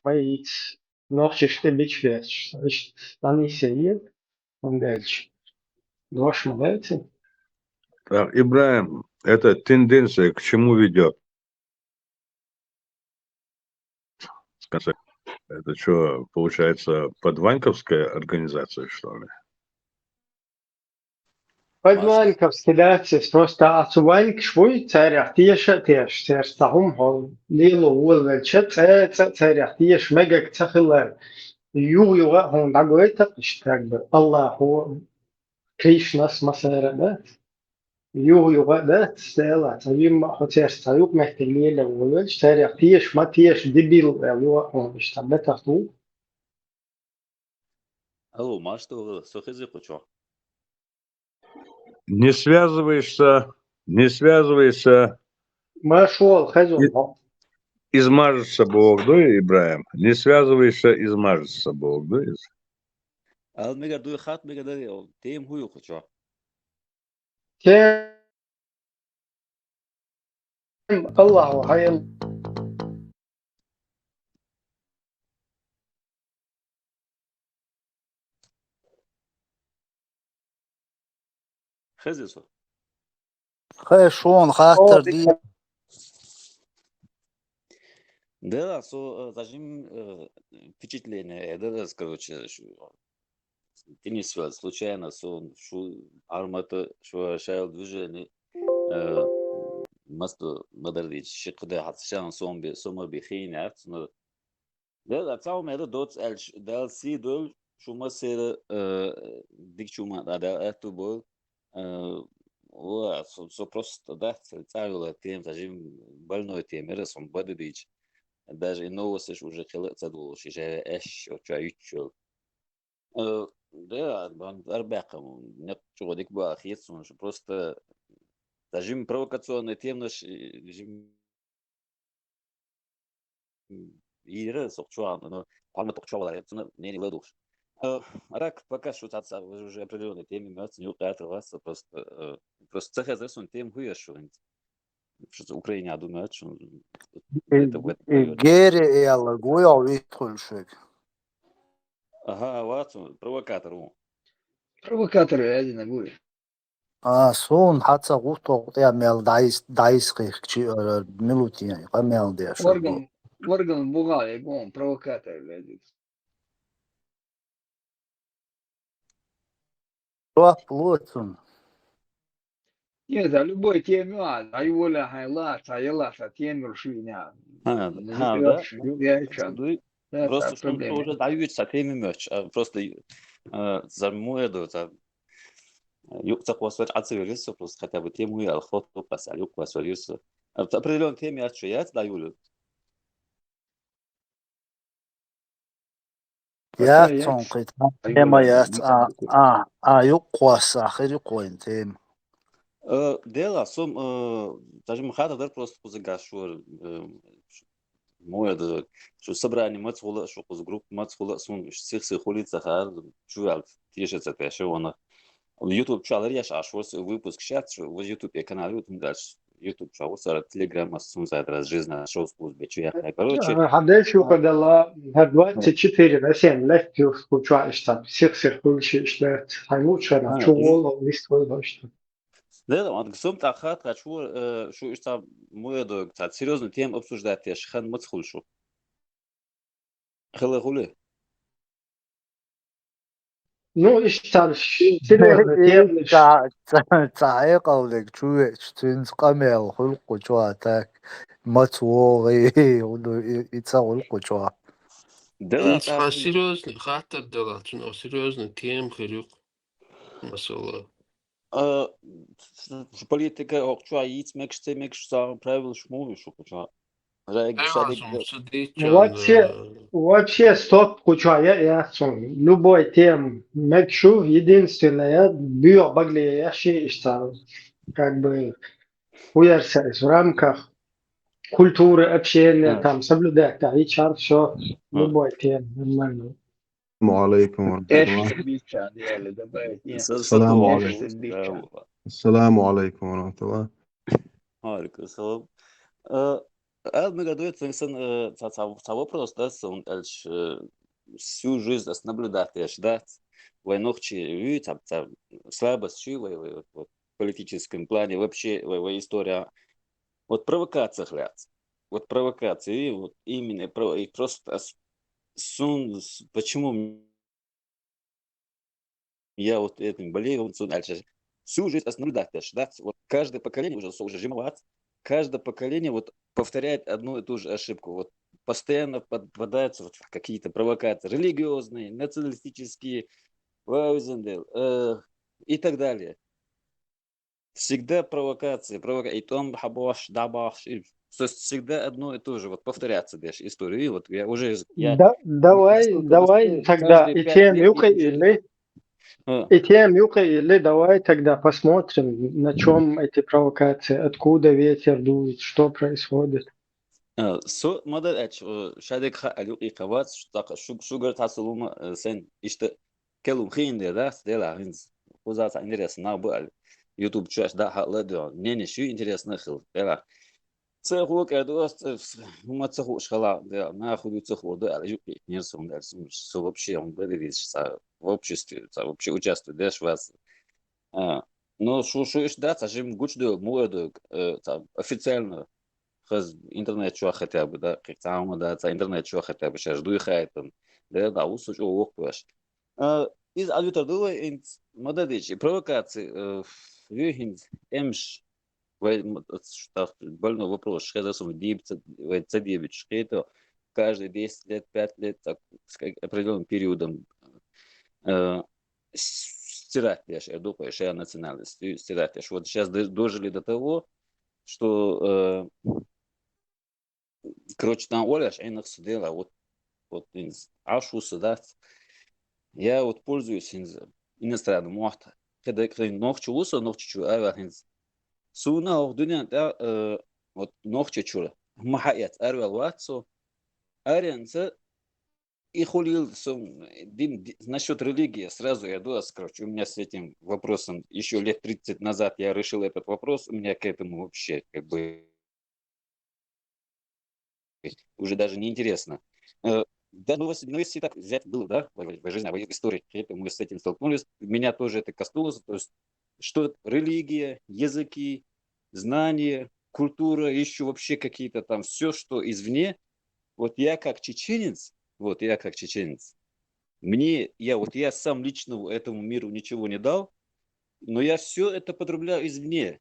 Măi, noche este bici veste. Está nisso aí, um deles. Нож нравится? Так, Ибраим, эта тенденция к чему ведет? В конце, это что, получается, подваньковская организация, что ли? Подваньковский, да, просто отсуваньк швуй, царях тиша тиш, царстахум хол, лило улвельче, царях тиш, мегак цахилар. Юга, он дагуэта, как бы, Аллаху, Кришна с масара, يوغ ده stella تجيب حتى يستعيق محتاجين لو ولش تاريخ تيش ما تيش دبيل اللي مش تبت أخو Алло, что сохизи хочу. Не связывайся, ما شو الخزون измажется Бог, да, Ибраим? Не связывайся, измажется Бог, да? Ал мега дуй хат мега да тем хую хочу. كان الله هاي Хезисо. Шон, хатер ди. Да, зажим впечатление. Это, короче, ты не случайно, шу армата, шу шайл движение. Масту мадардич, шикда хатшан сома бихин арт. Да, تعاو هذا دوت دال سي دول شو ما سير ديك شو ما هذا أتوبول سو просто да تعالوا тем зажим больной тем рисом بدريج даже иного сеш уже خلقت دول شيء إيش أو شيء يشول да бан أربعة نقطة ديك بقى أخير شو просто зажим провокационный тем наш зажим يرى سوقشوان но قال ما تقشوا ولا يتنا نيني ولدوش рак пока что отца уже определенной теме мёц не укатываться просто цеха за сон тем хуешун что Украина думает что это в этом периоде Гери яла гуя витхульшек. ага вот провокатор Провокатор один ногой. Сон хатса гуто я мел дайс кичи милутия, камел деш. Орган бугал, я говорю, провокатор, блядь. Плотун. Нет, за любой теме, а его ля хайлат, а ела са тем рушиня. да просто что уже дают с теми мёч просто за моеду за يقطع وصل عصير يسو بس حتى بتيمو يا الخط بس على يقوى وصل يسو أبريلون تيم يا شويات لا يولد يا تونقيت ما يات يقواس آخر يقوين تيم ديلا سوم تجمع خاطر در просто позагашур моеду شو собрание мацула شو قز групп мацула сун сихсы холица хар شو аль тишется пеше она YouTube чалар яш ашвос выпуск сейчас в YouTube канале вот дальше YouTube чал сара Telegram сун за раз жизнь шоу с бечу я короче حدا شو قد الله هدوات تشتري مثلا لك كوتشوا اشتاب سيخ كل شيء اشتات هيموت شرع شو والله ليست ولا اشتاب да он гсом тахат хочу что ишта моеду так серьезно тем обсуждать я хан мацхул шо хала хуле Ну, اشتاب تعي قولك شو تنس قمل خلق جواتك متوغي يتصور القجوة да серьезный хатер дела серьезный тем хрюк масала политика окчу аиц мекш сам правил шмуви шо хочу вообще стоп куча я любой тем мекшу единственное бьё багли я ищу как бы уярсайс в рамках культуры общения там соблюдать HR все любой тем нормально. السلام عليكم ورحمة الله. وعليكم السلام Мы готовится вопрос, да, всю жизнь наблюдаешь, да, войнохчи, слабость, вот, в политическом плане, вообще, история, вот провокация, вот провокации, и вот именно, и просто почему я вот этим болею, дальше. Всю жизнь наблюдаешь, да, вот каждое поколение уже жимоват, каждое поколение вот повторяет одну и ту же ошибку, вот постоянно подпадаются вот в какие-то провокации религиозные, националистические, Ваузендел, и так далее. Всегда провокации, и там хабаш, дабаш, то есть всегда одно и то же, вот повторяться даже историю. И вот я Давай, настолько давай устал, тогда каждые и 5 тем лет я юка уже... или А, и тем юка или давай тогда посмотрим, на чем эти провокации, откуда ветер дует, что происходит. Модel şadek alu ikavat sugar tasuluma sen işte kelum khinde da dela hins kuzasa интересно bu YouTube чаш да халado не şu интересно хил dela цеху кадост ума цеху шхала да на худу цеху да юки нерсом дальше все вообще он говорит в обществе вообще участвует да вас но шу иш да сажим гучдо молодо официально خز интернет شو хотя бы да как там да за интернет شو хотя бы сейчас жду их это да усу что вокпаш из алютадова ин модадичи провокации вюхин эмш weil что больной вопрос что сум дипца цадевич это каждые 10 лет 5 лет так с определенным периодом стирать я думаю что национальность стирать вот сейчас дожили до того что короче, там Оля айнах сидела, вот ашусы, да. Я вот пользуюсь иностранным муахта. Когда ногчу уса, ногчу авахинз. Суна охдуня, да, вот ногчу чура. Махаят, арвал ватсо. Арианца и хулил насчет религии. Сразу я дуас, короче, у меня с этим вопросом еще лет 30 назад я решил этот вопрос. У меня к этому вообще как бы уже даже неинтересно. Да, ну, если так взять, было, да, в жизни, в истории, это мы с этим столкнулись, меня тоже это коснулось, то есть, что религия, языки, знания, культура, еще вообще какие-то там, все, что извне, вот я как чеченец, я сам лично этому миру ничего не дал, но я все это потребляю извне.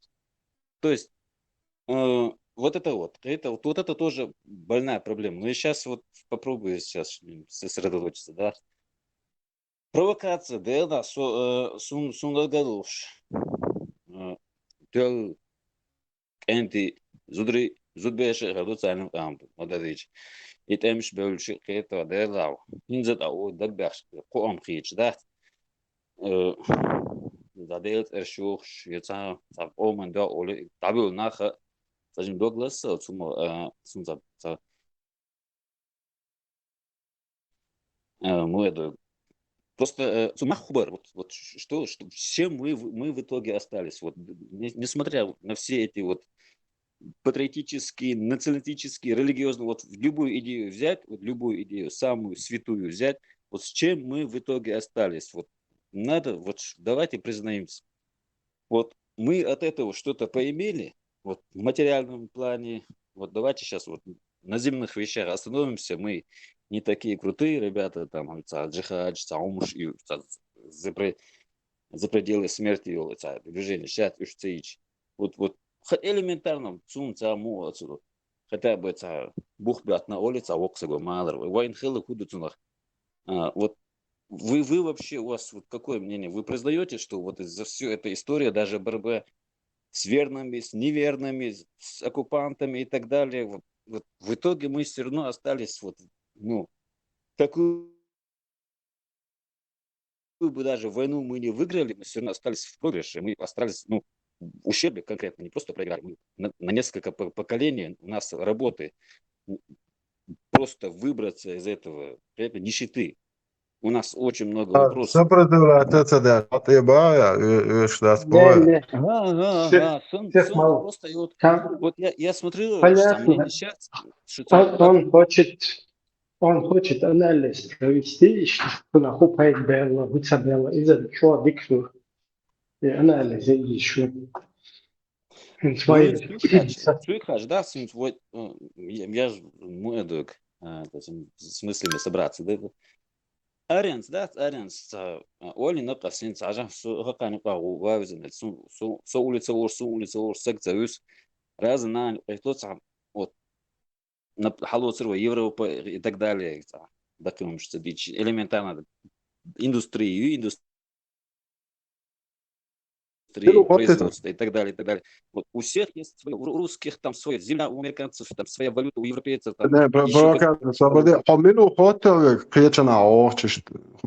То есть, вот это тоже больная проблема. Но я сейчас вот попробую сейчас сосредоточиться, да. Провокация, да, сунгагалуш. Тел энти зудбеше гадуцайным амбу, модадич. И темш бөлші қейта, да, инзет ау дагбяш, қоам қейч, да. Da deelt шух, швейцар, омен да, оле, табил наха, Скажем, Доглас, молодой. Просто Сумахубар, с чем мы в итоге остались, вот, несмотря на все эти вот патриотические, националистические, религиозные, вот любую идею взять, вот любую идею, самую святую взять, вот с чем мы в итоге остались, вот надо, вот давайте признаемся, вот мы от этого что-то поимели, вот в материальном плане, вот давайте сейчас вот на земных вещах остановимся, мы не такие крутые ребята, там, джихадж, умуш и за пределы смерти, движение, сейчас вот элементарно, цуму отсюда, хотя бы бух бят на улице, воксаго мадр, вайн хилы худу цунах, вот вы вообще, у вас вот какое мнение? Вы признаете, что вот из-за всю эту историю, даже борьба с верными, с неверными, с оккупантами и так далее, вот в итоге мы все равно остались вот, ну, какую бы даже войну мы не выиграли, мы все равно остались в проигрыше, мы остались, ну, в ущербе конкретно, не просто проиграли, мы на несколько поколений у нас работы просто выбраться из этого нищеты. у нас очень много вопросов. Сопротивляться attiecībā, jūs tās Не, поет. Ага, всех сон мало. просто, и вот, Там вот я смотрю, понятно. сейчас, что Он хочет анализ провести, что нахуй пайк белла, вицабелла, из-за чего дикшу и анализ еще. ну, Свои. Цюйхач, да, вот, я же муэдук, с мыслями собраться, да, Аренс, да, Аренс, Оли на касин, сажа, хакани пагу, вавизен, со улица уж, секция, раз на, вот, на халуцеру Европа и так далее, таким что бич элементарно индустрию, производства и так далее, и так далее. Вот у всех есть свои, у русских там своя земля, у американцев там своя валюта, у европейцев там еще Minun hotelli kriečanā ošķis,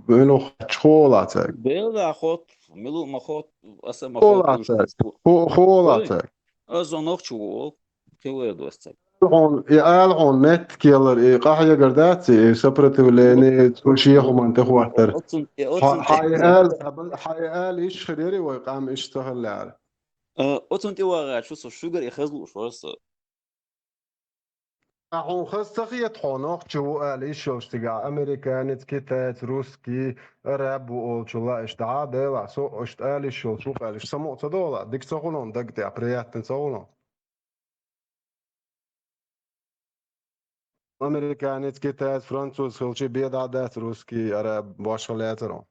minun skolācēk. Белый охот, милу махот, асам Skolācēk, skolācēk. азонох чуол, кеведостек. Älqon netkielor qahya gardāci, saprativlēni tūšiehuman te huatar. Hayal ish khiriri wa qam ish tahallār. Отсон ти вара, что шугар и хазлу, что Ahon khastaqiyat xonoq chu ali showstiga amerikanit kitat ruski arab olchula ishda dela so ishtali show su qalish samo tadola dik soqonon dagti apriyatin soqonon amerikanit kitat fransuz khilchi biadadat ruski arab boshqalatron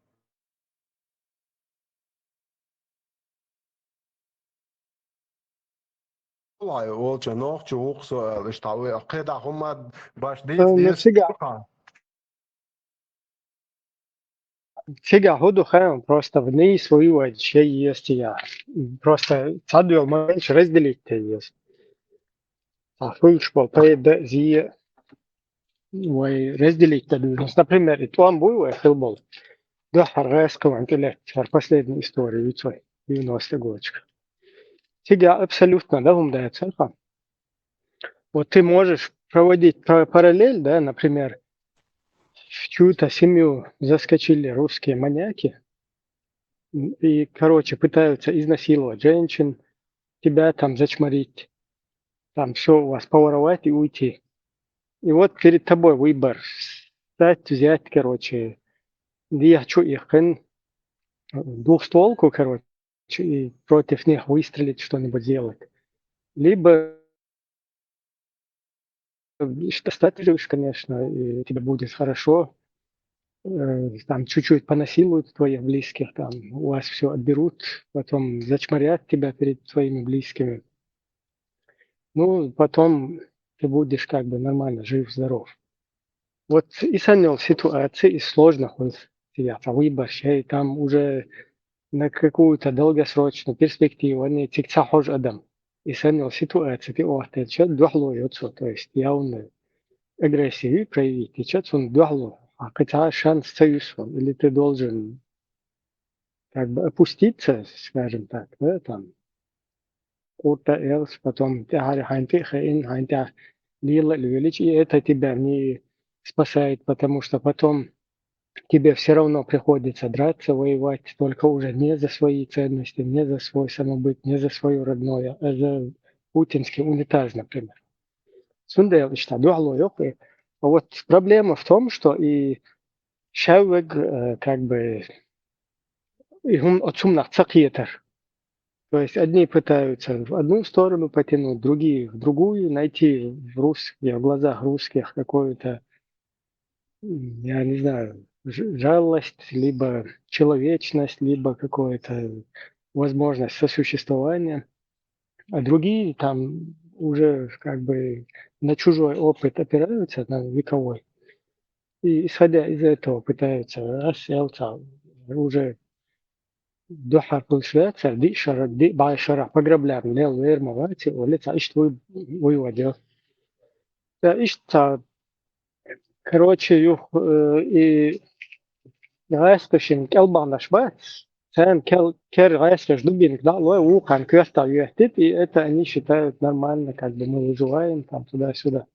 والله olcha noq chu uqso ishtawi qida huma bash Нафига? Фига, ходу хэм, просто вниз воювать, ще есть я. Просто цадвел меньше разделить те есть. А функш по пейда зи way разделить то например, и там был футбол. Да, харреску антилет, последняя история, ведь 90 годочка. Фига абсолютно, да, вам дает церковь. Вот ты можешь проводить параллель, да, например, в чью-то семью заскочили русские маньяки и, короче, пытаются изнасиловать женщин, тебя там зачморить, там все у вас поворовать и уйти. И вот перед тобой выбор, стать, взять, короче, я хочу их двухстволку, короче, и против них выстрелить, что-нибудь сделать. Либо стать живешь, конечно, и тебе будет хорошо, там чуть-чуть понасилуют твоих близких, там у вас все отберут, потом зачморят тебя перед твоими близкими. Ну, потом ты будешь как бы нормально жив, здоров. Вот и сanyol ситуации и сложных он себя выбор, и там уже на какую-то долгосрочную перспективу они тикцахож адам. И сanyol ситуации ты охтет, что дохло йоцо, то есть явно агрессию проявить, и что он дохло. А хотя шанс союзом, или ты должен как бы опуститься, скажем так, да, там, куда else, потом ты хайнты хайн, хайнты лила увеличь, и это тебя не спасает, потому что потом тебе все равно приходится драться, воевать, только уже не за свои ценности, не за свой самобыт, не за свое родное, а за путинский унитаз, например. Сундел, что дохло, а вот проблема в том, что и Шауэг, как бы, и он отсюда цакиетер. То есть одни пытаются в одну сторону потянуть, другие в другую, найти в глазах русских какую-то, я не знаю, жалость, либо человечность, либо какую-то возможность сосуществования. А другие там уже как бы на чужой опыт опираются, на вековой. И исходя из этого пытаются расселться уже дохар пulsvēts ar дишара, байшара, пограблям, лел, верма, вати, олец, ишт выводил. Да, ишт, короче, юх, и гаэстошин келбандаш бац, сам кер гаэстош дубинг, да, лой ухан квеста юэхтит, и это они считают нормально, как бы мы выживаем там туда-сюда.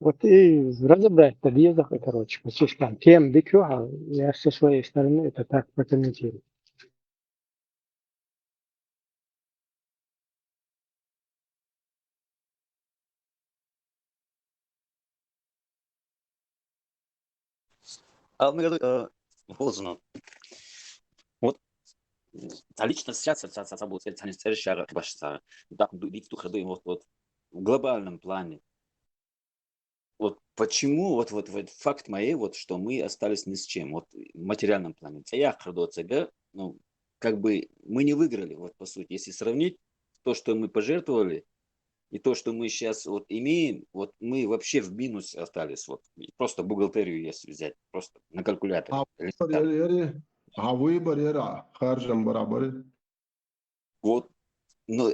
Вот и разобрать под язык, короче, послушай, там, тем дикюха, я со своей стороны это так прокомментирую. Волзно. Вот лично сейчас будет следующая ваша так бить вот в глобальном плане. Вот почему вот факт моей вот, что мы остались ни с чем, вот в материальном плане. Я ну, как бы мы не выиграли, вот по сути, если сравнить то, что мы пожертвовали, и то, что мы сейчас вот имеем, вот мы вообще в минус остались, вот просто бухгалтерию если взять, просто на калькуляторе. Вот, но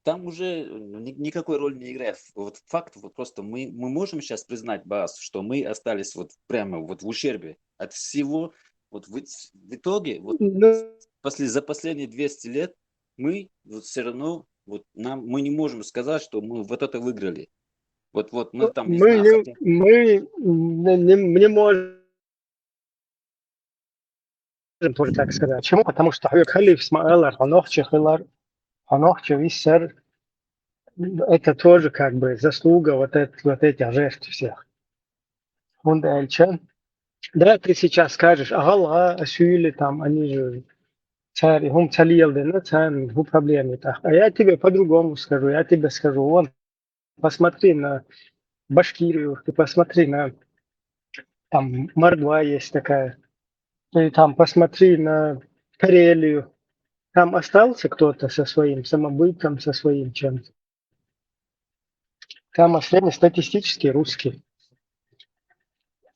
там уже никакой роли не играет. Вот факт, вот просто мы можем сейчас признать, Бас, что мы остались вот прямо вот в ущербе от всего. Вот в итоге, вот Ну, за последние 200 лет мы вот все равно, вот мы не можем сказать, что мы вот это выиграли. Вот мы там, не знаю, хотим... мы не можем тоже так сказать. Почему? Потому что халиф Смаэлар, Ханохче Виссер, это тоже как бы заслуга вот этих жертв всех. Да, ты сейчас скажешь, ага, Асюили там, они же царь, он цалилды, царь, проблемы. А я тебе по-другому скажу, я тебе скажу, вон, посмотри на Башкирию, ты посмотри на, там, Мордва есть такая, ты там посмотри на Карелию, там остался кто-то со своим самобытом, со своим чем-то. Там среднестатистический русский.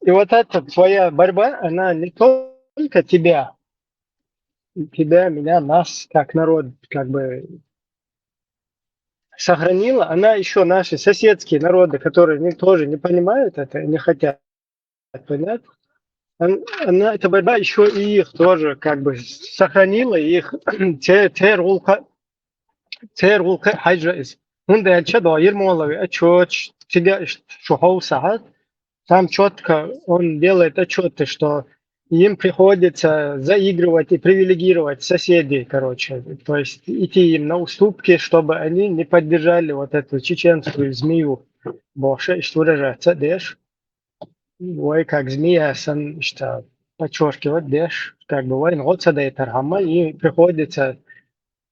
И вот эта твоя борьба, она не только тебя, меня, нас, как народ, как бы сохранила, она еще наши соседские народы, которые тоже не понимают это, не хотят понять, эта борьба еще и их тоже как бы сохранила, их те حاجة هنده الچه دایر مولوی чётч тебя шухов сахат там четко он делает отчеты, что им приходится заигрывать и привилегировать соседей, короче, то есть идти им на уступки, чтобы они не поддержали вот эту чеченскую змею. Больше, что выражается, дешь, ой, как змея, что подчеркивать, дешь, как бы, ой, вот сюда это и приходится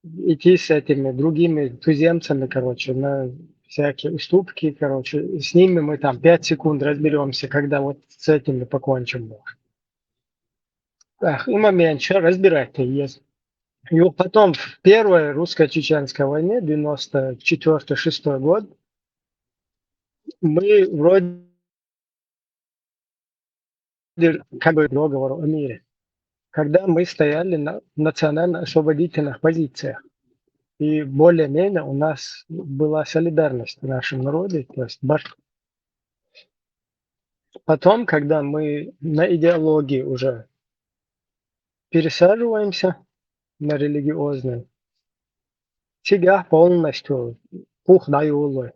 идти с этими другими туземцами, короче, на всякие уступки, короче, с ними мы там 5 секунд разберемся, когда вот с этими покончим. Ах, и момент, разбирать-то есть. И вот потом в первой русско-чеченской войне, 94-6 год, мы вроде как бы договор о мире, когда мы стояли на национально-освободительных позициях. И более-менее у нас была солидарность в нашем народе. То есть потом, когда мы на идеологии уже пересаживаемся на религиозную, себя полностью пух даю.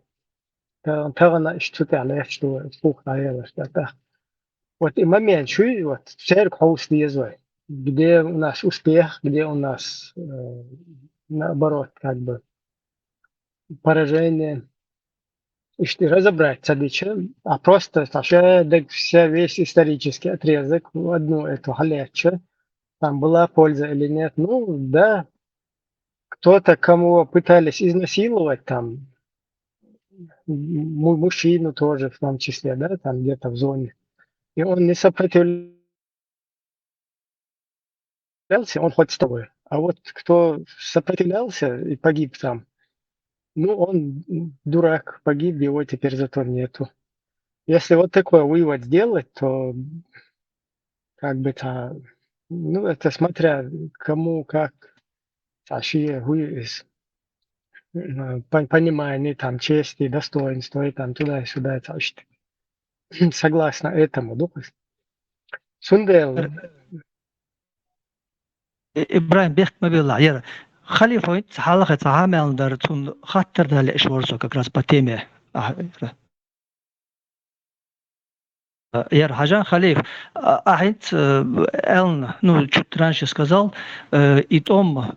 Вот и момент, вот церковь где у нас успех, где у нас наоборот, как бы поражение. И что разобрать садича, а просто весь исторический отрезок в одну эту халячу, там была польза или нет. Ну да, кто-то, кому пытались изнасиловать, там мужчину тоже в том числе, да, там где-то в зоне, и он не сопротивлялся, он хоть с тобой. А вот кто сопротивлялся и погиб там, ну он дурак, погиб, его теперь зато нету. Если вот такой вывод сделать, то как бы-то, ну, это смотря кому как, вообще понимание там чести, достоинства и там туда и сюда, это согласно этому, да? Сундел, إبراهيم بيحكي ما بيطلع يرى خلي فوينت حلقة عامل دار تون خاطر ده الإشوار سو كراس باتيمه Яр Хажан Халиф, ахит Элн, ну, чуть раньше сказал, и том,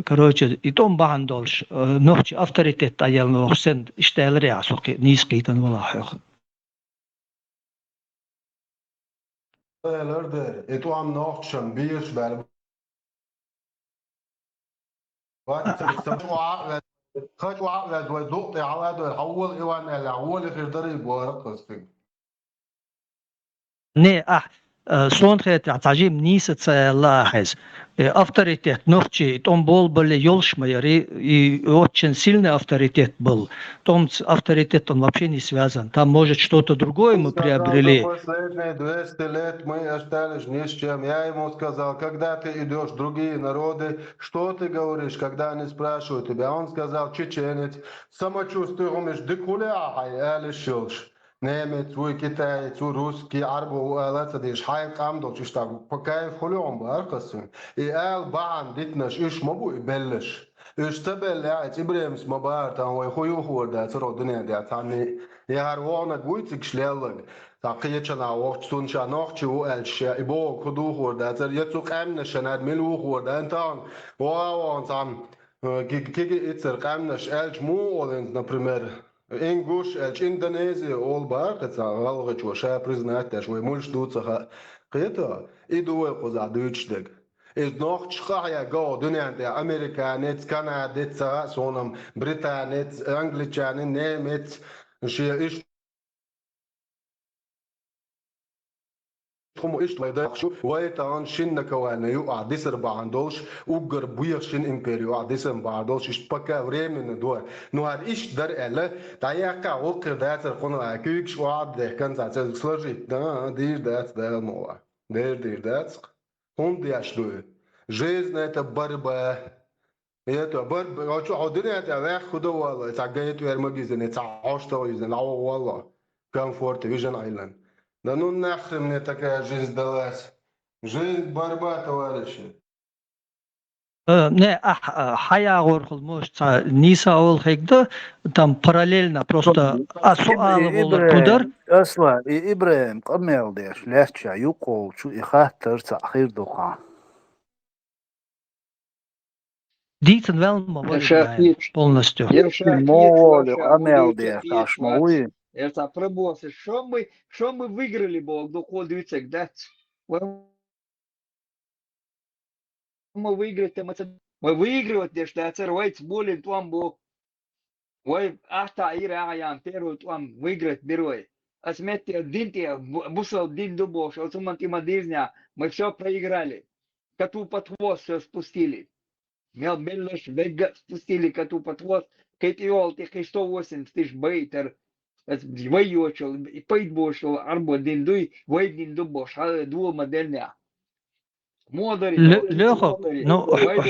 короче, и том бахандолш, ночь авторитет аял нохсен, иштел реасоки, низкий тан валахах. Lörder, etu am nachtschen biers wel. Wat سمعوا خدوا عقد ودق عقد والحول إيوان الأول غير ضرب ورقص فيه. Не, сон хет تعجيم نيسة لاحظ авторитет ночи том был были ёлшмайери и очень сильный авторитет был. Том с авторитетом вообще не связан. Там может что-то другое мы приобрели. Последние 200 лет мы остались ни с чем. Я ему сказал, когда ты идешь в другие народы, что ты говоришь, когда они спрашивают тебя? Он сказал, чеченец, самочувствие умеешь, декуляхай, элишилш. Немец, وي كتايت وروسكي عربي وآلات ديش حايق عمدوش اشتاق بكايف خلوهم بأرقصهم إيال بعن ديتناش إيش مبو يبلش إيش تبل لاعت إبراهيمس مبارت هو يخويو خور دا ترو دنيا دا تاني يهاروانا قويتك شلالك تاقيتشنا وقت سونشا نوختي وقالش إبو خدو خور دا تر يتسوق أمنا شناد ملو خور دا انتان واوان تام كيكي إتسر قامناش ألش مو أولنز например English, Indonesia, all back, it's a language which I present as we must do to Kreta. I do it was a Dutch dig. Is noch Schaya go, Dunia, the American, it's Canada, it's a sonum, Britain, it's Anglican, name it, she is. هم ايش ليدا شو ويتان شن كوانا يقع ديسر باندوش وجر بيشن امبيريو ديسر باندوش ايش بكا وريمن دو نوار ايش در الا تاياكا وكر داتر قنا كيكش وعد ده كان تاع سلجي دا دير دات دا مو دير دات هم دي اشدو جيزنا تبربا يتو برب شو عودنا تاع خدو والله تاع جيت ويرمجيزن تاع عشتو يزن والله كان فورت فيجن ايلاند Да ну нахрен мне такая жизнь далась. Жизнь борьба, товарищи. Не, хая горхол может ниса ол хекда там параллельно просто асуалы болар кудар. أصلا إبراهيم قميل ديش لاتشا يقول شو إخاتر تأخير دقان. Дитен велма воли Шахид. полностью. Молли قميل ديش عشموي. Это пробовался. Что мы выиграли, Бог, доходит да? Мы выигрывать, что это рвать более там был. Ой, ахта ира аян первый там выиграть берой. А смети один те бусал один дубош, а суман тима дизня, мы все проиграли. Коту под хвост все спустили. Мел беллаш вега спустили коту под хвост. Кетиол ты 180 тысяч бейтер. Es воючил, и пойд бошел, арбо диндуй, войдин дубош, а дуо модельня. Модери. Лёхо, ну,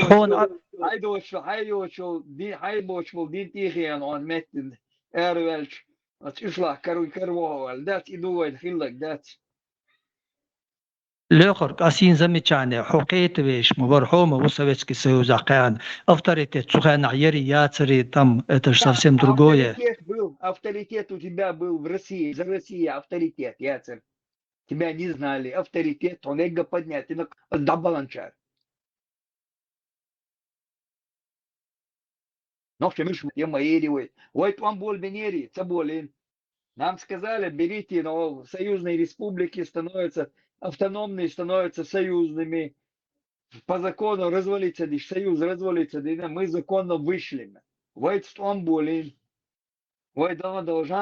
хон... Хайдочил, дин тихиан, он меттин, эрвельч, от ишла, карвовал, дать и дует, хиллак, дать. Лёхор, асин замечание, хокейт вещь, мубархома, у Советский Союз, акаян, авторитет, сухая яри, яцари, там, это же совсем другое. Авторитет у тебя был в России, за Россию авторитет, яцарь. Тебя не знали, авторитет, он эго поднять, ты да баланчар. Но в чем я мои ой, там бол бенери, цаболин. Нам сказали, берите, но союзные республики становятся автономные, становятся союзными. По закону развалится, союз развалится, мы законно вышли. Ой, там болин. Ой, да,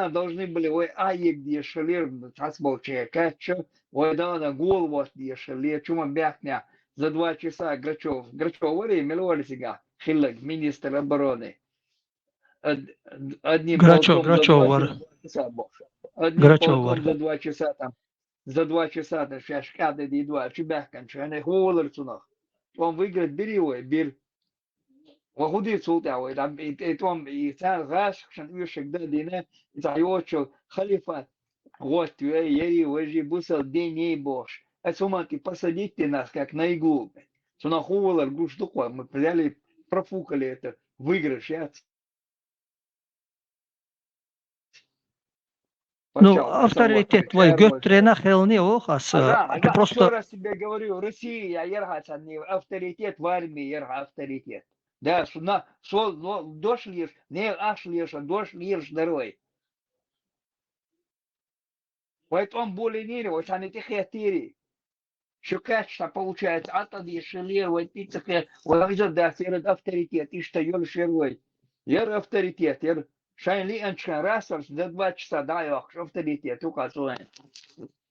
должны были, ой, аек дешалер, асболчая качо, ой, да, на голову дешалер, чума бяхня за 2 часа Грачев, миллионы сега, хиллак, министр обороны. Одним Грачев, за 2 часа там, за 2 часа там, шашкады ди 2, чубяхкан, чане холер цунах. Он выиграет, бери его, бери. وخذي صوتي عويد عم يتوم يتعال غاش عشان يشك ده دينا يتعيوشو خليفة غوت يي وجي بوصل ديني бош. Асуманки посадите нас как на иглу. Что на хувала гуш духва мы взяли, профукали это выигрыш. Ну, Почал, авторитет твой Гётрена Хелни Охас. Ага, Это еще просто... раз тебе говорю, Россия, ерхаться не авторитет в армии, ерха авторитет. Да, дошлишь, не ашлишь, а дошлишь дорой. Поэтому более-менее, вот они тихие тири. Шукачно получается, а тогда еще левый, ты тихие, вот да, серед авторитет, и что ел шерой. Ер авторитет, ер шайли анчкан расарс, до 2 часа, да, я авторитет, указывает.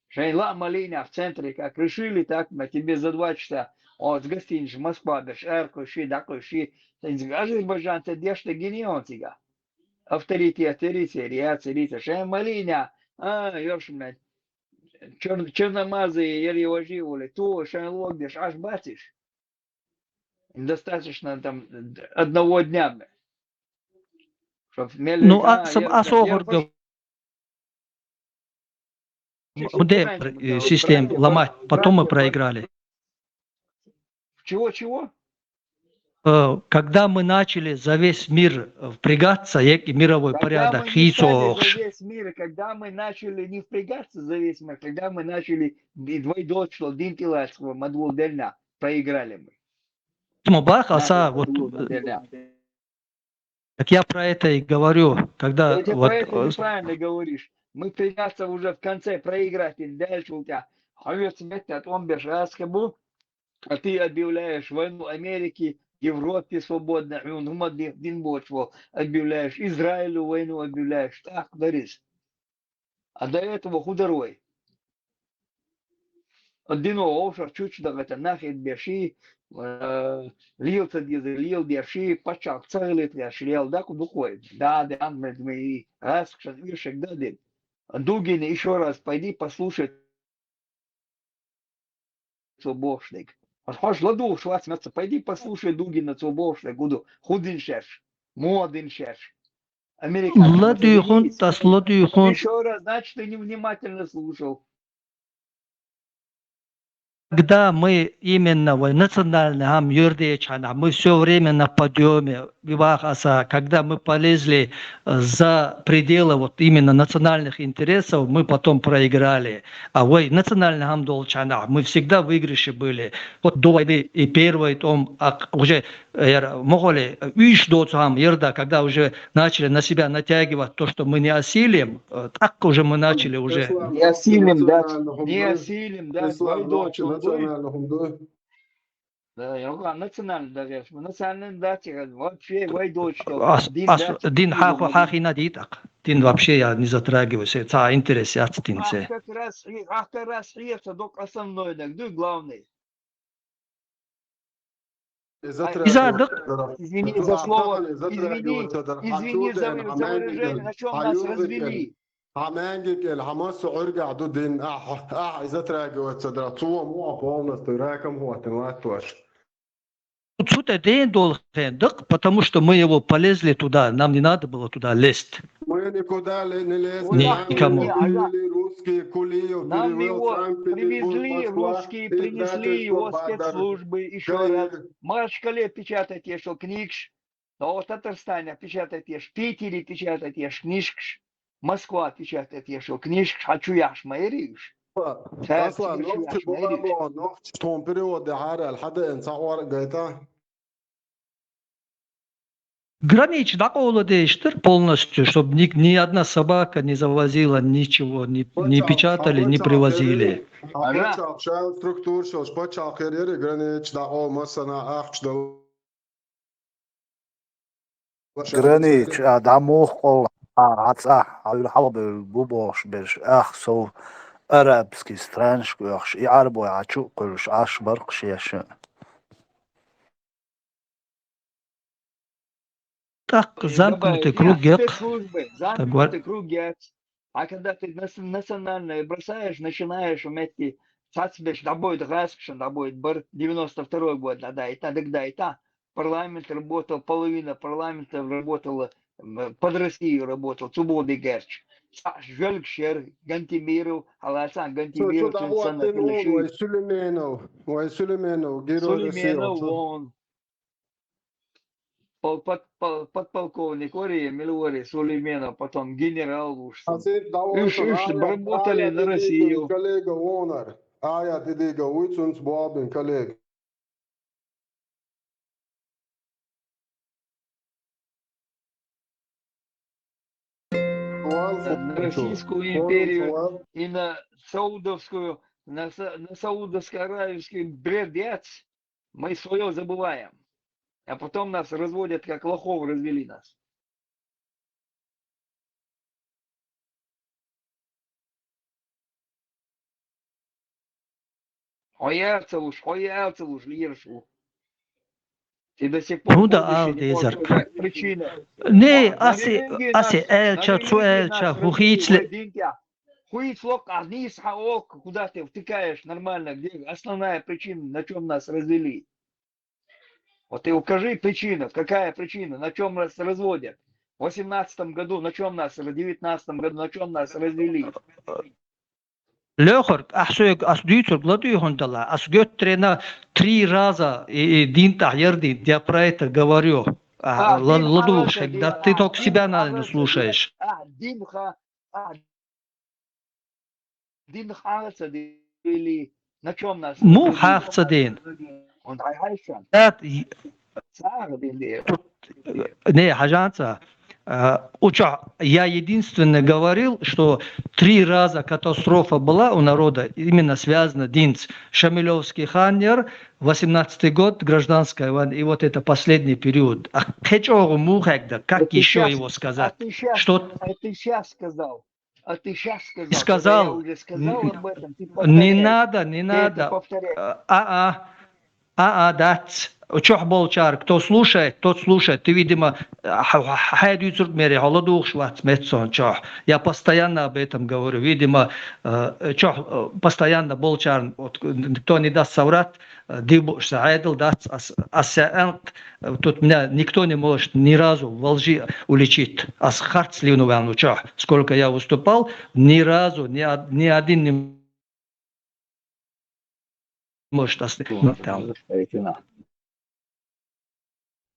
Шайла Малиня в центре, как решили, так на тебе за 2 часа. От гостиницы Москва, беш, эрко, ши, дако, ши. Азербайджан, ты дешь ты генион тебя. Авторитет, рица. Шай Малиня, ёрш, блядь. Черномазые, еле его живули. То, шай логдеш, аж батишь. Достаточно там одного дня, блядь. Чтоб Ну, Асогор систем ломать, потом мы проиграли. Чего? Когда мы начали за весь мир впрягаться, и мировой порядок, весь мир, когда мы начали не впрягаться за весь мир, когда мы начали двойдочло, динтилацкого, мадвулдельна, проиграли мы. Так я про это и говорю, когда... Ты про это неправильно говоришь. Мы придется уже в конце проиграть, и дальше у тебя а ты объявляешь войну Америке, Европе свободно, объявляешь Израилю войну, объявляешь. Так, Борис. А до этого худорой. Один оушар чуть это нахид беши, лился лил беши, почал целый шлел, да, кудухой. Да, мы раз, вишек дадим. Дугин, еще раз пойди послушай Цубошник. Хош ладу швацмятся, пойди послушай Дугина Цубошник, гуду худин шеш, модин шеш. Еще раз, значит, ты невнимательно слушал. Когда мы именно национально, мы все время на подъеме, когда мы полезли за пределы вот именно национальных интересов, мы потом проиграли. А национально мы всегда в выигрыше были. Вот до войны и первой, том уже могли, когда уже начали на себя натягивать то, что мы не осилим, так уже мы начали уже. Не осилим, да, твою дочь. Да, я говорю, национально доверишь. Национально датчик, вообще войдут, что Дин хахина дитак. Дин вообще я не затрагиваюсь. Это интерес, я цитинце. Как раз это только основной, да, главный. Извини за слово, извини за выражение, на чем нас развели. عمانجك الحماس ارجع ضد اذا تراجعوا صدر تو مو полностью راكم هو تنواتوش. Тут день должен, потому что мы его полезли туда, нам не надо было туда лезть. Мы никуда не лезли. Никому. Русские кулиев, нам его привезли, русские принесли его спецслужбы, еще раз. Маршкале печатать ешо книгш, но в Татарстане печатать еш, в Питере печатать еш книжкш. Москва печатает ешо книжка, хочу яш майриш. اصلا نقطة بابا نقطة том периоде حارة لحد انسان ورق جايتا. Границ değiştir полностью, чтобы ни одна собака не завозила ничего, не печатали, не привозили. Структур, что почал карьеры границ, да, о, масана, ах, что. Границ, да, мохол. بوباش بش أخسو أرابسكي سترانش كوخش يعربو يعشو كلش عش برقش يشن. Так, замкнутый круг. Замкнутый круг. А когда ты национально бросаешь, начинаешь уметь цацбеш, да будет раскшен, да будет 92-й год, да, и та. Парламент работал, половина парламента работала, под Россию работал, Цубоды Герч. Жvelgшер, Гантимиров, Аласан, Гантимиров, Сулейменов, Сулейменов, он. подполковник Ори, Милури, Сулейменов, потом генерал уж. Азит Даволтон, Работали на Россию. коллега Вонар, Ая Дидига Уйцунс Буабин, коллега. На Российскую империю и на Саудовскую, на Саудовско-Аравийский бредец мы свое забываем. А потом нас разводят, как лохов развели нас. Хоярцевуш, Лиршу. И до сих пор Ну да, ходишь и не можешь Алдезер. узнать причину. Не, На аси религии нас эльча развели, цуэльча хухицле. Хуицлок, Арнис, Хаок, куда ты втыкаешь нормально, где основная причина, на чем нас развели. Вот ты укажи причину, какая причина, на чем нас разводят. В 18 году, на чем нас, в 19 году, на чем нас развели. Лехор, ас дюйцур гладу хондала, ас гётрена 3 раза и дин тахьердин, я про это говорю. Ладушек, да ты только себя, наверное, слушаешь. Дин Харца или на чем нас? Му хафцадин. Он айхайшан. Не, хажанца. Я единственное говорил, что 3 раза катастрофа была у народа, именно связана с Шамилевский ханьер, 18-й год, гражданская война, и вот это последний период. А как еще его сказать? А ты сейчас сказал. Сказал. Я уже сказал об этом. Не надо. Да. Чох болчар, кто слушает, тот слушает. Ты, видимо, я постоянно об этом говорю. Видимо, чох постоянно болчар, кто не даст соврать, тут меня никто не может ни разу во лжи уличить. Сколько я выступал, ни разу, ни один не может остановить.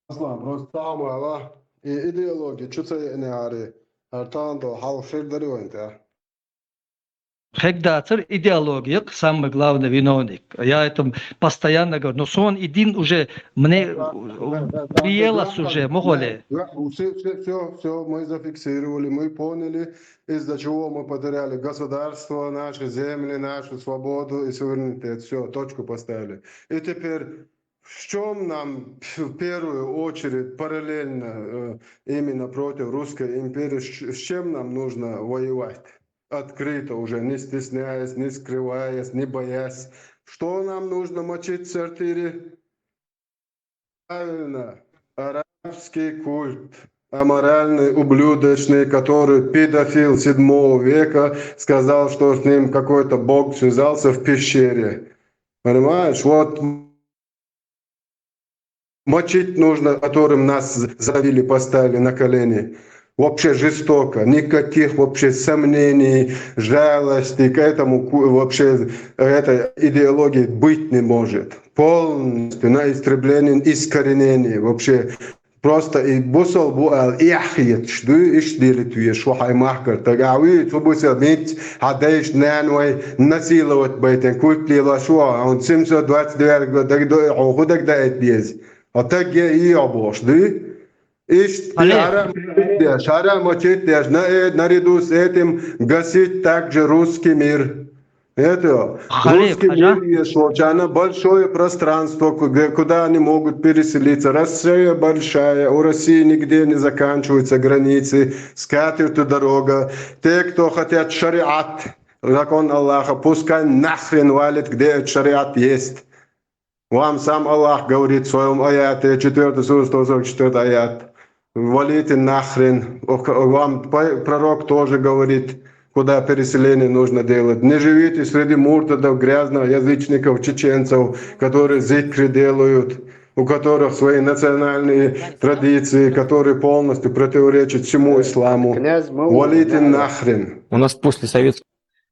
Просто самое, идеология, что это не ари, артандо, халшир дарюнте. Хегдацер идеология, самый главный виновник. Я это постоянно говорю. Но сон один уже мне приелось уже, моголе. Все, мы зафиксировали, мы поняли, из-за чего мы потеряли государство, наши земли, нашу свободу и суверенитет. Все, точку поставили. И теперь в чем нам в первую очередь параллельно именно против Русской империи, с чем нам нужно воевать? Открыто уже, не стесняясь, не скрываясь, не боясь. Что нам нужно мочить в сортире? Правильно, арабский культ, аморальный, ублюдочный, который педофил 7 века сказал, что с ним какой-то бог связался в пещере. Понимаешь, вот мочить нужно, которым нас завели, поставили на колени. Вообще жестоко, никаких вообще сомнений, жалости к этому вообще этой идеологии быть не может. Полностью на истребление, искоренение вообще. Просто и бусол буал яхиет, что иш делит вие, что хай махкар, тагави, то бусел мить, хадейш нанвай, насиловать байтен, культ лила шо, он 729 год, худак да это а так я и обош, да? Шара мочить, наряду с этим гасить также русский мир. Это русский мир есть большое пространство, куда они могут переселиться. Россия большая, у России нигде не заканчиваются границы, скатертью дорога. Те, кто хотят шариат, закон Аллаха, пускай нахрен валит, где этот шариат есть. Вам сам Аллах говорит в своем аяте, 4 сура 144 аят. Валите нахрен. Вам пророк тоже говорит, куда переселение нужно делать. Не живите среди муртадов, грязноязычников, чеченцев, которые зикры делают, у которых свои национальные традиции, которые полностью противоречат всему исламу. Валите нахрен. У нас после советского...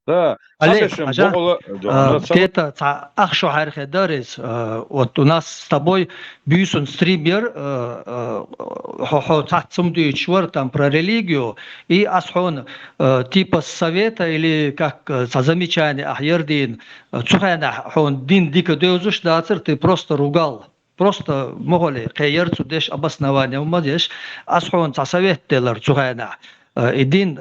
Да, Олег, Хабешем Ажа, Богола, Джона это ахшо хархедарис. Вот у нас с тобой бьюсон стример, хо цацум дючвар там про религию и асхон типа совета или как за замечание ахердин цухана хон дин дико дозуш дацер ты просто ругал. Просто могли каерцу деш обоснование умадеш асхон за совет делар цухана. Идин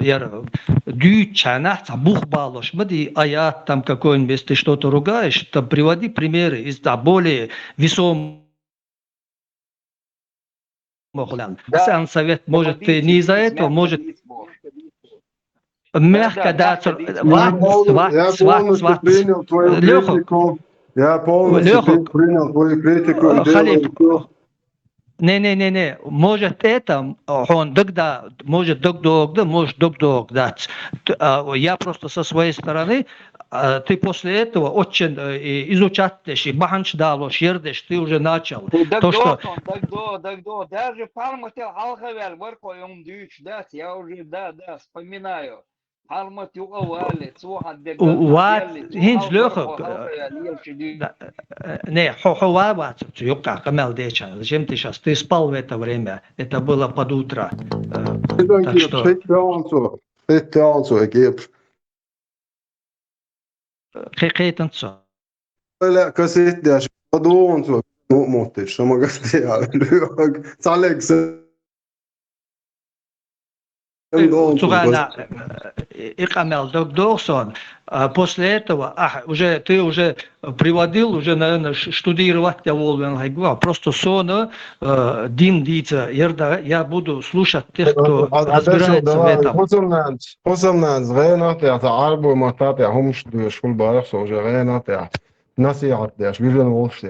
яр дючана бух балош мди аят там какой-нибудь если ты что-то ругаешь, то приводи примеры из более весомых. Асан совет может ты не из-за этого, может мягко дать Я полностью принял твою критику. Я полностью принял твою критику и делаю все. Не. Может это, он тогда, может док-док, может док-док дать. Я просто со своей стороны, ты после этого очень изучаешь, и баханч далош, ердеш, ты уже начал. То, что... Даже Палмател Алхавер, Варкоем Дюч, да, я уже, да, вспоминаю. Палмат Юговали, Цухан هینج لخو не хохова юка камел деча зачем ты сейчас ты спал в это время это было под утро так что хекетенцо لا كاسيت يا شادون مو موتش ما قصدي يعني صالح Цугана Икамел Доксон. После этого уже ты уже приводил, уже, наверное, штудировать я волен. Просто сона дин дица. Я буду слушать тех, кто разбирается в этом. خصوصا غيرنا تاع عرب وما تاعهمش شغل بارخ وجا غيرنا تاع نصيحة تاع شبيلن وولش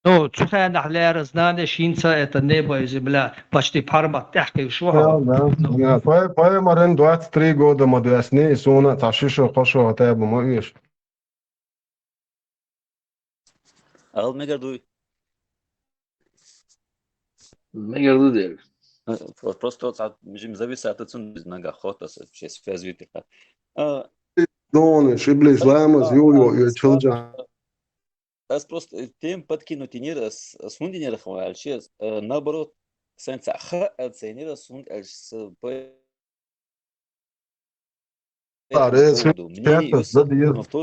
Ну, Цухана Хляра знание Шинца это небо и земля. Почти парма тяжкий шуха. Поемарен 23 года модесни, суна ташишо кошо атабу моиш. Ал мегардуй. Мегардуй. Просто между зависит от цен много охота, все связь витика. Доны, шиблис ламас, юлю, чилджа. Das просто тем подкинуть не раз сунди не рахвал, сейчас наоборот сенса оценила сунд als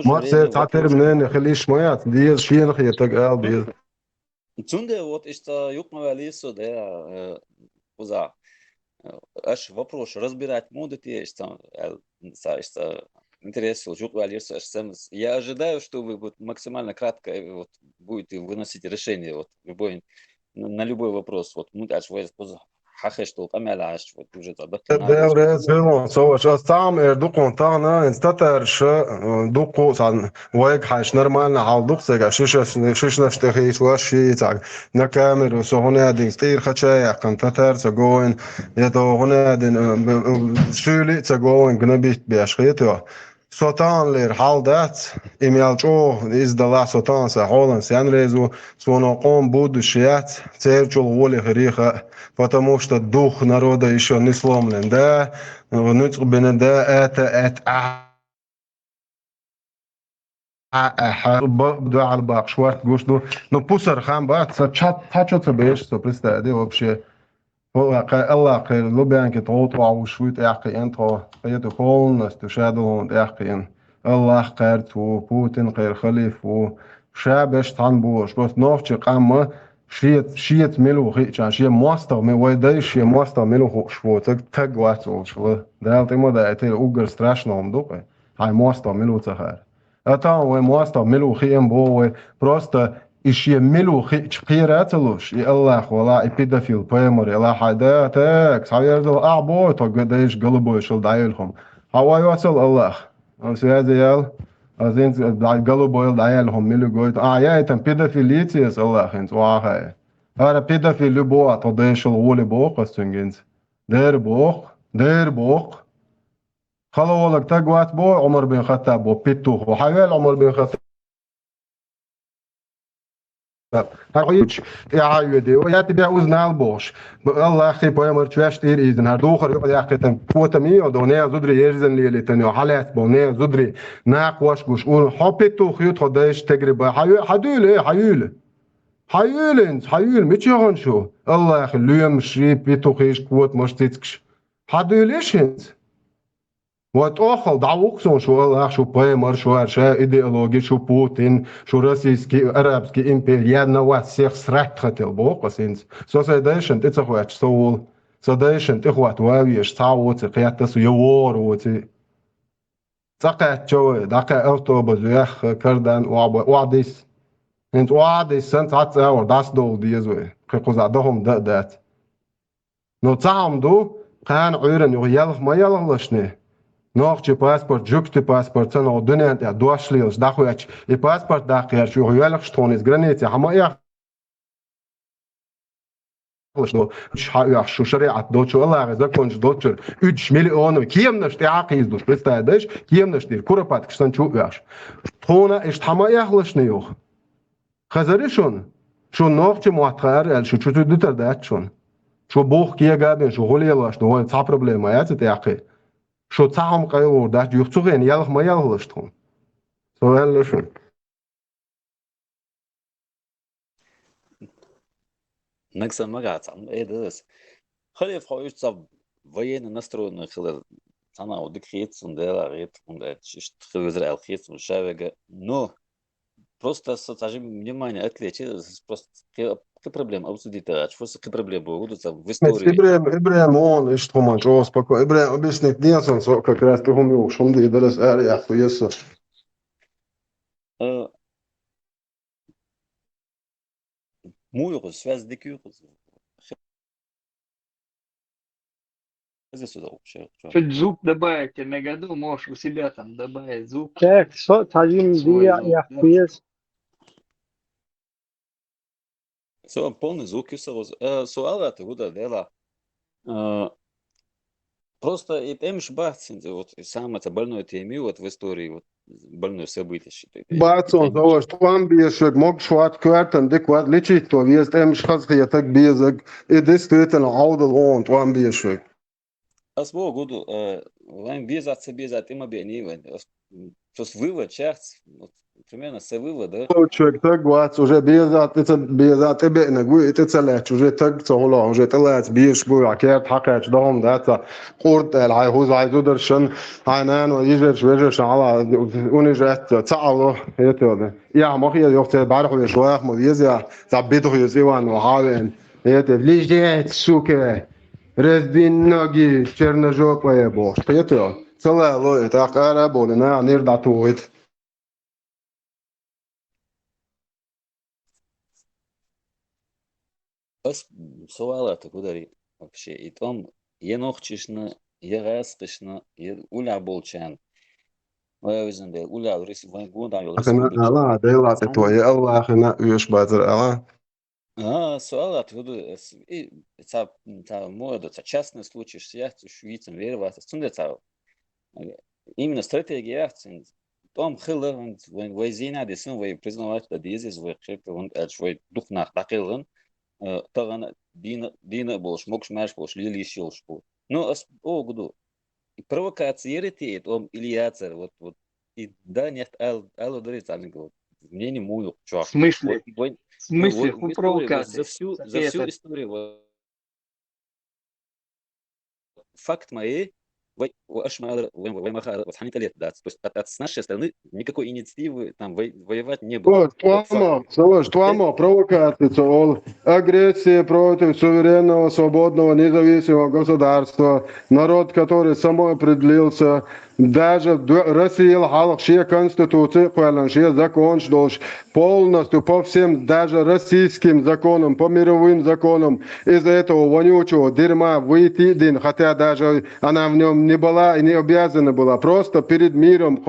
Марсе تعتبر منين خليش моят, диез шиен хиетаг ал диез. Цунде вот ist юкмавалисо der уза. Аж вопрос разбирать модут есть там, интересно, я ожидаю, что вы вот максимально кратко вот будете выносить решение вот на любой вопрос. Вот мы даже хахе что камеляш вот уже ده سو استعمل دوقون تاعنا نستطرش دوقو صان وايك حاش نورمال على دوق سجا شش نفتخي شواشي تاع نكامل وسهنا دين ستير خشايا كان تتر تجوين يدو هنا دين شولي تجوين جنبيت بيشخيتو Sotan ler haldat imjalčo izdala sotan sa Holland сянрезу своноком будущее церчул воли греха, потому что дух народа еще не сломлен, да, внутренне да это да على باق شوات гушту, но пусар хам бат чат тачоца беш, so представьте вообще الله لو بيان كتوت وعوشويت احقي انتو قيتو كولنس تشادو احقي الله قرت وبوتين غير خليف وشابش تنبوش بس نوفش قام شيت ملو خيچان شي ماستر مي ويداي شي ماستر ملو شو تك واتو شو دالت ما دا اتي اوغر страшно دوقه هاي ماستر ملو تخار اتا و ماستر ملو خيم بو просто إشي ملو قيراتلوش يا الله ولا إبيدافيل بيمر يا الله حدا تاك صاير دو أعبو تقديش قلبو يشل دايلهم هوا يوصل الله هذا يال أزين داي قلبو يل دايلهم ملو قويت يا إتم بيدافيليتيس الله خنت واهاي هذا بيدافيل لبوا تقديش الغولي بوق استنجنت دير بوق خلوا لك تقوات بو عمر بن خطاب بو بيتو وحيال عمر بن خطاب هايش يعاودي ويا تبع وزن البوش الله أخي بيمر تواش تير إذن هردوخر يقول يا أخي تم قوتمي ودونيا زدري يرزن لي تنيو حالات بونيا زدري ناقوش بوش قول حبيتو خيوط خداش تجربة حيول متشغن شو الله أخي اليوم شريب بيتو خيش قوت مش تتكش حدول إيش هنت وتأخل دعوقسون شو الله شو بيمر شو هرشا إيديولوجي شو بوتين شو روسيسكي أرابسكي إمبريال نوات سيخ سرعت ختل بوقسينز سو سيدايشن تتخوات سول سيدايشن تخوات واويش تعوت قيادة يوور وتي تقعت جو دقا أوتوبوس يخ كردان وعديس انت وعديس سنت عت اور داس دول ديزوي قيقوز عدهم دات نو تعم دو قان عيرن يغيالخ ما يلغلشني نوخ باسبورت جوكتي باسبورت سنة الدنيا انت دواشليلش داخويتش باسبورت داخيرش يغيالخ شتونيز جرانيتي حما يخلش دو شو شريعة دوتشو الله غزا كونش دوتشر 3 مليون كيم نشتي عقيز دوش بستايدش كيم نشتي كوربات كشتن شو يخش تونا اش حما يخلش نيوخ خزري شو نوخ مواتخار شو دوتر دات شو بوخ كيا جابين شو هولي لاش نو تا بروبليم يا تاقي شو تعم قيور دات يخصوغين يالخ ما يالغلشتون سؤال شو نكسر مقعد عم ايه درس خلي فرايش صاب وين نسترو نخلر أنا ودك خيط وندير غيط وندير تخلوزر الخيط والشابقة نو просто сажим внимание отвлечь просто какая проблема обсудить что какая проблема будут в истории Ибраим он ايش تخمان شو спокойно Ибраим объяснить днесом как раз ты умел шум да درس اريح كويس муйгу связь дикую Чуть звук добавите на году, можешь у себя там добавить звук. Так, تعجيم دي يحفيز полный звук سؤال это куда дело просто это мш бахтин вот самое это больное теме вот в истории вот больное событие Бацон зовешь твам бешек мог шват квартен декват лечить то есть мш хазхия так безак и действительно аудал он твам бешек أسبوع قدو وين بيزات إما بيني просто вывод часть примерно все выводы человек так вот уже безат это بينك وإنت تسلعت уже так صهلا уже طلعت بيش بو عكير حكيت دهم ده قرط العيهوز عايزودر شن عينان ويجش على ونجت تعالوا هيتو يا ما هي يوقت بعرف شويه مديزه تعبيته يزيوان وحالين هيتو ليش جيت سوكه رزبين ناجي черножопая бош هيتو целая лоя так работа на нирдатует بس سؤالات كودري вообще и там енохчишна ерасқишна уля болчан ويزن уля рис вангуда أنا لا ديلا تتوي الله خنا يش بازر سؤالات هذا تا мода та частный случай шьяхт швейцем верват цундета именно стратегия том хилер when зина десен вы признавать да дизис вы хеп und швей дух nach тақилган таган дина болш мокш маш болш лили шилш бу но огду провокация ретит он ильяцер вот и да нет ал ударит алинго мнение мую чувак в смысле провокация за всю историю факт моей вот они лет да то есть с нашей стороны никакой инициативы там воевать не было Твама провокация агрессия против суверенного свободного независимого государства народ который самоопределился даже Россия халк шия конституция квалан шия закон что полностью по всем даже российским законам по мировым законам из этого вонючего дерьма выйти день хотя даже она в нем не была и не обязана была просто перед миром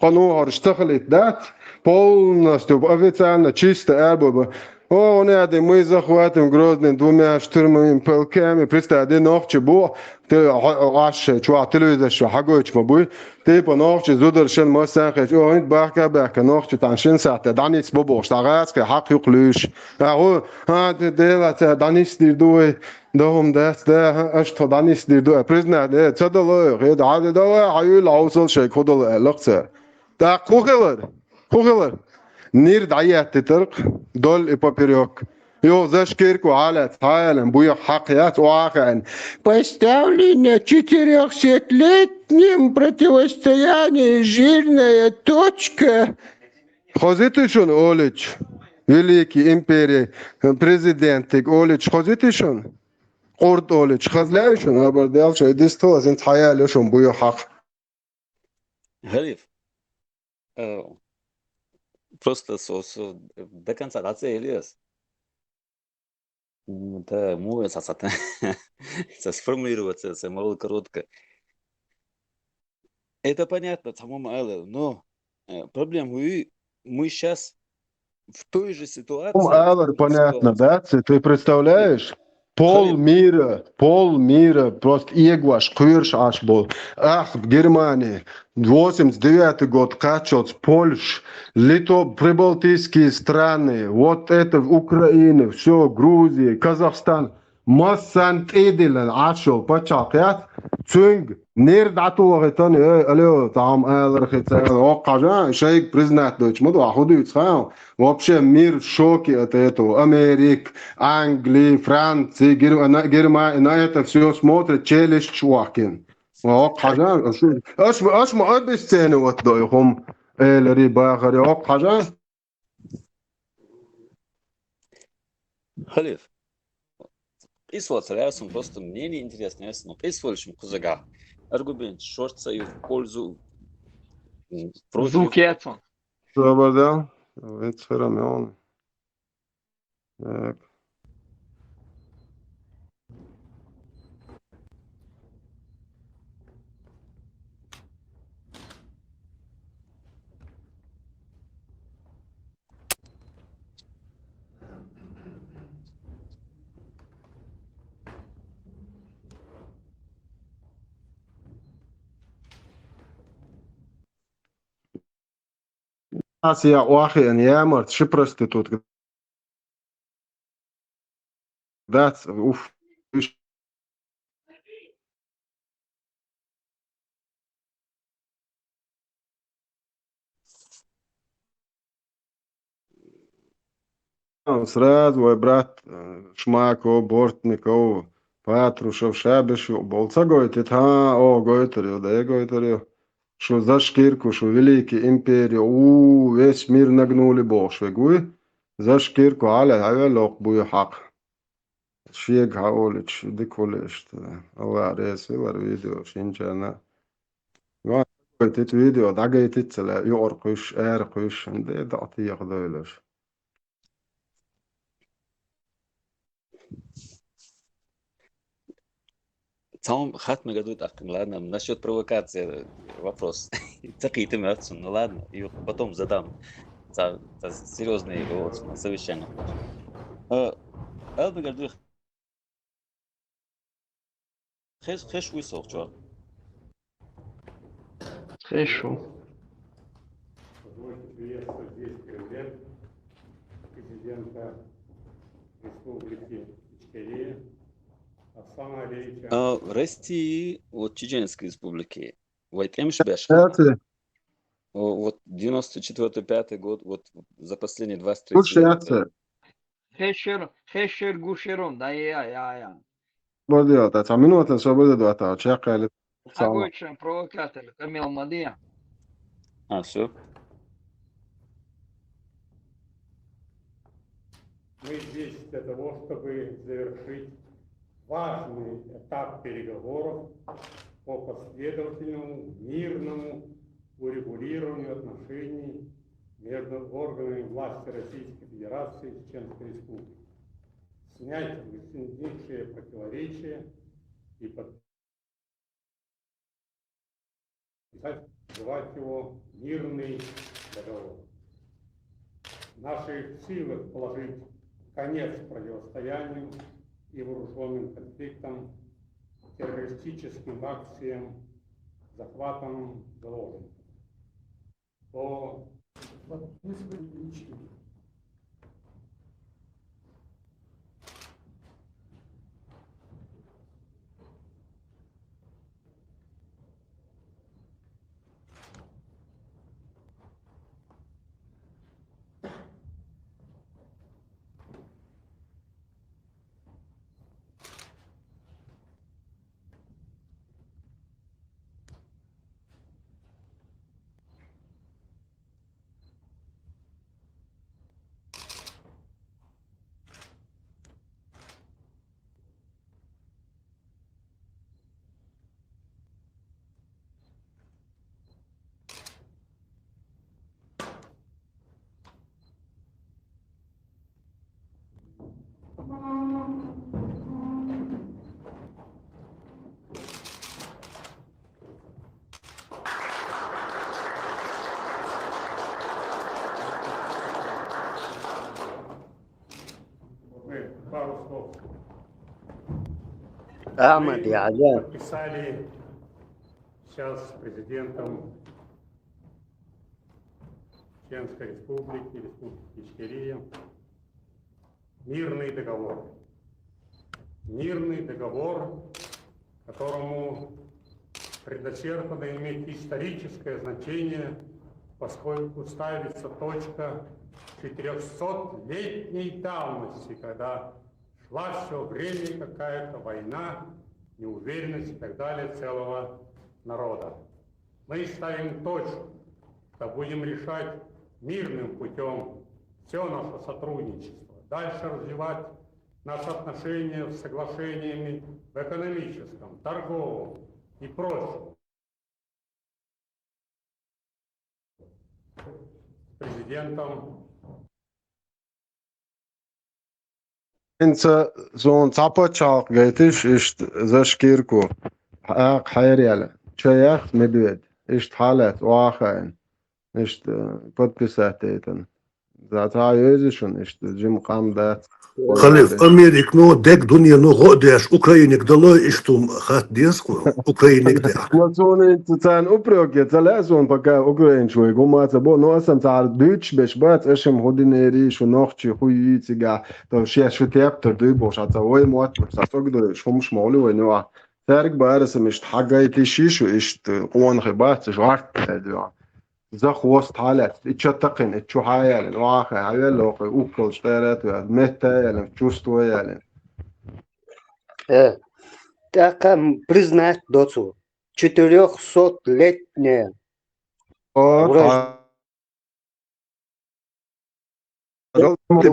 хонугар штахлит да полностью официально чисто эрбоба О, нет, мы захватим Грозный двумя штурмовыми полками. Представь, ты ночь был, ты аж чуа телевизор что хагоич мабуй, ты по ночи зудершен масахать, о, инт бака ночь таншин сата, даниц бобо, штагацка хак юклюш. Аго, ты делать даниц дирдуй, дом даст, аш то даниц дирдуй. Признай, цадало, я дала, аю лаусал шей кодал лакса. Да кухелер. Нир даят تترق دول إبابيروك يو زاش كيركو على تعالم بويا حقيات واقعا поставлено 400-летним противостояние жирная точка. Хозитишон Олич, великий империи, президент Олич Хозитишон, Орд Олич Хазляйшон, aber der schon ist то sind Teile schon بويا حق. Галиф, просто до конца доцелились. Да, мой сосата. Сформулироваться, это мало коротко. Это понятно, самому Алле, но проблема, мы сейчас в той же ситуации. Аллар, понятно, да? Ты представляешь? Пол мира просто егваш, кырш аж был. Ах, в Германии, 89 год, Качоц, Польш, Прибалтийские страны, вот это в Украине, все, Грузия, Казахстан. Массан тедилен ашол пачакят, цунг, нер датуагетан, алло, там Аллар хитсал, окажа, шейк признать дочь, моду ахуду ицхао. Вообще мир в шоке от этого. Америка, Англия, Франция, Германия, на это все смотрят челюсть чувакин. Аш ما обесцены вот дойхом элери багари окажа. Халиф, прислаться рясом, просто мне не интересно, ясно, прислышим кузага. Аргумент, шорцаю в пользу против. Зукетсон. Добре, да? Это феномен. Так. Я واخي ان يامرت شي проститутка. Да, уф. Сразу, ой, брат, Шмаков, Бортников, Патрушев, Шабишев, болца гойтит, о, гойтарю, да я гойтарю, что за шкирку, что великий империю, весь мир нагнули большевикы, за шкирку, аля лох буя хак. Шег хаолич, диколеш, Allah рез, вилар видео, шинчана. Гойтит видео, да гойтит целя, юркуш, эркуш, да дати яхдойлеш. В самом хатме году так, ладно, насчет провокации вопрос. Такие ну ладно, и потом задам за серьезные вот совещания. Албе году хэш высох, чё? Хорошо. Позвольте приветствовать здесь президента Республики Ичкерия. России, вот Чеченской республики, Вайтем Шбеш. Вот 94-5 год, вот за последние 23 года. Хешер Гушерон, да я. Бодио, та минута свободы дуата, чекали. Агойчен провокатор, Камил Мадия. Все. Мы здесь для того, чтобы завершить важный этап переговоров по последовательному, мирному урегулированию отношений между органами власти Российской Федерации и Чеченской Республики. Снять возникшие противоречия и называть его мирный договор. В наших силах положить конец противостоянию и вооруженным конфликтам, террористическим акциям, захватом заложников. По пару слов. Ahmad Мы Yaja. подписали сейчас с президентом Чеченской Республики, Республики Ичкерия, мирный договор. Мирный договор, которому предначертано иметь историческое значение, поскольку ставится точка 400-летней давности, когда шла все время какая-то война, неуверенность и так далее целого народа. Мы ставим точку, что будем решать мирным путем все наше сотрудничество, дальше развивать наши отношения с соглашениями в экономическом, торговом и прочем. С президентом. انت زون تابتشاق جيتش اشت زشكيركو حق حيريالا شيخ مدويد اشت حالات واخين اشت подписатейтен زعتا يوزشون اشت جيم قام دات خليف أمريك نو دك دنيا نو غودش أوكرانيك دلو إشتم خات ديسكو أوكرانيك ده وزون انت تان اوبروك تلازون بقى اوكرين شوي قوما تبو نو اسم تاع دوتش باش بات اشم هودينيري شو نوختي خوي تيغا تو شي شو تيابتر دو بوش حتى وي موت بس تقدر شو مش مولي ونوا تارك بارس مش حاجه تشيشو اشت قوان خبات شو عارف دو زخ وسط حالات اتشتقن اتشو حايل واخ حايل لو اوكل شتيرات متى يعني чувство يعني Такам признать доцу 400-летняя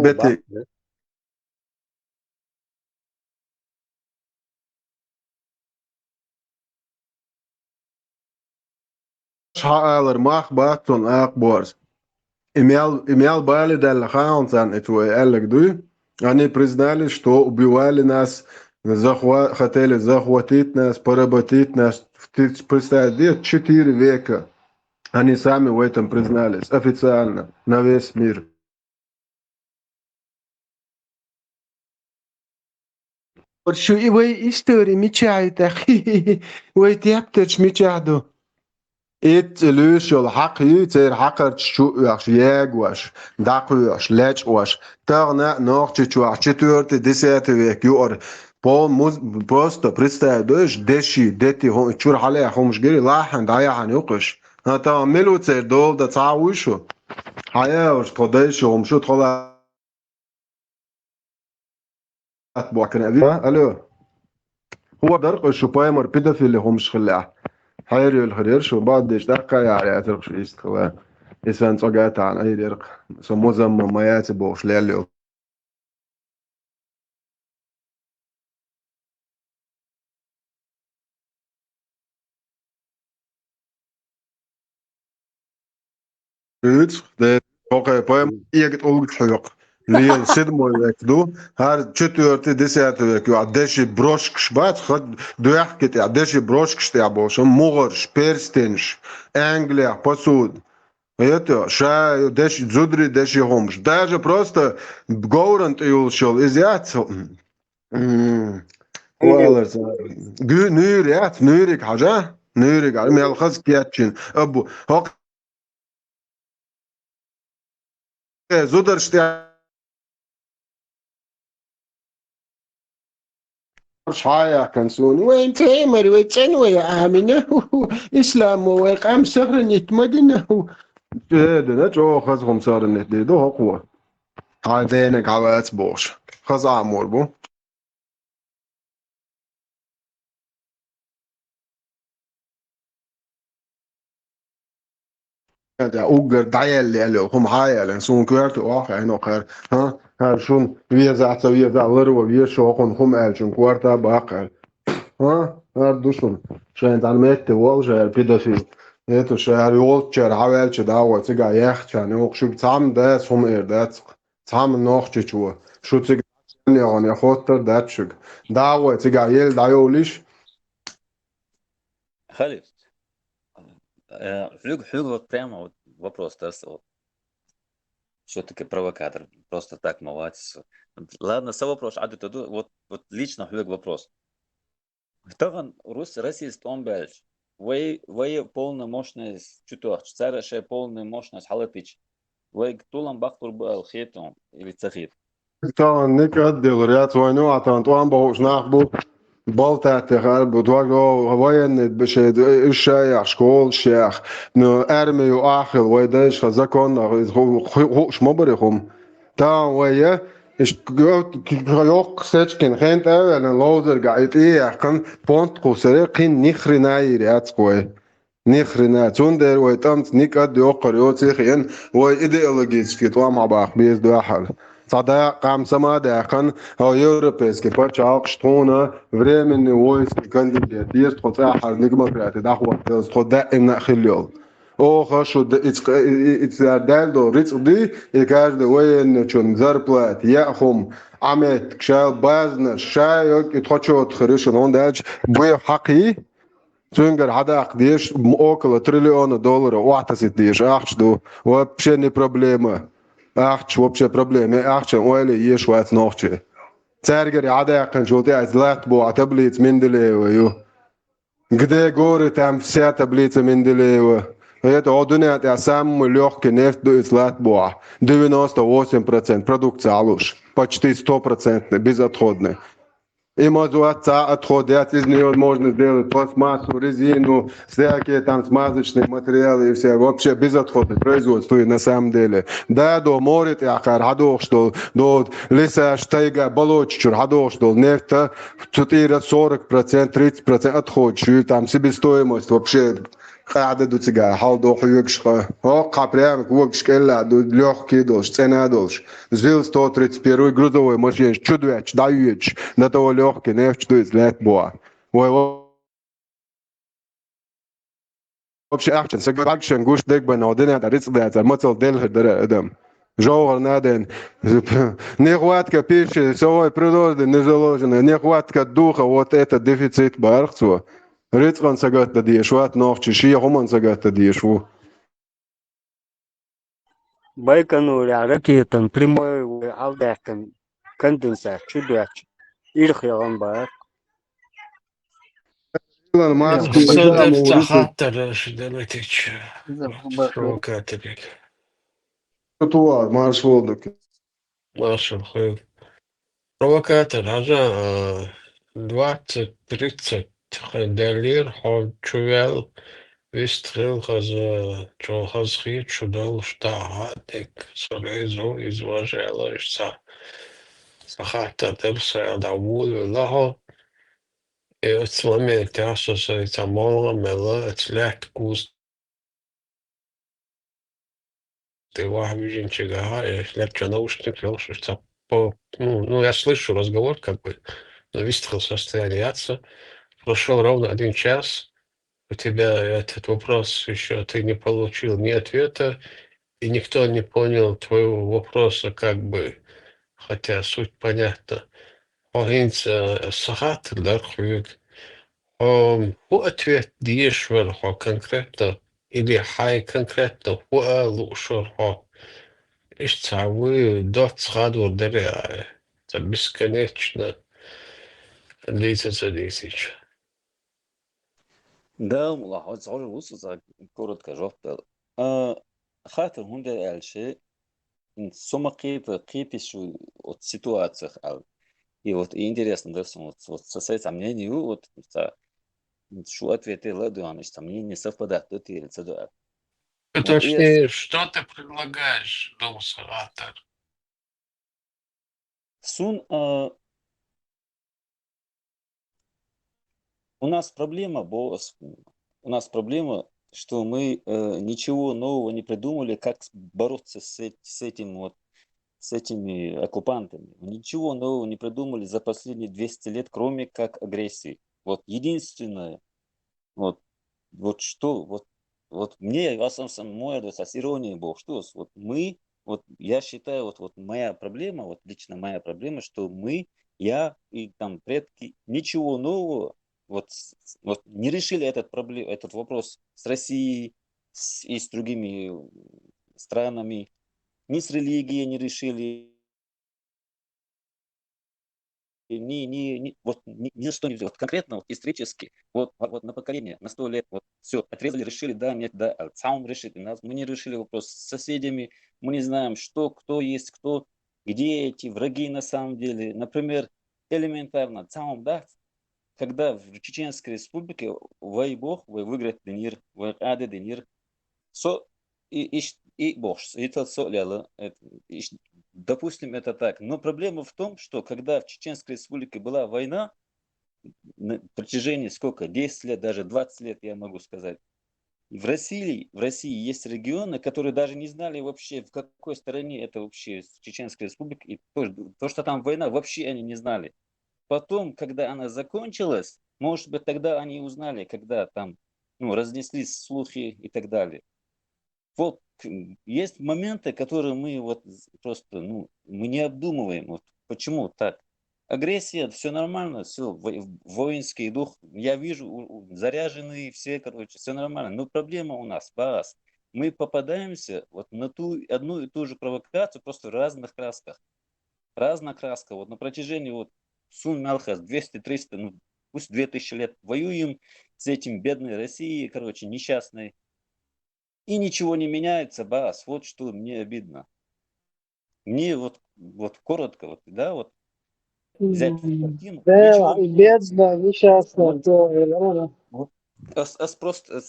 بتي شعالر ماخ باتون اقبورس имел бали дал хаунсан эту элек ду они признали что убивали нас хотели захватить нас поработить нас представьте 4 века они сами в этом признались официально на весь мир شو وي истории мечают اخي وي تيبتش ميچادو ات لوشل حق يتر حقر شو واش ياغواش داقواش لاچواش ترنا نوخ چوار четвертый десятый век юр по просто представляешь деши дети هم чур عليه همش جري لاحن ضايعن يقش هتا ملو تر دول دا تعوشو حياوش قداش هم شو طلع اتبوكن الو هو درق شو بايمر بيدافيل همش خلاه حيري الخرير شو بعد ديش دقة يعني أترك شو يستخدم إنسان صقات عن أي درق سموزم ما ياتبوش ليالي ده اوكي بايم يجت أول حلق ليل سيدمو يكدو هار четвертый десятый век عداشي بروشك شبات خد دوحكت عداشي بروشك شتيعبوش مغرش بيرستنش انجليا باسود Это, ша, деш, дзудри, деш егомш. Даже просто гоурант юлшол из яцо. والله نيريات نيرك حاجة نيرك على ميلخز كياتشين أبو هوك زودر شتي شايع كنسوني وين تيمر وين تنوي يا آمنة إسلام وقام سهر نتمدنه هذا نجو خزهم صار النت دو هو هذينك على أتبوش خز عمور بو هذا أوجر دايل اللي هم هاي لأن سون كورت واقع هنا خير ها هر شون ويا ذا لرو ويا شو هم ألشون كورتا باقع ها هر دوشون شاين تعلمت والجا بيدافيل هيتو شهر يولتشر عوالش داوة تيجا يخشان يوقشو بتعم داس هم إردات تعم نوخش شو شو تيجا يعني خاطر داتشك داوة تيجا يل دايوليش Халиф, вот прямо вопрос, да, все-таки провокатор, просто так молодец. Ладно, со вопрос, вот лично Хлюг вопрос. Второй российский томбельш, вы полная мощность, чуток, царящая полная мощность халатыч, вы ктулам бахтур был хитом или цахит. طبعا نيك قد الرياض وينو عطان طبعا بوش ناخبو بالتا تغرب ودواغو وين بشد الشايع شكول شيخ نو ارمي واخر ويدش خزكون هو شمبرهم تا ويا اش يوق سچكن خنت اول لودر قاعد ايه كان بونت قسرقين نخرنا يريات قوي نخرنا تندر ويتمت نيك قد يوقر يوتيخين وإيديولوجيسكي طوا مع باخ بيز دو حل صدا قام سما داخن او европейский почак штона временный войски кандидат есть хотя حل демократы дахва خدا ان خليل او خشو اتزادل دو ريتس دي يكاد وين چون зарплат ياهم عمت كشال بازن شايك اتخشوت خريشون ондаж بو حقي Цунгер хадак деш около $1 триллиона уатасит деш ахчду вообще не проблема ахч вообще проблема ахч ойле еш ват нохче царгер хадак жолте азлат бо таблиц менделеева ю где горы там вся таблица менделеева это одуня это самый легкий нефть до излат бо 98% продукция алуш почти 100% безотходный. И мазуатца отходят из нее можно сделать пластмассу, резину, всякие там смазочные материалы и все. Вообще безотходное производство на самом деле. Да, до моря ахар хадох что до леса штайга болотчур хадох что нефта 40%, 30% отходчу там себестоимость вообще قاعدة دو تجاه حال دو خيوكش هو قابريام كوكش كلا دو لوح كيدوش цена долж звил 131 грузовой машин чудвяч даючь на того легкий нефть до излет боа ой вообще ахчен сагвакшен гуш дегба на один да риц да мацал дел хедам жовар наден нехватка пищи совой природы не заложена нехватка духа вот это дефицит бархцу Рыцкан сагата диешват нохчи ши хоман сагата диешву. Байконур ракетан прямой алдахтан конденсат чудак ирхяган бар. Илон Маск Садыр тахаттар шдалетич. Провокаторик. Туа марш волдук. Маршал Хэл. Провокатор, ажа 20-30 دليل حول شوال выстрел хазхи чудал штатик сорезу изложила что сахата терса да вул лахо и от момент ясно что это мало мела отслед куст ты вахвижен чего я слепчу наушник что ну я слышу разговор как бы но выстрел состояния прошел ровно 1 час. У тебя этот вопрос еще ты не получил ни ответа, и никто не понял твоего вопроса, как бы, хотя суть понятна. Огинц сахат дархуют. Ответ диешь верху конкретно или хай конкретно шурхо. Вы доцгадур дыря. Это бесконечно длится тысяч. Да, мулахот соры усуса коротко жопта. Хатер хунде эльши сома кипишу от ситуациях. И вот и интересно, да, вот со этим мнением, вот что ответы ладуаны, что мне не совпадает, то ты это. Вот Точнее, что ты предлагаешь, Думсаратор? Сун, у нас проблема, что мы ничего нового не придумали, как бороться с этими оккупантами. Ничего нового не придумали за последние 200 лет, кроме как агрессии. Вот единственное, вот мне, мой адрес, с иронией был, что я считаю, вот моя проблема, вот лично моя проблема, что я и там предки ничего нового вот не решили этот вопрос с Россией и с другими странами, ни с религией не решили, ни за что не взял. Вот конкретно, исторически, вот на поколение, на 100 лет, вот все, отрезали, решили, да, нет, да, сам решит. Мы не решили вопрос с соседями, мы не знаем, кто есть, где эти враги на самом деле. Например, элементарно, да, когда в Чеченской республике выиграет Денир, выиграет Денир, и бокс, это соляла. Допустим, это так. Но проблема в том, что когда в Чеченской республике была война, на протяжении 10 лет, даже 20 лет, я могу сказать, в России есть регионы, которые даже не знали вообще, в какой стороне это вообще Чеченская республика. И то, что там война, вообще они не знали. Потом, когда она закончилась, может быть, тогда они узнали, когда там разнеслись слухи и так далее. Вот есть моменты, которые мы просто мы не обдумываем. Вот почему так? Агрессия, все нормально, все, воинский дух, я вижу, заряженные все, все нормально. Но проблема у нас, мы попадаемся на одну и ту же провокацию, просто в разных красках. Разная краска. Вот на протяжении Сун Малхас 200-300, пусть 2000 лет воюем с этим бедной Россией, несчастной. И ничего не меняется, вот что мне обидно. Мне коротко, взять картину. Да, бедно, несчастно. Просто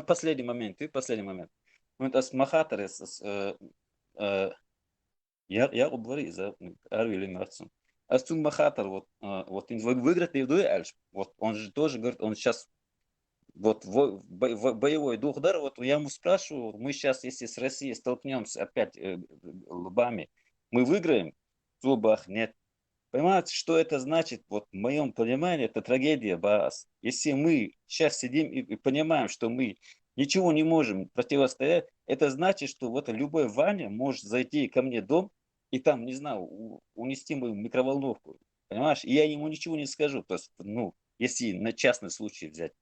последний момент. Махатар, я говорю за Арвили Мерцен. Астун Махатар, выиграть Евдуя Альш, он же тоже говорит, он сейчас боевой дух, да, я ему спрашиваю, мы сейчас, если с Россией столкнемся опять лбами, мы выиграем? Зубах нет. Понимаете, что это значит? В моем понимании, это трагедия, Если мы сейчас сидим и понимаем, что мы ничего не можем противостоять, это значит, что любой Ваня может зайти ко мне в дом и там, не знаю, унести мою микроволновку. Понимаешь? И я ему ничего не скажу. То есть, если на частный случай взять.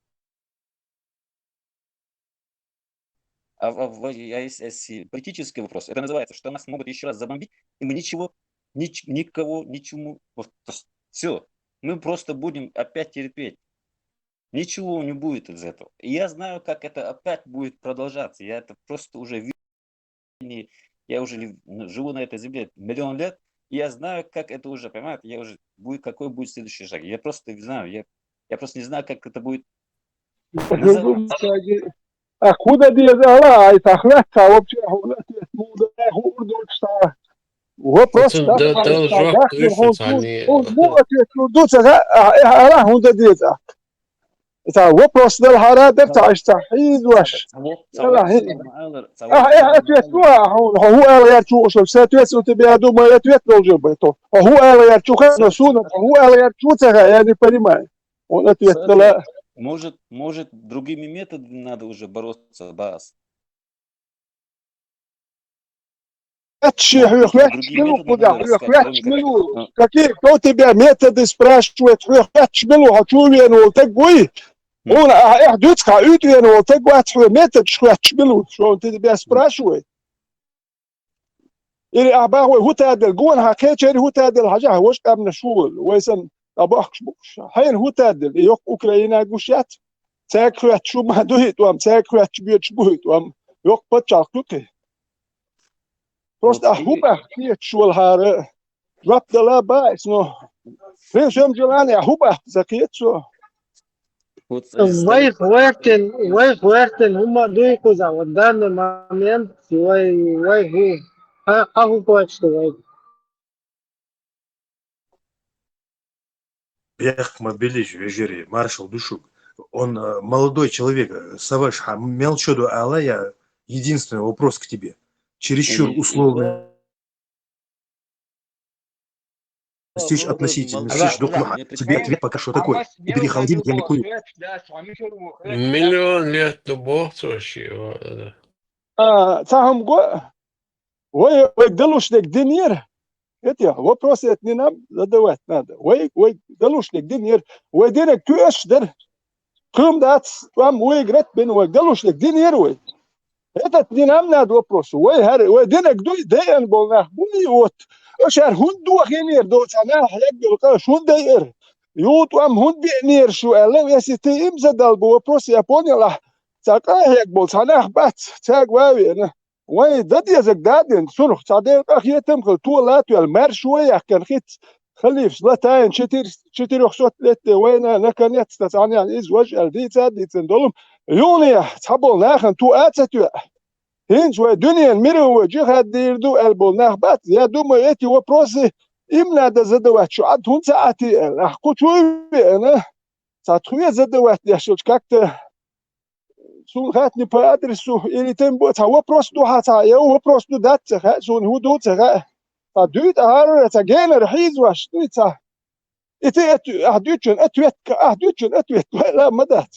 Если политический вопрос, это называется, что нас могут еще раз забомбить, и мы ничему, все, мы просто будем опять терпеть. Ничего не будет из этого. И я знаю, как это опять будет продолжаться. Я это просто уже вижу. Я уже живу на этой земле миллион лет, и я знаю, как это уже, понимаете, какой будет следующий шаг. Я просто не знаю, я просто не знаю, как это будет. Откуда диезала, и тахлетка вообще هو بروست هو بروست ده الحرادة بتاع التحييد واش هو قال يا شو شو ساتويس وتبيادو ما يتويت نوجبته هو قال يا شو خلنا سونا هو قال يا شو تها يعني понимаю он ответил может другими методами надо уже бороться, Какие, кто тебя методы спрашивает, что уверен, так будет. Он احدثка ютуен вот так вот метод швачбилу, что ты тебя спрашивает. Или أبغى هو تعدل جون حكيت هو تعدل حاجة هوش قبل شغل ويسن أبغى حين هو تعدل يوك أوكرانيا جوشات تأكل شو ما دويت وام تأكل بيت شبوت وام يوك بتشاك توكي بس أحوبه كيت شو الهار ربط لا بايس نو ليش يوم جلاني أحوبه زكيت شو Vai huerten uma dui coisa, o dano momento vai hu. Hu pode vai. Бех Мобилич Вежери, маршал Душук. Он молодой человек, Саваш, Мелчоду Алая, единственный вопрос к тебе. Чересчур условно стишь относительно, стишь духа. Тебе ответ пока что такой. Убери холодильник, я не курю. Миллион лет любовь вообще. تعهم جو ويقدلوش لك دينير اتيا вопрос это не нам задавать надо ويقدلوش لك دينير ودينك توش در كم دات вам ويقرت بين ويقدلوش لك دينير وي это не нам надо вопрос ودينك دوي دين болнах буни вот اشار هندو خينير دو انا يقدر قال شو داير يوت ام هند بينير شو قال يا سيتي ام زدل بو вопрос يا بونيلا تاقا هيك بول صناح بات تاق واوي انا وي دد يزك دادين صنخ تعدين اخي تمخل طولات والمر شويه كان خيت خليف سلاتاين شتير رخصت لت وين نكنت تتعني عن ازواج الدي تادي تندلم يونيا تحبل ناخن تو اتتو هينز ودنيا ميرو جهاد ديردو البول ناخبات يا دوما يتي وبروسي امنا دا زدوات شو عد هون ساعتي احكو شوي انا ساتخويا زدوات يا شو كاكت سون خاتني بادرسو إلي تنبو تا وبروس دو حتا يو وبروس دو دات تخا سون هو دو تخا تا دوت هار تا جين رحيز واش دوتا إتي أهدوتشن أتويت لا مدات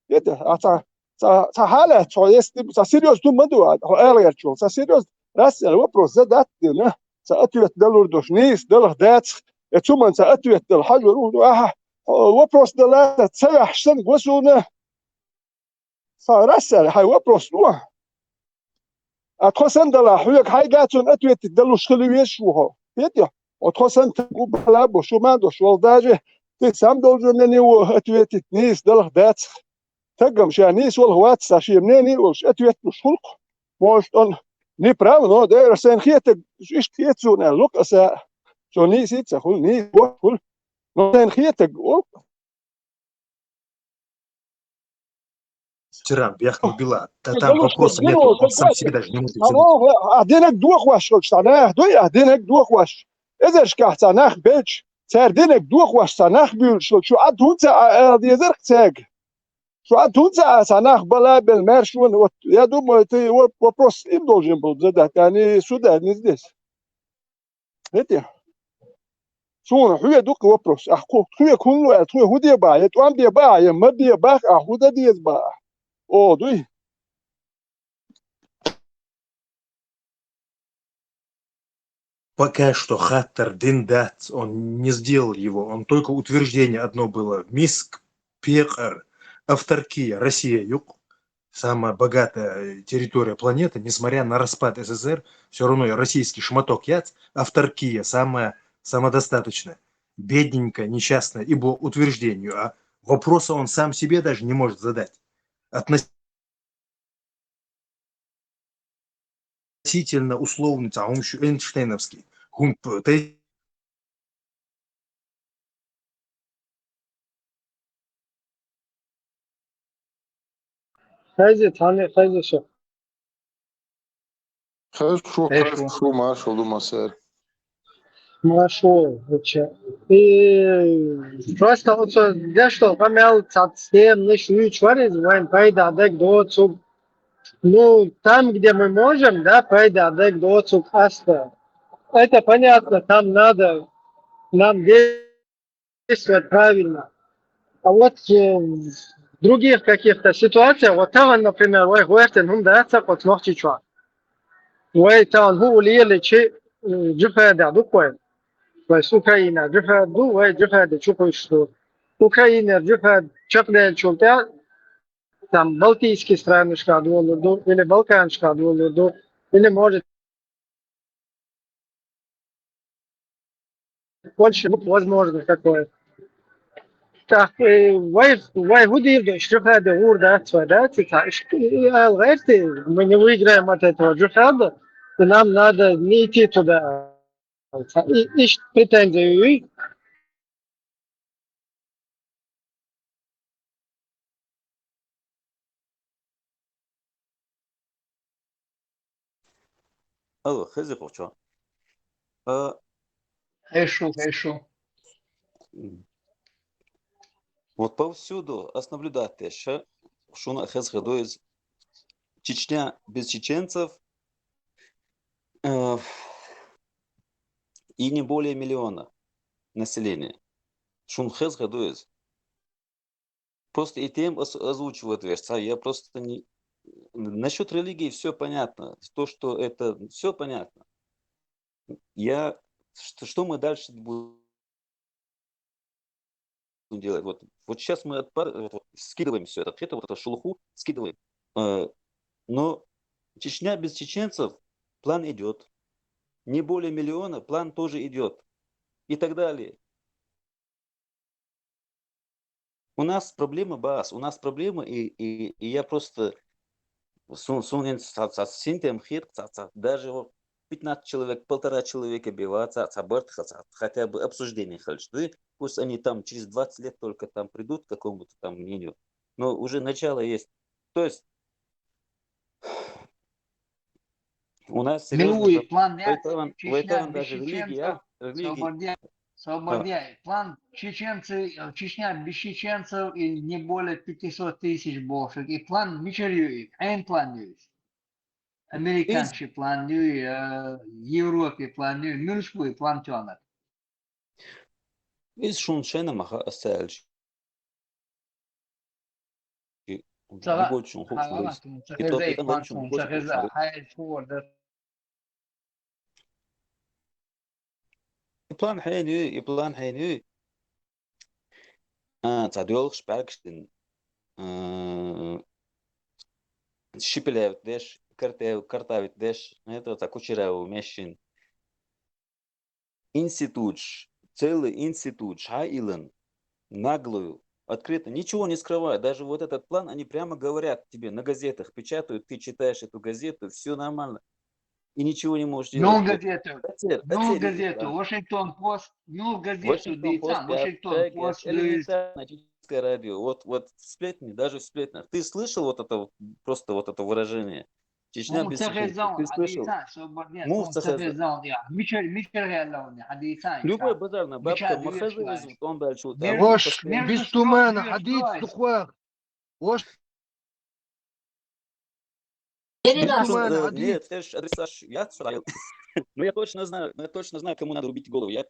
يدا تا حالة تا يستي تا سيريوس دو مدو هو أرير شو تا سيريوس راسل وبروس زدات نه تا أتويت دلور دوش نيس دلخ دات ثم تا أتويت دل حجر وبروس دلات تسرح شن وسونه راسل هاي وبروس نوع أتخسن دلا حيك هاي قاتون أتويت دلوش خلويش شوها يدا أتخسن تقول بلا بشو ما دوش والداجه تسام دولجنني وأتويت نيس دلخ دات تقم شانيس والهوات ساشير مني وش أتويت بشخلق موش أن نبراو نو داير سين خيتك إيش خيتزون لوك أسا شو نيس يتسخل نيس وخل نو سين خيتك Тиран, Бех Мобила. Там вопроса нет, он сам себе даже не может ответить. أهدينك دوخ واش شتانه دوي أهدينك دوخ واش إذا شكحت ناخ بيتش تردينك دوخ واش ناخ بيل شو عاد هونتا ديزرك تاج شو عاد هونتا ناخ بلا بالمرشون يا دوم تي وبروس إم должен был задать يعني сюда не здесь это شو هو دوك وبروس أحكو هو كله هو دي باي توام دي باي ما دي باك أحو ده دي باي أو دوي Пока что Хаттер Диндат, он не сделал его, он только утверждение одно было. Миск, Пекар, Автаркия, Россия, Юг, самая богатая территория планеты, несмотря на распад СССР, все равно российский шматок яц, Автаркия, самая самодостаточная, бедненькая, несчастная, и по утверждению, а вопроса он сам себе даже не может задать. Относительно условный, он еще Эйнштейновский. خیزی تانی خیزی شو شو маршал Думасер. Машо, и просто вот что помял совсем не шучу, звоним пойда дек доцу. Ну там, где мы можем, да, пойда дек доцу аста. Это понятно, там надо нам действовать правильно. А вот в других каких-то ситуациях, вот там, например, ой, гуэртен, да, вот ночи чё. Ой, там, или че, джифеда, дукой. بس أوكرانيا جفت دو وجفت شوفوا شو أوكرانيا جفت شكل شو там Балтийские страны шкаду олурду, или Балкан шкаду олурду, или может Польша, возможно, такое. Так, вай выдержишь, что надо, урда, да, мы не выиграем от этого джихада, и нам надо не идти туда. И претензии. Алло, хз почва. Хорошо. Вот повсюду наблюдать, что на хз гадует Чечня без чеченцев и не более миллиона населения. Шун хз гадует. Просто и тем озвучивают вещь. Я просто не... Насчет религии все понятно. То, что это все понятно. Что мы дальше будем делать? Вот сейчас мы скидываем все это, вот эту шелуху скидываем. Но Чечня без чеченцев, план идет. Не более миллиона, план тоже идет. И так далее. У нас проблема, Бас, у нас проблема, и я просто даже 15 человек, 1,5 человека биваться, хотя бы обсуждение хочу. Пусть они там через 20 лет только там придут к какому-то там мнению, но уже начало есть. То есть у нас серьезно, Милуй, план Вайтаван без даже чеченцев, религии. Свободяй. План Чечня без чеченцев и не более 500 тысяч больше. И план Мичерюев, план есть. Американцы плануют, Европе плануют, Мюншбуй план тянут. Из Шуншена маха остальше. Сага, Любой чун хочет план чун хочет. План حيني تعديل شباركشتن شيبلев деш картавит деш это так учирау мешин институт целый институт шаилен наглую открыто ничего не скрывая, даже вот этот план они прямо говорят тебе на газетах печатают, ты читаешь эту газету, все нормально. И ничего не можешь делать. Ну газету, Вашингтон Пост, Вашингтон Пост, элементарно чеченское радио. Вот сплетни, даже в сплетнях. Ты слышал вот это просто вот это выражение? Чечня без чеченцев. Ты слышал? Любой базарная бабка махазы вызовут, он дальше. Вош без тумана, хадид, сухвах. Вош Нет, ты же адресаж. Ну я точно знаю, кому надо рубить голову. Я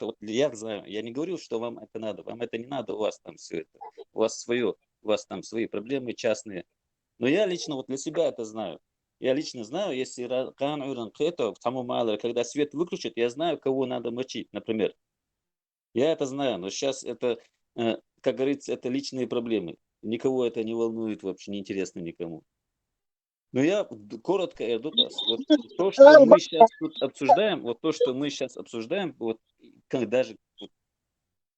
знаю. Я не говорю, что вам это надо. Вам это не надо, у вас там все это. У вас там свои проблемы частные. Но я лично вот для себя это знаю. Я лично знаю, если когда свет выключат, я знаю, кого надо мочить, например. Я это знаю, но сейчас это, как говорится, это личные проблемы. Никого это не волнует, вообще не интересно никому. Но я коротко, Эрдутас, вот то, что мы сейчас тут обсуждаем, вот даже вот,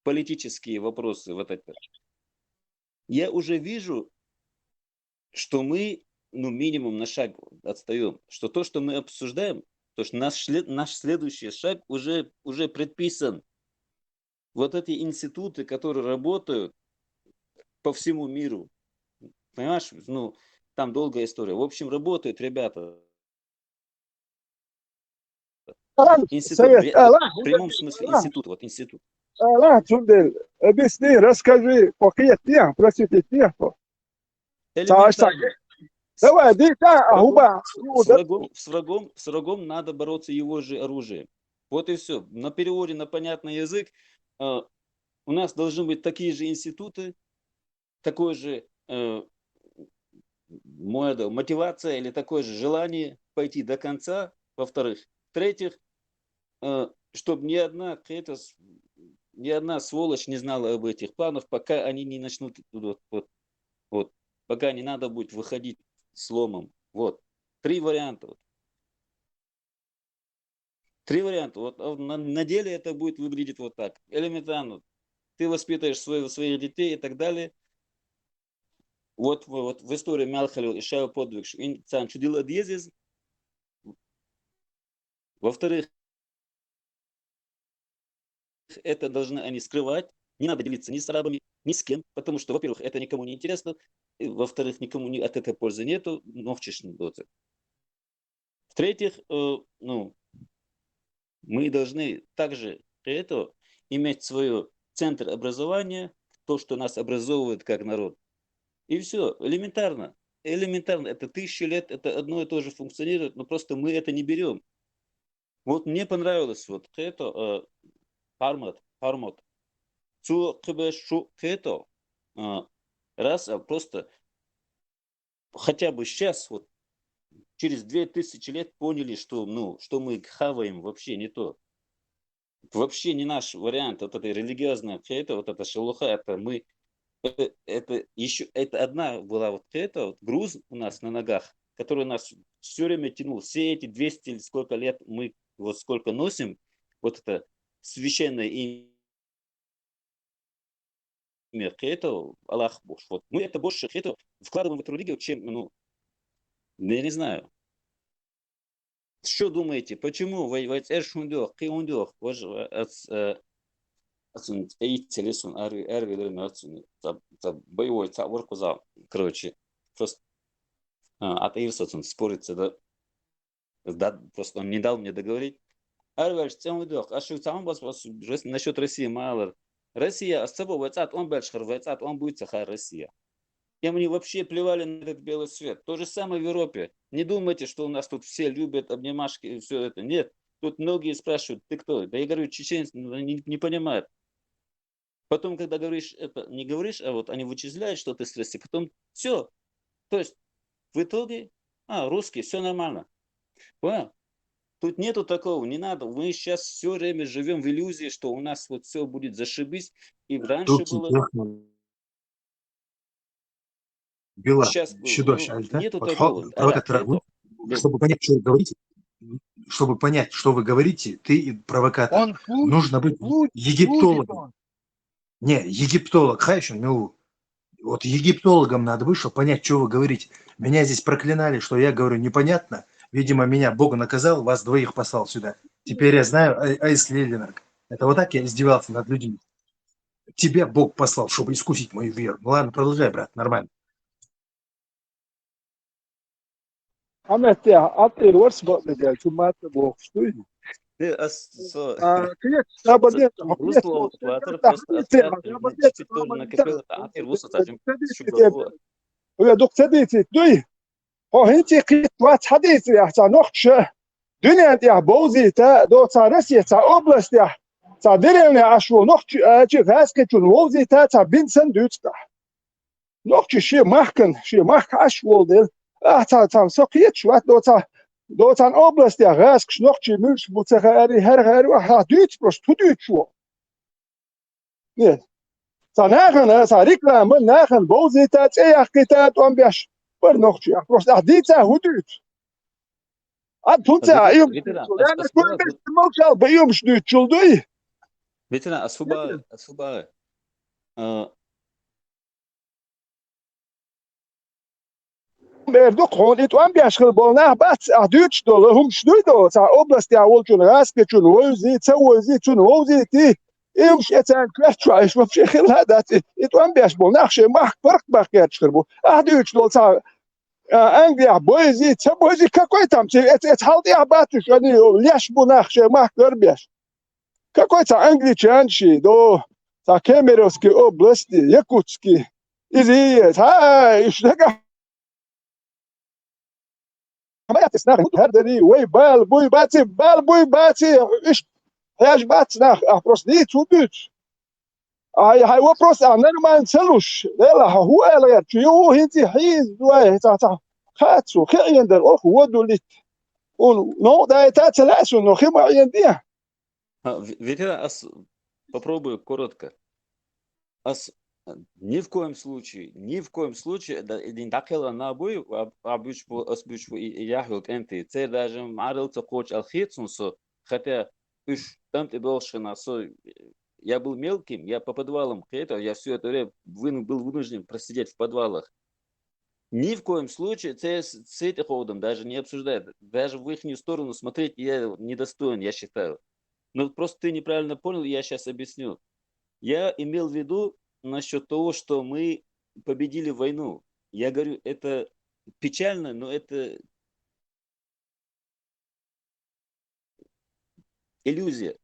политические вопросы, вот это, я уже вижу, что мы, минимум на шаг отстаем, что то, что мы обсуждаем, то, что наш следующий шаг уже предписан. Вот эти институты, которые работают по всему миру, понимаешь, там долгая история. В общем, работают ребята. Институт, в прямом смысле институт. Объясни, расскажи, покрепнее, простите, Элементарно. Давай, С врагом надо бороться его же оружием. Вот и все. На переводе на понятный язык у нас должны быть такие же институты, такой же мотивация или такое же желание пойти до конца, во-вторых. В-третьих, чтобы ни одна сволочь не знала об этих планах, пока они не начнут пока не надо будет выходить с ломом. Вот. 3 варианта. 3 варианта. Вот на деле это будет выглядеть вот так. Элементарно. Ты воспитываешь своих детей и так далее. Вот в истории Мялхалил и Шау подвиг. Инсан чудил адъезис. Во-вторых, это должны они скрывать. Не надо делиться ни с арабами, ни с кем, потому что, во-первых, это никому не интересно, и, во-вторых, никому от этой пользы нету. В-третьих, мы должны также для этого иметь свой центр образования, то, что нас образовывает как народ. И все, элементарно. Элементарно. Это 1000 лет, это одно и то же функционирует, но просто мы это не берем. Вот мне понравилось вот это формат. Раз, просто хотя бы сейчас, вот через 2000 лет поняли, что, что мы хаваем вообще не то. Вообще не наш вариант, вот это религиозное, вот это шелуха, это мы, это одна была вот это вот груз у нас на ногах, который нас все время тянул, все эти 200 или сколько лет мы вот сколько носим, вот это священное имя это Аллах Бог. Вот мы это больше это вкладываем в эту религию, чем, я не знаю. Что думаете, почему воевать эршундох, киундох, боевой ворку за, короче, просто атеистом спорится, да, просто он не дал мне договорить. Насчет России мало. Россия, с собой он будет сахар Россия. И мне вообще плевали на этот белый свет. То же самое в Европе. Не думайте, что у нас тут все любят обнимашки и все это. Нет. Тут многие спрашивают, ты кто? Да я говорю, чеченцы не понимают. Потом, когда говоришь это, не говоришь, а вот они вычисляют, что ты с России, потом все. То есть в итоге, русские, все нормально. Понял? Тут нету такого, не надо. Мы сейчас все время живем в иллюзии, что у нас вот все будет зашибись. И раньше было... Сейчас нету такого. Чтобы понять, что вы говорите, чтобы понять, что вы говорите, ты провокатор. Нужно быть египтологом. Не, египтолог, вот египтологам надо быть, чтобы понять, что вы говорите. Меня здесь проклинали, что я говорю непонятно. Видимо, меня Бог наказал, вас двоих послал сюда. Теперь я знаю Айс Лелинарк. Это вот так я издевался над людьми. Тебя Бог послал, чтобы искусить мою веру. Ну ладно, продолжай, брат, нормально. Ahmet ya atır varsa bak ya cumartesi bu işte. ويا دوك تديتي دوي هو هنتي قيت وات حديث يا تا نوخش دنيا دي بوزي تا دو تا رسيه تا اوبلاست يا تا دريني اشو نوخش اجي غاسكت ووزي تا بنسن دوتتا نوخش شي مخك اشو دل تا سوقيت شوات دو تا اوبلاست يا غاسكش نوخش ملش بوتغاري هر واحد دوت بروش تدوت شو ني تا ريكلام ناخن بوزي تا اي قيتات وام بيش برنوخش يا بروش ديتا هدوت Tunca ayım. Yani koymuş moksal bayımmış düçüldü. Vetina asfuba. Berdu konit wan biashkıl bolna bat düç dolu hum şduydu. Sa oblast ya olçun raskechun wozi tsawozi chun wozi ti. İmş eten kvetcha iş вообще хилаdat. İtwan biash bolna şey mah fark bakar çıkırbu. Düç dolu sa Англия, бози, бози, какой там, это халдия батуш, они леш бунах, шемах, горбеш. Какой-то англичанши, до Кемеровской области, Якутский, изъезд, ишнага. Хамаятис нах, хардери, ой, бал, буй, баци, иш, яж бац нах, просто не чудыч. Хай вопрос, нормально целуш, дела, хуэлэр, чью хинти хиз, дуай, خاتسو خيان در أخ ودولت ну да это целясу но хима яндия Ветера попробую коротко. Ни в коем случае, ни в коем случае, не такела на обои, осбучку и яхлок энты, це даже марился коч алхитсунсо, хотя уж там ты больше на я был мелким, я по подвалам я все это время был вынужден просидеть в подвалах. Ни в коем случае с этим ходом даже не обсуждает. Даже в их сторону смотреть я недостоин, я считаю. Но просто ты неправильно понял, я сейчас объясню. Я имел в виду насчет того, что мы победили войну. Я говорю, это печально, но это иллюзия.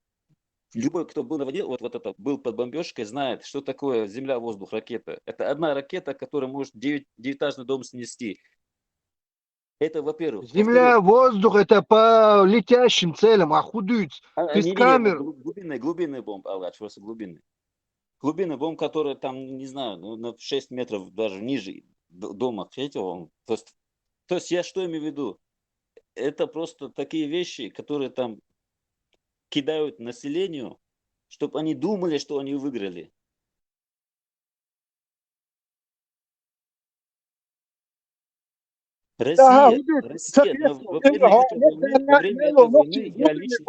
Любой, кто был на войне, вот это был под бомбежкой, знает, что такое земля, воздух, ракета. Это одна ракета, которая может 9-этажный дом снести. Это, во-первых. Земля, воздух, это по летящим целям, а худуть. Без камер. Глубинный бомб, Аллах, просто глубинный. Глубинный бомб, который там, не знаю, на 6 метров даже ниже дома. То есть я что имею в виду? Это просто такие вещи, которые там кидают населению, чтобы они думали, что они выиграли. Россия во время этой войны я лично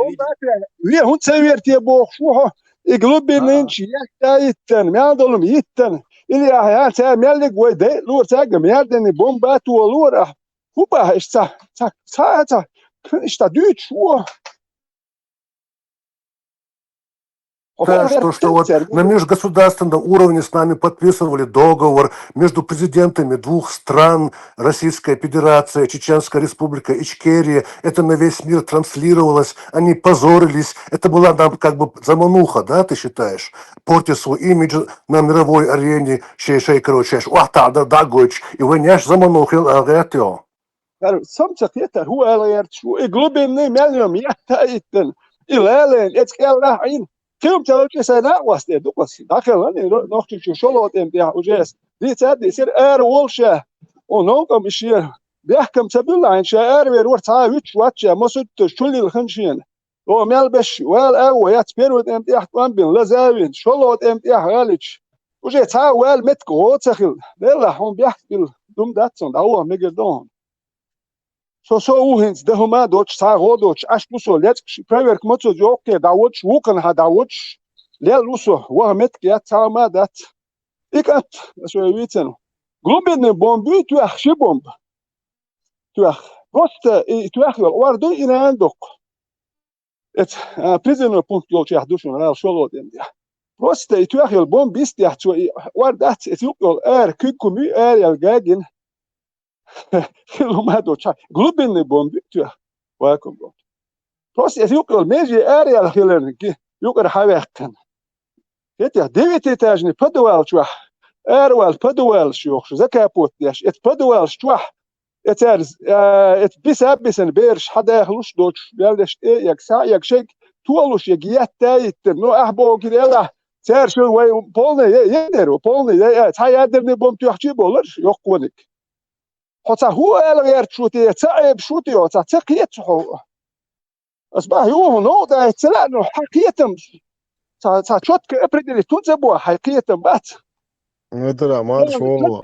видел. Hun severtie bo shuho iglubinin chiyakta itten meadolum itten ili ya ta melig wede lur ta gemerdeni bomba tu lura huba ist sa ist da Deutsch Да, что вот на межгосударственном уровне с нами подписывали договор между президентами двух стран, Российская Федерация, Чеченская Республика, Ичкерия. Это на весь мир транслировалось, они позорились. Это была нам как бы замануха, да, ты считаешь? Портить свой имидж на мировой арене, короче, да, гоч, и вы не заманухи, это. Samtsak yeter hu elért şu iglubinin melyom yatta itten ilalen etskella in كيف تلقي سنة واسطة دوكس داخل أنا نحكي شو شلوت إمتى وجالس دي تاد يصير والشه ونوكم يصير بيحكم سبيل عن شاعر ويروح تعاويش واتشا مسد شلي الخنشين وملبش والأو يتبرد إمتى أحتوان بين لزاوين شلوت إمتى غالش وجا تعاول متكو تخل لا هم بيحكي دوم داتسون دعوة ميجردون so uhins de huma doç sa rodoç aş bu solet preverk moto yok ke dawoç wukan ha dawoç le luso wahmet ya tama dat ikat so witen globin bombi tu akhshi bomb tu akh prost tu akh wardo ina andok et prisoner punkt yol yahduşun ra şolo dem ya prost tu akh bomb ist ya wardat et yok kükümü yalgagin Filmado çay. Glubinli bombi tüh. Welcome bro. Plus Ethiopia meji area hilerin ki yukarı havakkan. Yetya devet etajni padwal çuh. Erwal padwal şuh. Zakapot yaş. Et padwal çuh. Eterz et bisabisen berş hada hluş doç. Geldeş yak sa yak şey tualuş yagiyetta ittir. No ahbo gidela. Ser şu way polne yeder o polne ya tayaderni bom tühçi bolur. Yok konik. حتى هو قال غير شوتي تعب شوتي وتعتقيت أصبح هو نو ده تلا إنه حقيقة تعشوت كأبرد اللي تنزبوا حقيقة بات ترى ما أعرف والله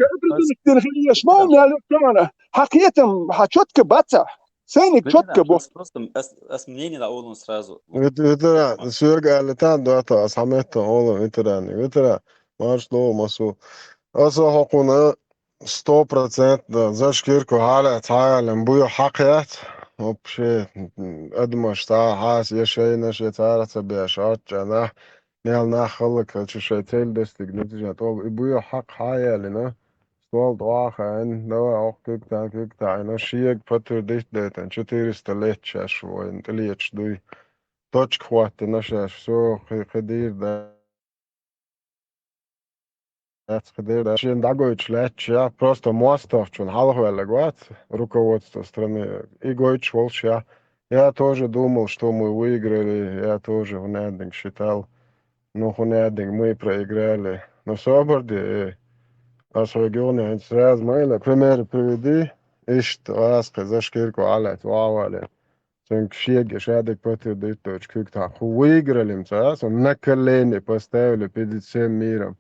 كأبرد شمون يعني كمان حقيقة حشوت كباتا سينك شوت كبو мнение на улун сразу. ترى سوق اللي تعدوا أتا سمعته والله ترى ما أعرف لو مسو أصلا حقنا 100% زاشكيركو حالة عالم بيو حقيات وبشي أدمش تاع حاس يشي نشي تعرف بيشات جناح نيل خلق شي تيل دستك نتيجة طول بيو حق حياة لنا سوال دواخا إن دوا أوكيك تا إنو شيك فتر ديش ديتن شو تيرست ليتشاش وين تليتش دوي توش خوات نشاش سو خدير ده Чин Дагович Леч, я просто мостов, он халахвелегват, руководство страны, и Гойч Волча. Я тоже думал, что мы выиграли, я тоже в Нединг считал, но в Нединг мы проиграли. Но соборди, аж в регионе, сразу мы, пример приведи, ишт васка зашкирку алят, вавали. Цинк шеги, шадик потер диточ, выиграли, он на колени поставили перед всем миром.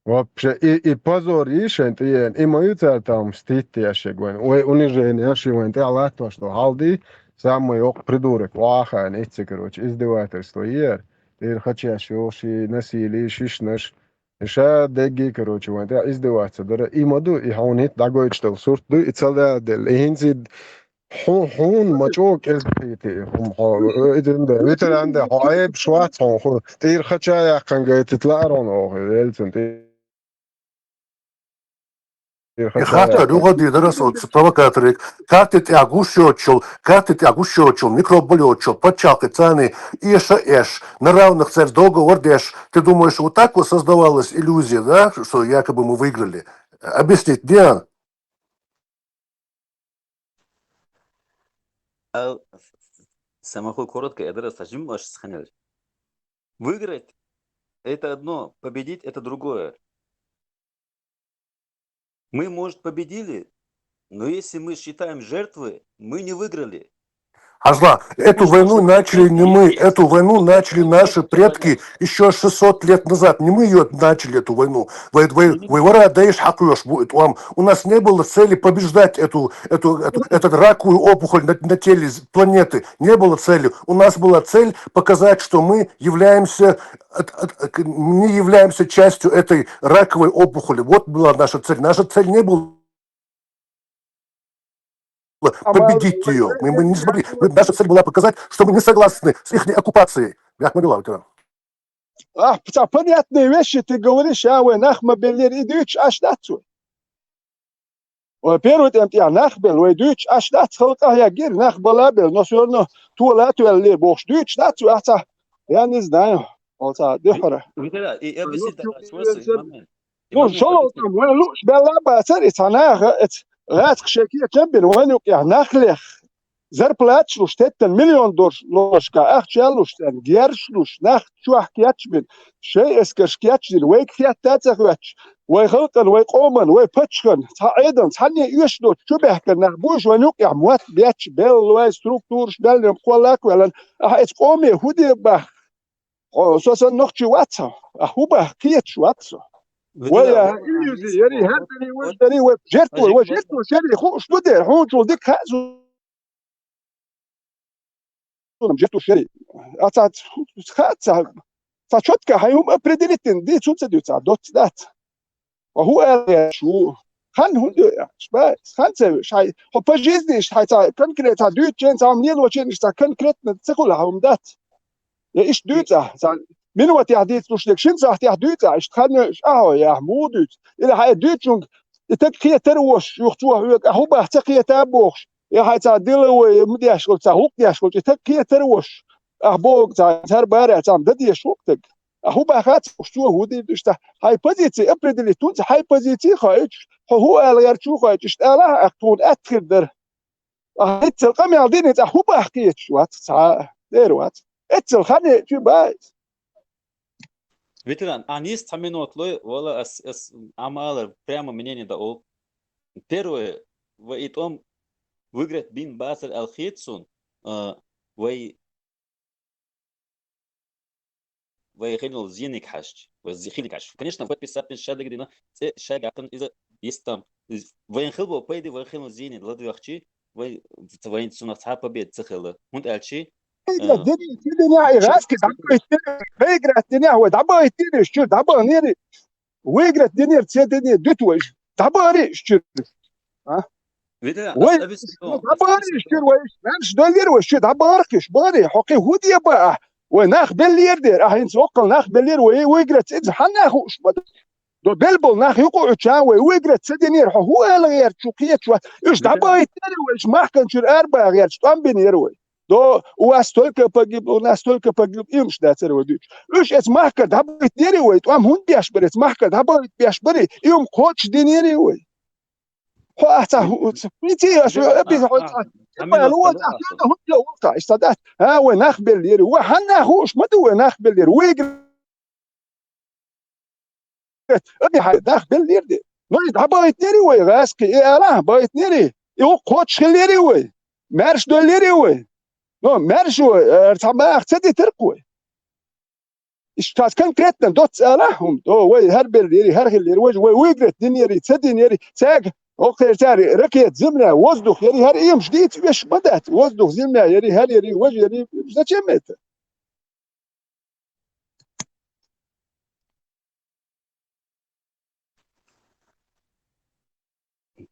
Вообще, и позор ишен, и мою там стит яшегвен. Ой, унижение яшегвен, ты аллах то, что халди, самый ок придурок, ваха, нечто, короче, издевательство. Ты хочешь, ши насилие, шишнаш, иша деги, короче, вен, ты издеваться. И моду, и хаунит, дагоид, что сурт, ду, и целда, дел, и хинзид, حون مچوك البيتي هم إذن ده مثل عنده عيب شوات هم تير خشايا كان جاي تتلارون أو يلتن تير И хата خشايا ругади дарасот провокаторик. Катит агушочул, микроболечил, подчалки цаны, иша эш, на равных цель договор деш. Ты думаешь, вот так вот создавалась иллюзия, да, что якобы мы выиграли? Объяснить, Диан? Самое короткое, это расскажем ваш сханель. Выиграть – это одно, победить – это другое. Мы, может, победили, но если мы считаем жертвы, мы не выиграли. Азла, эту войну начали не мы, эту войну начали наши предки еще 600 лет назад. Не мы ее начали, эту войну. Войвора даешь хакуешь будет вам. У нас не было цели побеждать эту раковую опухоль на теле планеты. Не было цели. У нас была цель показать, что мы не являемся частью этой раковой опухоли. Вот была наша цель. Наша цель не была победить ее. Мы не смогли. Наша цель была показать, что мы не согласны с их оккупацией. Я говорил, понятные вещи ты говоришь, нахма белер и дюч аж дацу. Во-первых, я нахбел, и дюч аж дац, халка я гир, нахбалабел, но все равно туалету или бог дюч дацу, я не знаю. Дюхара. Ну, шо там, луч белаба, царит, Laat geschekerd hebben, we nu ja nachleg. Zer plaatslus $1 miljoen loska, achtelus en gerslus nacht chuach kiatbin. Shay es kerskiatbin, we kiat tatzachwach. We hulken, we komen, we putschen. Taeden, tanje usno chubehken nach bush, we nu ja mwat biach bel, we struktuur spel en kwalak welen. Het komen hoe bach. Zo zijn nog chuatsa. Hoe bach kiat chuatsa. ويا إليزي يري هدني وشتري وجرتوا شري خوش بدر حوجو ديك هازو جرتوا شري أتعد خاتsa فشوتك هيوم أبردلتن دي تشوتسديو دوت دات وهو قال شو خان هندو شباس خان شاي هو بجيزنيش هاي كونكريت دوت جنس عم نيلو جنس كونكريت نتسقول هم دات يا إيش دوت من وقت يحديث لك شن صح يحديث اشتخلنا يا مودت الى هاي دوتشونج تكخي تروش يختوه هو بحتقي تابوش يا هاي تعدل ومدي اشغل تاهوك دي اشغل تكخي تروش اخبوك تاع بارع تاع بدي شوقتك هو بخات شو هو دي دشت هاي بوزيتي ابرد اللي تونس هاي بوزيتي خايج هو غير شو خايج اشتغلها اكون اتخدر هاي تلقى من عندي هو بحكي شو تاع ديروات اتلخني شو بايز Ветеран, они стаминотлы, вала амала прямо мнение да ол. Первое, в этом выиграть бин басер алхитсун, вай хинул зиник хаш, зихилик хаш. Конечно, в подписать шаг где-то, шаг атан из есть там. Вай хилбо пойди вай хинул зиник, ладвахчи, вай сунат хапабет цехела. Und alchi. الدنيا غاسك ويقرا الدنيا هو دابا يتيري شو دابا نيري ويقرا الدنيا تسدني دوتوي دابا ري شو ها وي دابا ري شو ويش مانش دولير وش دابا ركش باري حقي هودي بقى وناخ باللير دير راح نسوق ناخ باللير ويقرا تسد حنا خوش دو بلبل ناخ يقعد شاوي ويقرا تسدني هو غير شو كيت شو ايش دابا يتيري وش ما كان شو اربع غير شو بنيروي Do у вас столько погибло, у нас столько погибло, им что церковь. Уж это махка, да будет неревой, там он бьешь берет, махка, да будет бьешь берет, и он хочет денеревой. Хоца, видите, я что, хоца, ما هو أحيانا هم لو وقع استدات ها ونخبل لير وحنا هوش ما دو نخبل لير ويجر أبي حد نخبل لير دي نريد هبايت نيري وي غاسك إيه أنا بايت نيري يو كوتش ليري وي مارش دو ليري وي No, meršu, ar tā mēх cedi tirkoja. إشكاس конкретно دوت علىهم وي هربل يري هرخل يري وي ويجرت دنيري تدنيري ساق أوكي تاري ركيت زمنا وزدوخ يري هر إيم شديد ويش بدأت وزدوخ زمنا يري هر يري وجه يري زچمت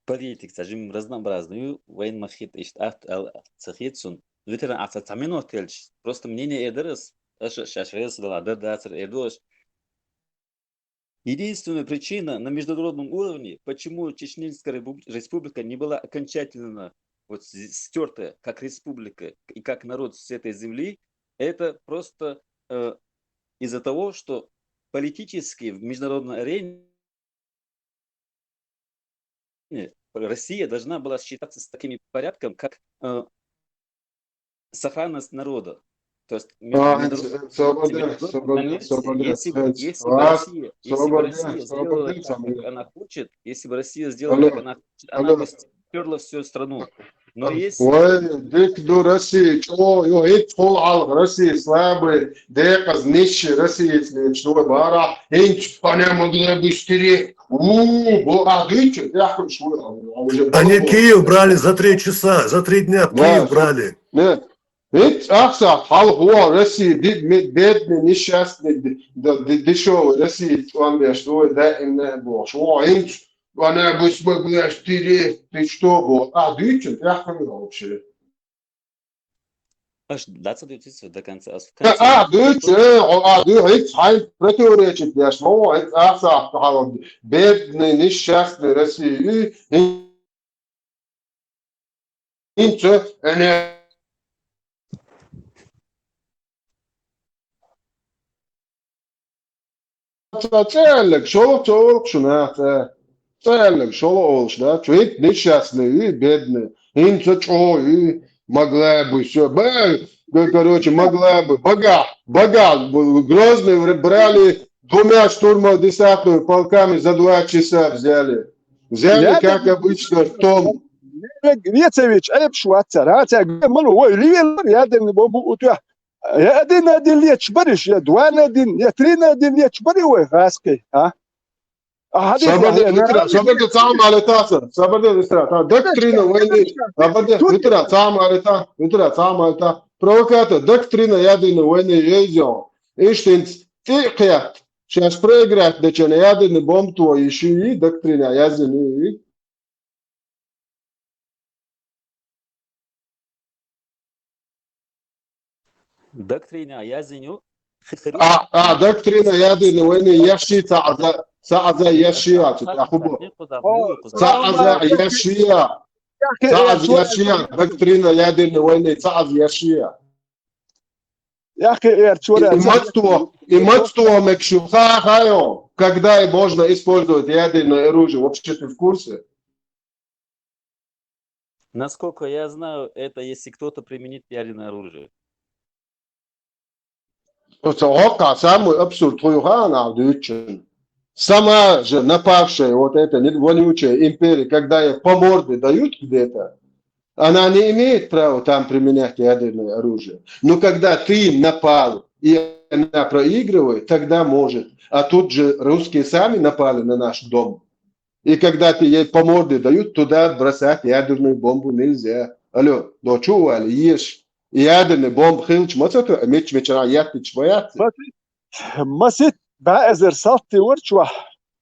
Политик, скажем, разнообразную, воен махит ишт ахт цахитсун. Ветеран автотамино тельч. Просто мнение эдерес, шашрес дала дацер эдош. Единственная причина на международном уровне, почему Чечнинская республика не была окончательно вот стерта как республика и как народ с этой земли, это просто из-за того, что политически в международной арене Россия должна была считаться с таким порядком, как сохранность народа. То есть если бы Россия сделала так, как она хочет, если бы Россия сделала, как она хочет, она бы стерла всю страну. Но если... ديك دو رسي شو يو هيك فول على رسي слабый ديك نيش رسي شو بارا هيك أنا ما أقدر بشتري بو أعطيك يحكم شوي Они Киев брали за 3 часа, за 3 дня Киев брали. нет هيك أحسن حال هو رسي بيتني نشاستني دشوا رسي وان بيشتوي دائما بو شو هيك وأنا بس بقول أشتري تشتوبه أعطيك يحكم вообще Аж даться до конца. أعطيك هيك هاي противоречит я что هيك أحسن حال بيتني نشاستني رسي أنت أنا تعلق شو شنو تعلق شو olmuş da çocuk несчастный бедный инца чой могла бы все короче могла бы богат Грозный брали 2 штурмно-десантными полками за 2 часа взяли как обычно в том Грицевич Эпшвацер мало ой ливен я ден бомбу утя я один лечь бариш я 2 я 3 лечь бари ой хаски а صبرت تعام على تاسع صبرت استرا دكترينا وين صبرت وترا تعام على تا وترا تعام على تا провокатор доктрина ядерной войны ездил иштинц тикят сейчас проиграть дечен ядерный бомб то еще и доктрина ядерной Доктрина язеню. доктрина ядерной войны яши ساعة يشيا تأخذه ساعة يشيا دكتورين يادين وين ساعة يشيا يا أخي имущество мекшуха хайо когда можно использовать ядерное оружие вообще ты в курсе? Насколько я знаю, это если кто-то применит ядерное оружие. Это самый абсурд хуйхана дючен. Сама же напавшая вот эта вонючая империя, когда ей по морде дают где-то, она не имеет права там применять ядерное оружие. Но когда ты напал и она проигрывает, тогда может. А тут же русские сами напали на наш дом. И когда ты ей по морде дают, туда бросать ядерную бомбу нельзя. Алло, до чего ешь? Ядерный бомб хилч, моцато, мечера ятич боятся. Масит بعذر صوتي ورشوه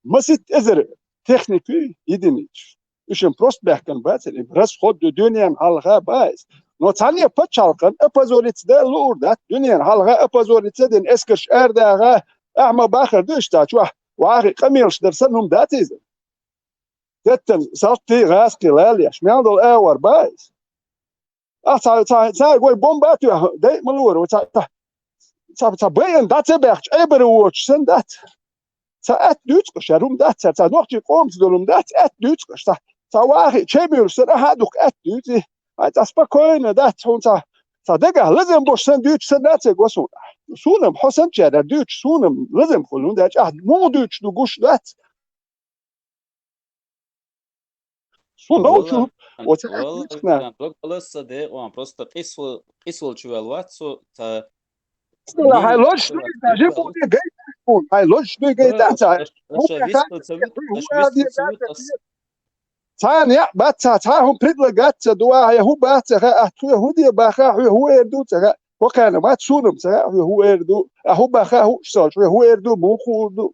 مسيت اذر تكنيكي يدينيش ايش بروست بحكن باتر برس خود دنيا حلقه بايز نو ثانيه بتشالقن ابازوريت ده لورد دنيا حلقه ابازوريت دين اسكش ارداغه اعمى باخر دوشتا شوه واخي قميلش درسنهم داتيز تتن صوتي غاسقي لالي شمال دول اور بايز تا قوي بومباتو داي ملور وتا تا بين دات بخش ابر ووتش سن دات ساعت دوت قشروم دات ساعت نوخ قوم دولم دات ات دوت قش تا واخي تشمير سر هادوك ات دوت تا سبكوين دات هون تا دغه لازم بوش سن دوت سن دات غوسون سونم حسن جدا دوت سونم لازم خلون دات مو دوت دو غوش دات سونو والله просто قисول чувалвацу та هاي Мнение لوش Сахалат. نيجا جيبوا لي جاي هاي لوش نيجا يتعسى هو هذه ثانية باتسا تاهم بريدلا جاتسا دوا هي هو باتسا أحتوي هودي باخا هو يردو تغا وكان ما تسونم تغا هو يردو هو باخا هو شتال هو يردو موخو دو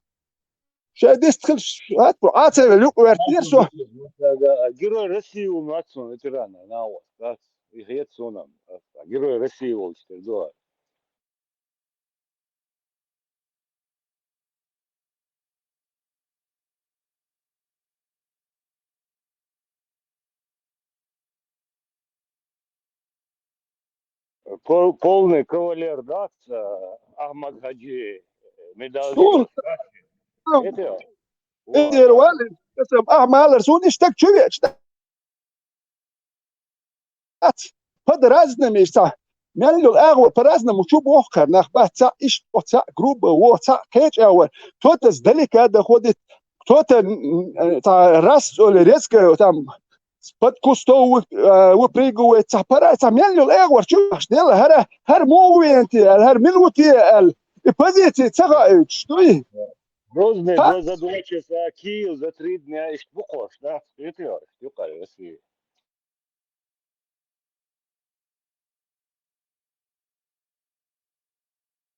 شادي استخل هات عاتي لوك وارتير سو Герой России у Матсона ветерана на вот, да, и грет соном, Герой России вот теперь, да. Полный кавалер, да, Ахмад Хаджи, медальон. Это إيه والد اسم أعمال رسول اشتك شوية اشتك هذا رازنا ميسا مالو الأغوى برازنا مشوب وخر نخ باتسا إيش باتسا جروب واتسا كيج أول توتس دلك هذا خودت توتا تا راس ولا ريسك تام بد كوستو وبريجو واتسا برا تا مالو الأغوى شو أشتغل هر موي أنت هر ملوتي البازيتي تسقى شتوي Грозный за 2 часа, Киев за 3 дня, и Бухош, да, это Юкарь России.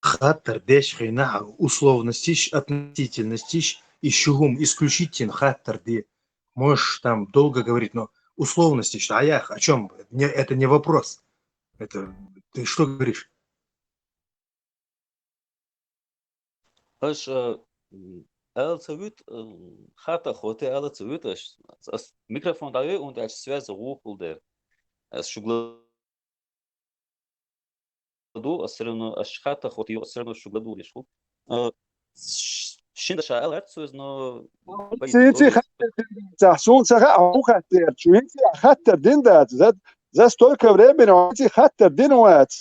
Хаттер деш хейна условностищ, относительностищ, ищугум исключительно хаттер ди. Можешь там долго говорить, но условности, что аях, о чем? Это не вопрос. Это ты что говоришь? Аж Элцевит хата хоте Элцевит аж микрофон даю und аж связь рухлдер. Аж шугладу асерно аж хата хоте асерно шугладу лишу. Шинда ша Элцевит но سيتي تحسون سخا هو خاطر شو انت خاطر دين ده ذا ستولكا بريمن انت خاطر دين وات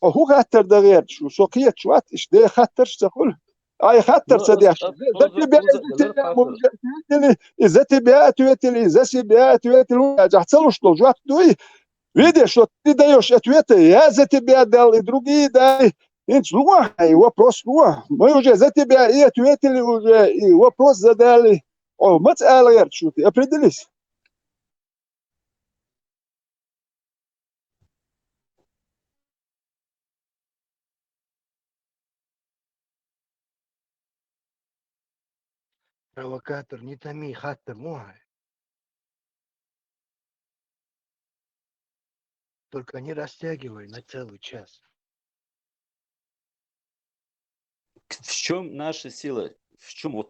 هو خاطر ده غير شو سوقيت شوات ايش ده خاطر تقول اي خاطر صديق اذا تبيع تويتل اذا سبيع تويتل جحصلوا شلو جوات دوي видишь что ты даешь ответы я за тебя дал и другие дали и вопрос мы уже за тебя и ответили уже и вопрос задали ما تسأل غير شو определись Провокатор, не томи, хаттер, муай. Только не растягивай на целый час. В чем наша сила? В чем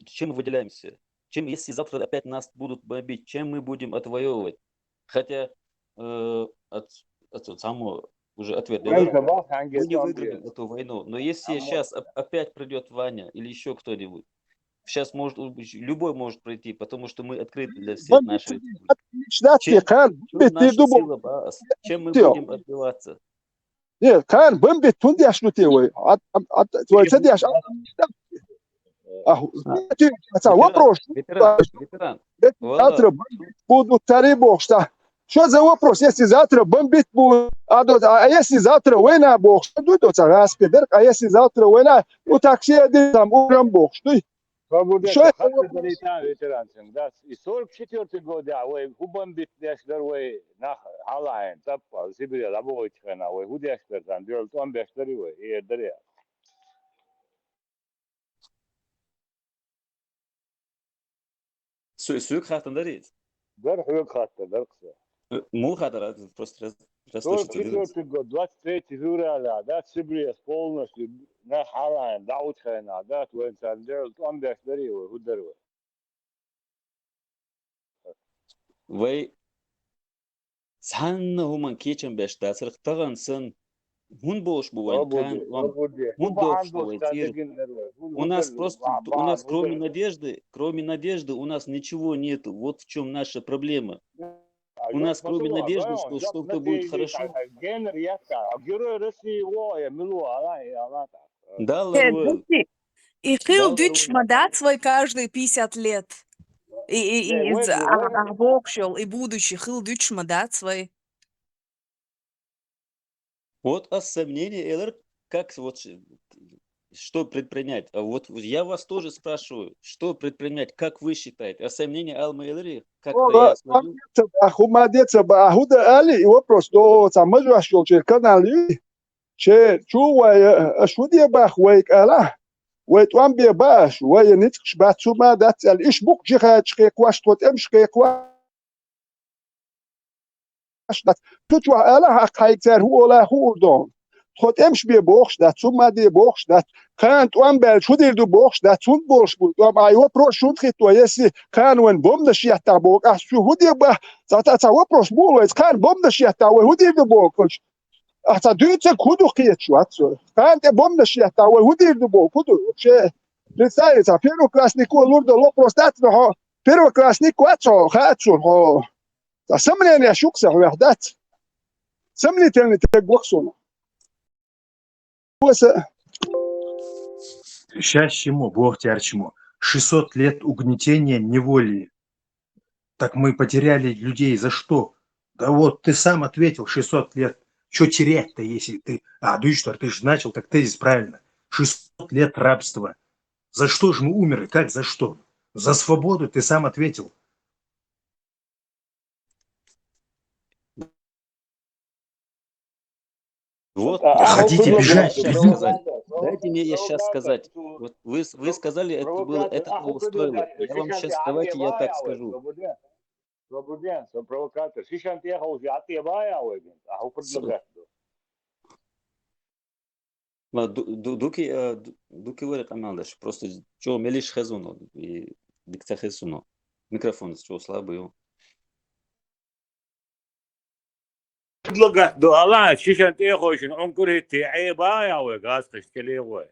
чем мы выделяемся? Чем, если завтра опять нас будут бомбить, чем мы будем отвоевывать? Хотя от самого уже ответ мы не выиграем эту войну. Но если сейчас опять придет Ваня или еще кто-нибудь, сейчас может любой может пройти, потому что мы открыты для всех наших. Чем мы будем отбиваться? Нет, кан бомбит тунди ашнути ой. Твой цеди аш. Вопрос. Ветеран. Завтра будут цари бог что? Что за вопрос? Если завтра бомбить будут, а если завтра война бог, что будет распидер, а если завтра война, у такси один там урам бог, что? Что это ветеранцем, да? И 44-й год, да, ой, бомбит дяшдер, ой, на Алайн, тапа, Сибирь, рабочая, ой, худяшдер, там, делал там бяшдери, ой, и дарья. Сюк хатан дарит. Дар хук хатан, дар кса. Му хатан, просто расслышите. 44-й год, 23 февраля, да, Сибирь полностью на Алайн, рабочая, да, твой там делал там бяшдери, ой, хударь. Вай санна хуман кечен бэшта сырыктаган сын хун бош бувайн кан хун дош у нас просто у нас кроме надежды у нас ничего нету. Вот в чем наша проблема. У нас кроме надежды, что что-то будет хорошо. Да, Ларуэл. И хил дюч мадат свой каждые 50 лет. И обобщил, и будущий хил дюч мадат свой. Вот сомнение, Элэр, как вот что предпринять? А вот я вас тоже спрашиваю, что предпринять, как вы считаете? А сомнение Алма Эльри, как-то я смотрю. Ахумадеца Ахуда Али, и вопрос, то самое что канали, че чувая, шудия бах вейк ала, вейт вам бе баш, вей нитш бацума дат ал ишбук жихат шкекваш тот эм шкекваш дат чучва ала хакайцер хуола хурдон. خود امش بی بخش داد چون مادی بخش داد کان تو ام بل شدیر دو بخش داد چون بخش بود و مایو پرو شد خیت و یسی کان ون بوم دشی تا بوق از شو هودی با زاتا تا و پروش بول از کان بوم دشی تا و هودی دو بوق اتا دویت کودو خیت شو اتسو کان ته بوم دشی تا و هودی دو بوق کودو چه لسای تا پیرو کلاسنیکو لورد لو پروستات نه پیرو کلاسنیکو اتسو خاتسو ها تا سمنه نه شوکسه وحدت سمنه تنه تگوخسو Счастьему, Бог тярчему. 600 лет угнетения, неволи. Так мы потеряли людей за что? Да вот ты сам ответил, 600 лет. Что терять-то, если ты... Дуйштар, ты же начал так тезис правильно. 600 лет рабства. За что же мы умерли? Как за что? За свободу ты сам ответил. Вот, хотите бежать? Дайте мне я сейчас сказать. Вот вы сказали, это было, это устроило. Я вам сейчас, давайте я так скажу. Провокатор. Шишан теха уже атебая уйдет. А у предлагает. Дуки варят амалдаш. Просто что мелиш хазуно и дикта хазуно. Микрофон что слабый. предлагать. Да, ладно, шишан теха уже. Он говорит, ты атебая уйдет. Гастыш келевой.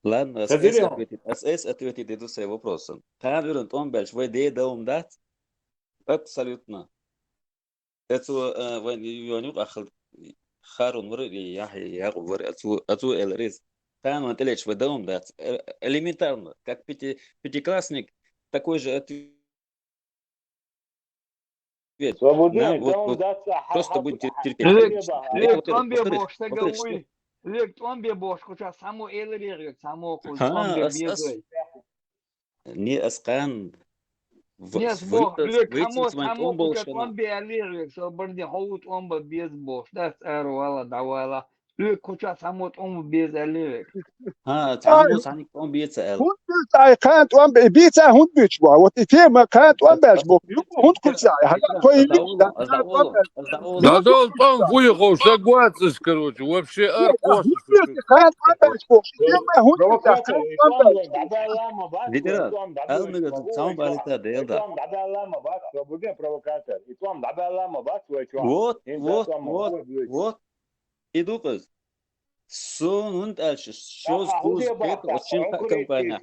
Ладно, СС ответит на свои вопросы. Хавер он больше вы даум дат? Абсолютно. Это ваню ахл харун вры я говорю отцу элрис. Там он телеч вы даум дат. Элементарно, как пятиклассник, такой же ответ. Просто будет терпеть. Лек он бе бош, куча само элерек, само кул он бе безой. Не аскан. Не сбо, лек само куча он бе элерек, so бърди хоут он бе без бош. Да вала давала. Лек куча само он без элерек. само сани он без эл. Hund büyüt kant on bir tane hund büyüt bu. O tema kant on beş bu. Hund kulsa. Да да, он там выехал, согласен, короче, вообще аркос. Kant on beş bu. Tema hund Лидера, Алмега сам балита делда. Вот. Иду кыз. Сон und дальше. Что скуз это очень компания.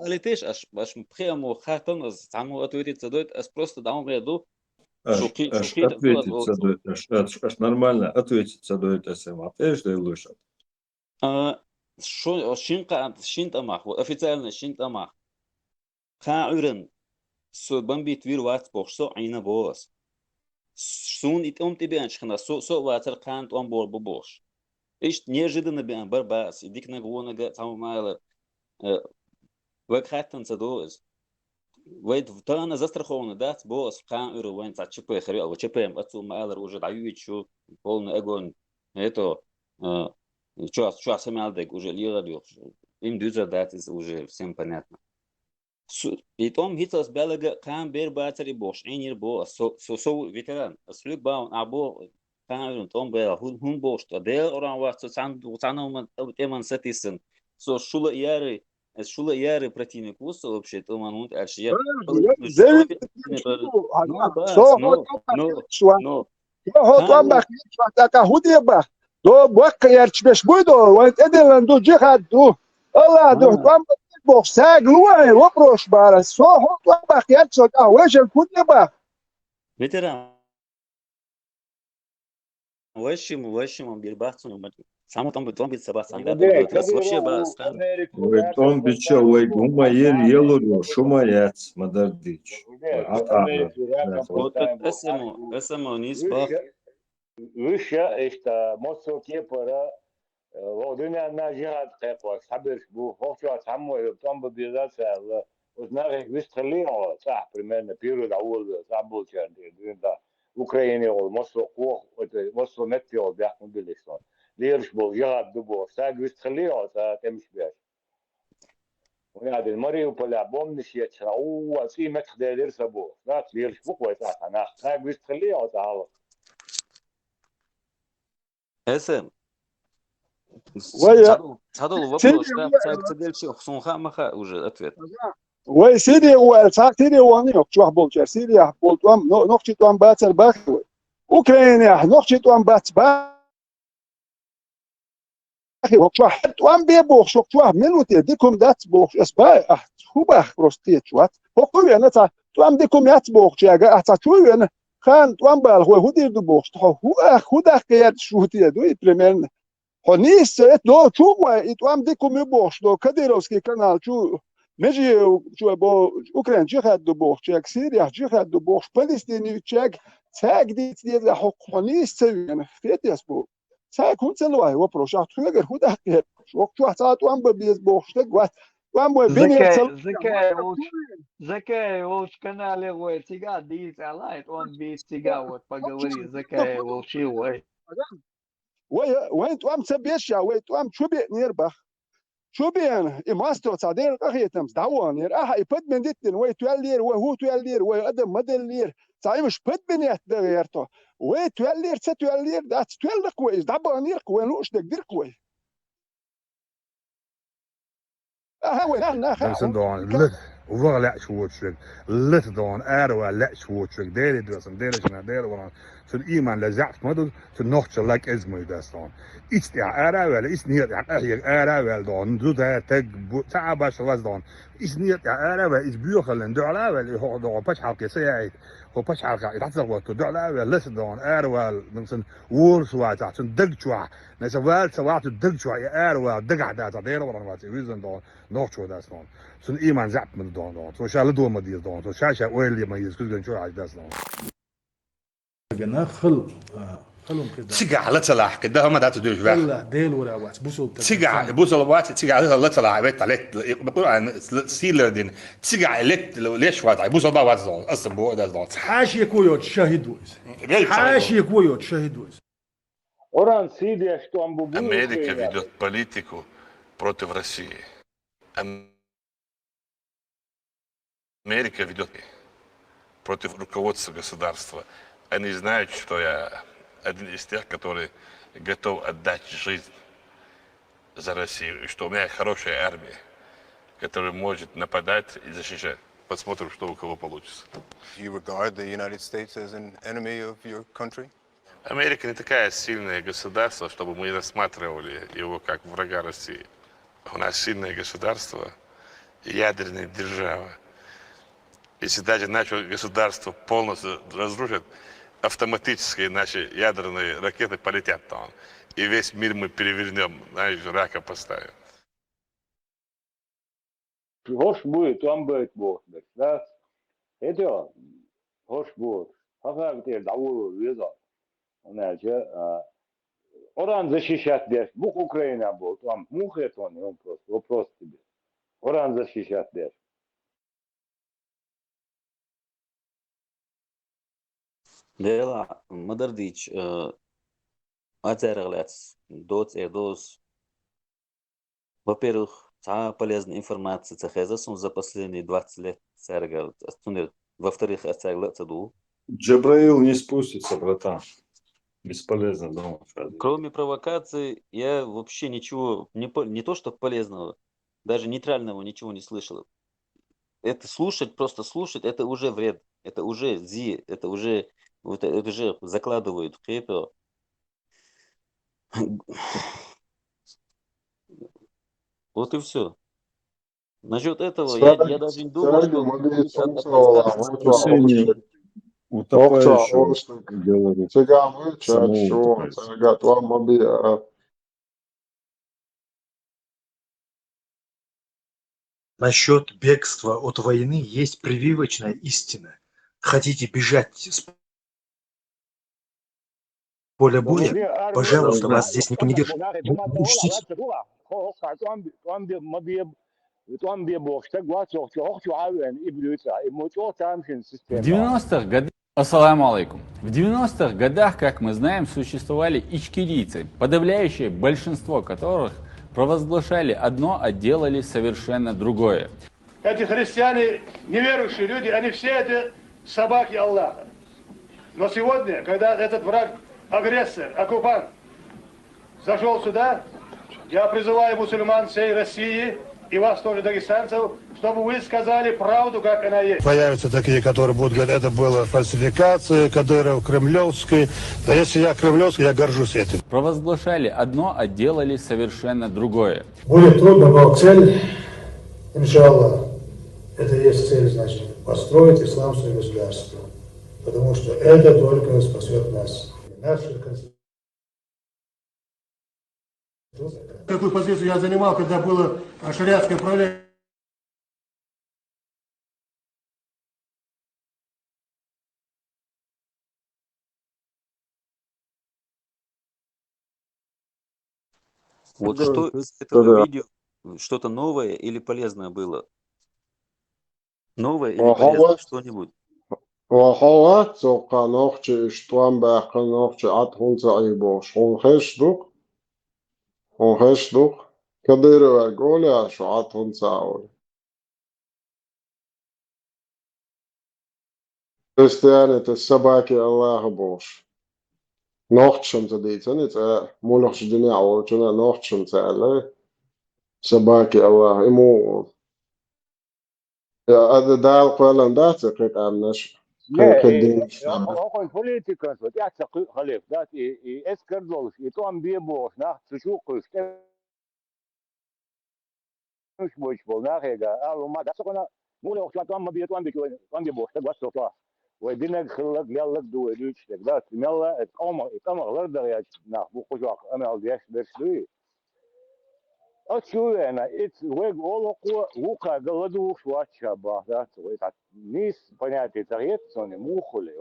Летишь, аж прямо хатон, само ответиться дает, просто даун ряду. Аж нормально ответиться дает СМ. Опять же, лучше. Что шинтамах, официально шинтамах. Хаурен, со бомбит вирват боксо айна бос. Сун итом тебе аншхна, со ватер кант он бор бобош. Ишь неожиданно бен барбас, идик на гонага самомайла. Вакхаттан цадоз. Вайт втана застрахованы, да, бос, кан уру вайн ЦЧП, хрел, ЧПМ, отцу майлер уже дают, что полный огонь. Это, что самялдек уже лирали, им дюза дать уже всем понятно. И том Гитлерс Белага кан бер батари бош, энир бос, со ветеран, слюк баун, або кан том бел, хун бош, то дел оран вас, цаном теман сатисен, со шула яры противник вуса вообще, то манут, аж я. Do bak yerçbeş buydu. Vant edelen do cihadu. Allah do tam boxag luay вопрос bara. So hot bak yerçok ah wejen kudne bak. Ветеран. Вашим бирбахтун, само там быть собасан, да, Де, вообще Кадырову баскан. Америку Ой, дәші бича, болтаны ой, бұл. гума ел елурю, шумаяц, мадардич. Ой, Де, ага, Америку рәка Вот болтаны бұл. эсэмо нисбах. Виша, işte, Moskva kepara, o dünyanın cihat kepar, sabır bu, hoşça samoy, tam bu bizler sağlı. Uznarek visteliyor, sah, примерно, первый довод, заболчан, дünda. Ukrayna ol, Moskva koh, Moskva mettiyor, bırakma bilirsin. Lirş bu, cihat bu, sağ visteliyor, sağ temş bir. ونادي المريوبولا بومنش يتشرا او سي متخ دير سبو لا ليرش بو كويس انا ساق بيستخليه او تعالى Эсэм. ويا Задал سيدي вопрос, да, царь цедельчи, сунха-маха уже ответ. وي سيدي سيدي واني نوكشوح بولشر سيدي بولتوام نوكشي توام باتر باخوي اوكرانيا نوكشي توام بات باخي وكشوح توام بيبوخ شوكشوح ملوتي ديكم دات بوخ اسبا هو باخ بروستيت شوات هو انا توام ديكم يات بوخ جاga اتا شو انا خان توام بال هو دير دو بوخ هو داخ قياد شوتي دو بريمير هنيس دو شو توام ديكم يبوخ دو كاديروسكي كانال شو مجي شو بو اوكران جهاد دو بوخ تشاك سوريا جهاد دو بوخ فلسطين تشاك تاك دي حق هنيس تسوي فيت يسبو تاك هو تلوي وبروش تخلق هو داخل وقت واحد توام بيز بوخ تقوات توام بيني Закай, волч канале, ой, тига, дис, алайт, он без тига, вот поговори, закай, волчи, ой. وين توام تبيشيا وين توام شو بي نيربخ شو بين إماستو تصادير قهيتم دعوان ير أها يبد من دتن وي توالير وهو توالير وي أدم مدلير صايم مش بد من يتغيرتو وي توالير ستوالير دات توالك كويس دعبانير كوين لوش دقدر كويس أها وين أنا خا وفر لا شوتشك لت دون اروا لا شوتشك ديري درسن ديري شنا ديري وران سن ايمان لزعت مدد سن نوخش لاك ازمي داستون ايش تاع اروا ولا ايش نيت احيق اروا دون دو دا تك تعب شواز دون ايش نيت اروا ايش بيوخل ندو على ولا هو دو باش حلقه سيايت هو باش حلقه يتحسب دو على لس دون اروا من وورس واتا سن دق شوا نسوال سوات دق شوا اروا دق عدا ديري وران واتي ويزن دون نوخش داستون سن ايمان زعت من دون تو شال دو ما دير دون تو شاشا ويلي ما يسكت شو عايز داستون جنا خل خلهم كده تسقع لا تلاح كده ما دات دوش بقى لا ديل ولا وات بوصل تسقع بوصل وات تسقع لا تلاح بيت عليك بقول عن سيلر دين تسقع ليت ليش وات بوصل بقى وات زون اصلا بو ده زون حاشي كويوت شاهد ويز حاشي كويوت شاهد ويز Оран сидя, что он был. Америка ведет политику против России. Америка ведет против руководства государства. Они знают, что я один из тех, который готов отдать жизнь за Россию, и что у меня хорошая армия, которая может нападать и защищать. Посмотрим, что у кого получится. You regard the United States as an enemy of your country? Америка не такая сильное государство, чтобы мы рассматривали его как врага России. У нас сильное государство, ядерная держава. Если даже наше государство полностью разрушит, автоматически наши ядерные ракеты полетят там. И весь мир мы перевернем, знаешь, рака поставим. Hoş будет, там будет Бог, да? Это hoş будет. Как ты давно видел? Значит, Оран защищать дешь. Бух Украина был, там мух это он просто вопрос тебе. Оран защищать дешь. Дела, Мадардич, Ацерглец, Доц. Во-первых, та полезная информация, цехезасун за последние 20 лет, церга, во-вторых, Ацерглец ду. Джабраил не спустится, братан. Бесполезно, дома. Кроме провокаций, я вообще ничего, не то что полезного, даже нейтрального ничего не слышал. Это слушать, просто слушать, это уже вред, это уже это уже закладывают в крепер. Вот и все. Насчет этого я даже не думал, что Утопающего Ошник. делали Цыган вычат, что самоутопаясь. цыгат вам объя. Насчет бегства от войны есть прививочная истина. Хотите бежать с поля боя? Пожалуйста, вас здесь никто не держит. Но учтите, В 90-х годах, ассаламу алейкум. В 90-х годах, как мы знаем, существовали ичкерийцы, подавляющее большинство которых провозглашали одно, а делали совершенно другое. Эти христиане, неверующие люди, они все это собаки Аллаха. Но сегодня, когда этот враг, агрессор, оккупант зашел сюда, я призываю мусульман всей России и вас тоже, дагестанцев, чтобы вы сказали правду, как она есть. Появятся такие, которые будут говорить, это была фальсификация Кадыров, кремлевской. Да если я кремлевский, я горжусь этим. Провозглашали одно, а делали совершенно другое. Будет трудно, но цель, иншаллах, это и есть цель, значит, построить исламское государство. Потому что это только спасет нас. Какую позицию я занимал, когда было шариатское правление? Вот что из этого видео, что-то новое или полезное было? Новое или полезное что-нибудь? وخوات سوقا نوخشي اشتوان باقا نوخشي عطهون تعيبوش هون خشدوق كديرو اقولي شو عطهون تعول كريستيانة السباكي الله بوش نوخشم تديتني تا مولخش جنيع وچنا نوخشم تعالي سباكي الله امو يا هذا دال قولن داتي قيق امنش Охой политика, вот я халиф, да, и эскардолш, и там биебош, на, сушукуш, муж был, на, рега, алума, да, сокона, муле охча там мабиет, там биебош, так вот что. Ой, бинег хиллак, яллак дуэ, лючтек, да, смело, это ома, лардаряч, на, бухужак, амел деш, дершлюи. Очевидно, это вег олоку лука голоду швачаба, да, это низ понятие тарецони мухули.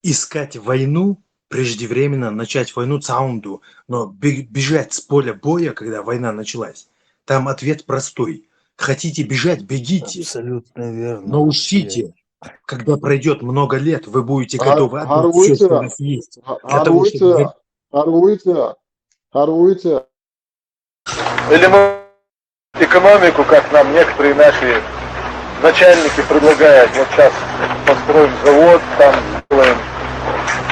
искать войну, преждевременно начать войну цаунду, но бежать с поля боя, когда война началась, там ответ простой. Хотите бежать, бегите. Абсолютно верно. Но учтите, когда пройдет много лет, вы будете готовы отдать все, что у вас есть. Для того, чтобы... Харуйте. Или мы экономику, как нам некоторые наши начальники предлагают, вот сейчас построим завод, там сделаем,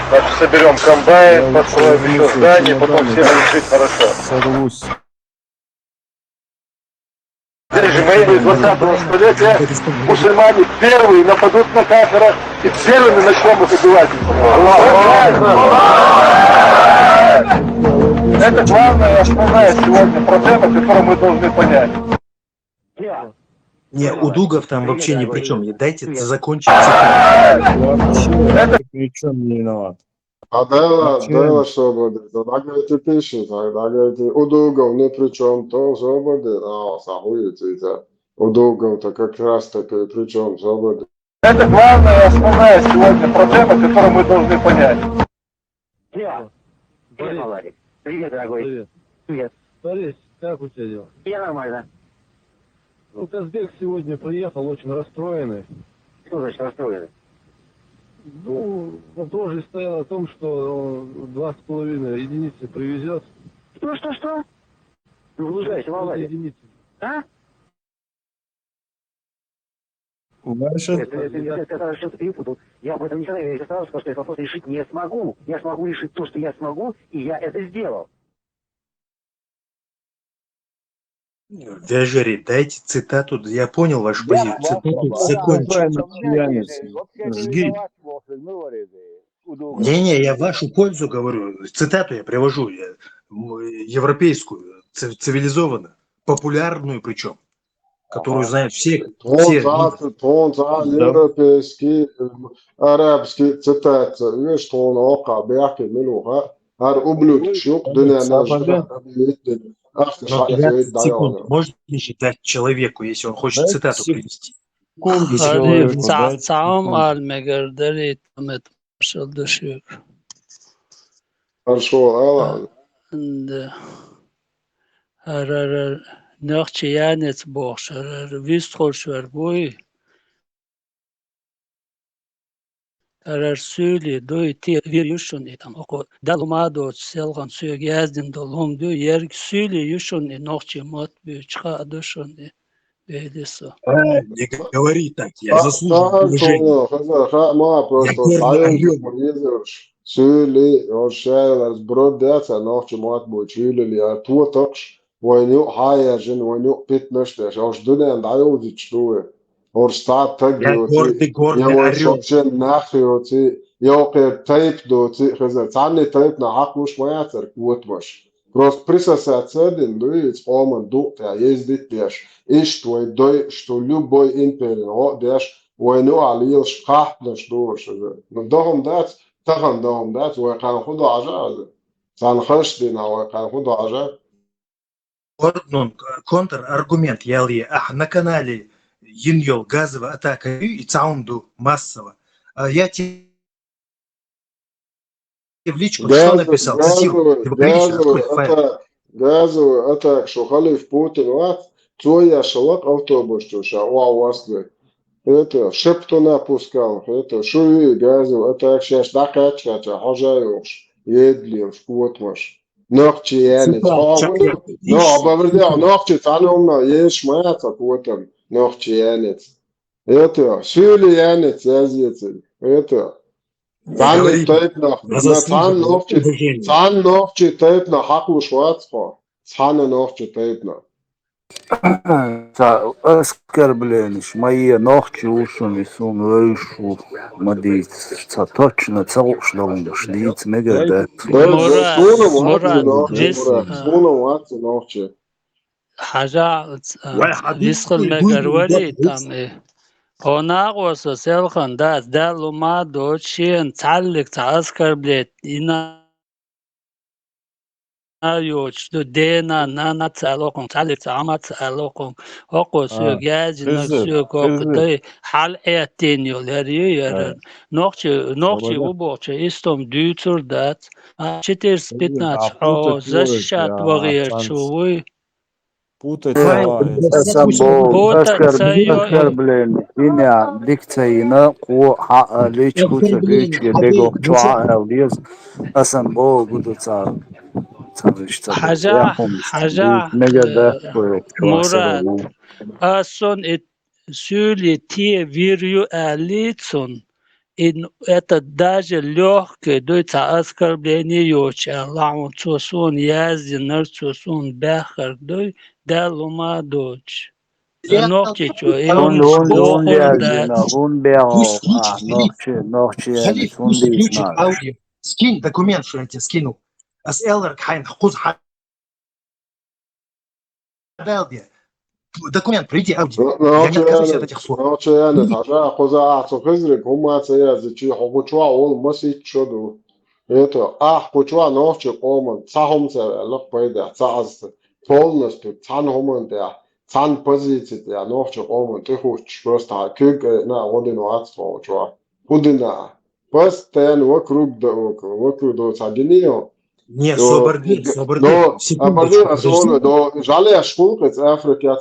значит, соберем комбайн, построим еще здание, потом все будут жить хорошо. Сорвусь. Здесь же мы из 20-го столетия мусульмане первые нападут на кафира и первыми начнем их убивать. Это главная основная сегодня проблема, которую мы должны понять. Не, Удугов там вообще ни при чем. Дайте закончить цитату. Ни в чем не виноват. А дело что будет? Тогда говорите, пишите, тогда говорите, Удугов ни при чем, то все будет. А, сахуете, Удугов-то как раз таки при чем, все будет. Это главная основная сегодня проблема, которую мы должны понять. Привет, Владик. Привет, дорогой. Привет. Привет. Борис, как у тебя дела? Я нормально. Ну, Казбек сегодня приехал очень расстроенный. Что значит расстроенный? Ну, вопрос же стоял о том, что он 2,5 единицы привезет. Что? Ну, выезжайте, Владик. Единицы. А? Это что-то перепутал. Я об этом не знаю, я сразу сказал, что этот вопрос решить не смогу. Я смогу решить то, что я смогу, и я это сделал. Вяжери, дайте цитату. Я понял вашу позицию. Цитату закончите. Не, я вашу пользу говорю. Цитату я привожу. Европейскую, цивилизованную, популярную причем. которую Ага. знают все Тонца да. европейский, арабский цитация, видишь, что он ока, бяки, минуха, ар ублюдок щук, дыня наш брат, объедет, ахты Но шака 20 сеет секунд дайона. можно ли считать человеку, если он хочет Дайте цитату привести? секунду Если Arif человеку, он дайте Taum секунду. Almegerderi Tamet Marshall Dashuk. Хорошо, Алла. And Harar Nöchtje Janets Borscher, Wüstholschwer Bui, Harar Süli, Dui Tir Yushun itam, Oko Dalmado Selgan Sug Yazdin Dolum, Du Yerg Süli Yushun in Nöchtje Mot Büchka Adushun, Bedisa. не говори так, я заслуживаю Так, уважения. что, ма Я просто гордо сайон орел. тупоезерш. Süli, o şeyler broddeться, нахче мат бу чүлели, а туотакш, войну хайяжин, войну питнештеш, аж дунен дайодич дуе. Or staat Я тагиоти, гордый я орел. шокшен нахиоти, я тайп доти, хаза, цанни тайп на хакмуш маятер куотмаш. Просто присосать цедин, дуец, оман дук, я ездит деш. Иш твой дой, что любой империн, о, деш, وينو عليه شقاح نشدوش ندهم دات تغن دهم دات وكان خدو عجاء كان خش دينا وكان خدو عجاء Гордон, контраргумент, ялли, на канале Йиньол газовая атака и цаунду массово. Я тебе в личку что написал? Цитирую. Ты прилично, открой файл. газовый атак, что халиф Путин ват, твоя шалак автобус, что шауа васли. Это шептуна пускал, это шуи газовый атак, сейчас дакачка, хожаюш, едли, шкутмаш. Нохчи янец, но обоврдел, нохчи танумна, есть шмаца потом, нохчи янец. Это сюли янец, языцель, это. Цан стоит на цан нохчи стоит на хаку шварцхо, цан нохчи стоит на. Оскорбление, мои ногти ушами сун вышу, мадит, точно целушно шлиц, мега حاجة висхал мегарвали там هناغوس سيلخن دالو ما دوتشين تعلق تعسكر بليت إنا يوش دو دينا نانا تعلقون تعلق تعمى تعلقون هقو سوق يازي نفسوق هقو حال ايتين يولاريو يرن نوخشي وبوخشي استم دوتر دات چتر سبتنا چحو زشات وغير شوي оскорбление, имя дикцейна, ко лич куца лич едего чуа лиз, асамбо гудуца حاجة مراد أصلا سولي تي فيريو أليتون إن أتداج لوحك دوت أسكربليني يوش الله توسون يازي نرتوسون باخر دوي دالو ما دوش نوحكي شو إيون لوحور دات Халиф, пусть включит аудио. Скинь документ, что я тебе скинул. As Elder Khain Khuz Hadaldia. Документ, приди аудио. Я не откажусь от этих слов. نوچه یعنی تاجا خوزا اعصو خزرک هم سیازی چی خوچوا اول مسیج شدو это хочва ночи коман цахомсе лок пойда цаас полностью цан хоман der цан позиции der ночи коман ты хочешь просто кыг на один ватство чва худина постоянно вокруг до садинио Не, собордин. Но жалея шкук, это Африка,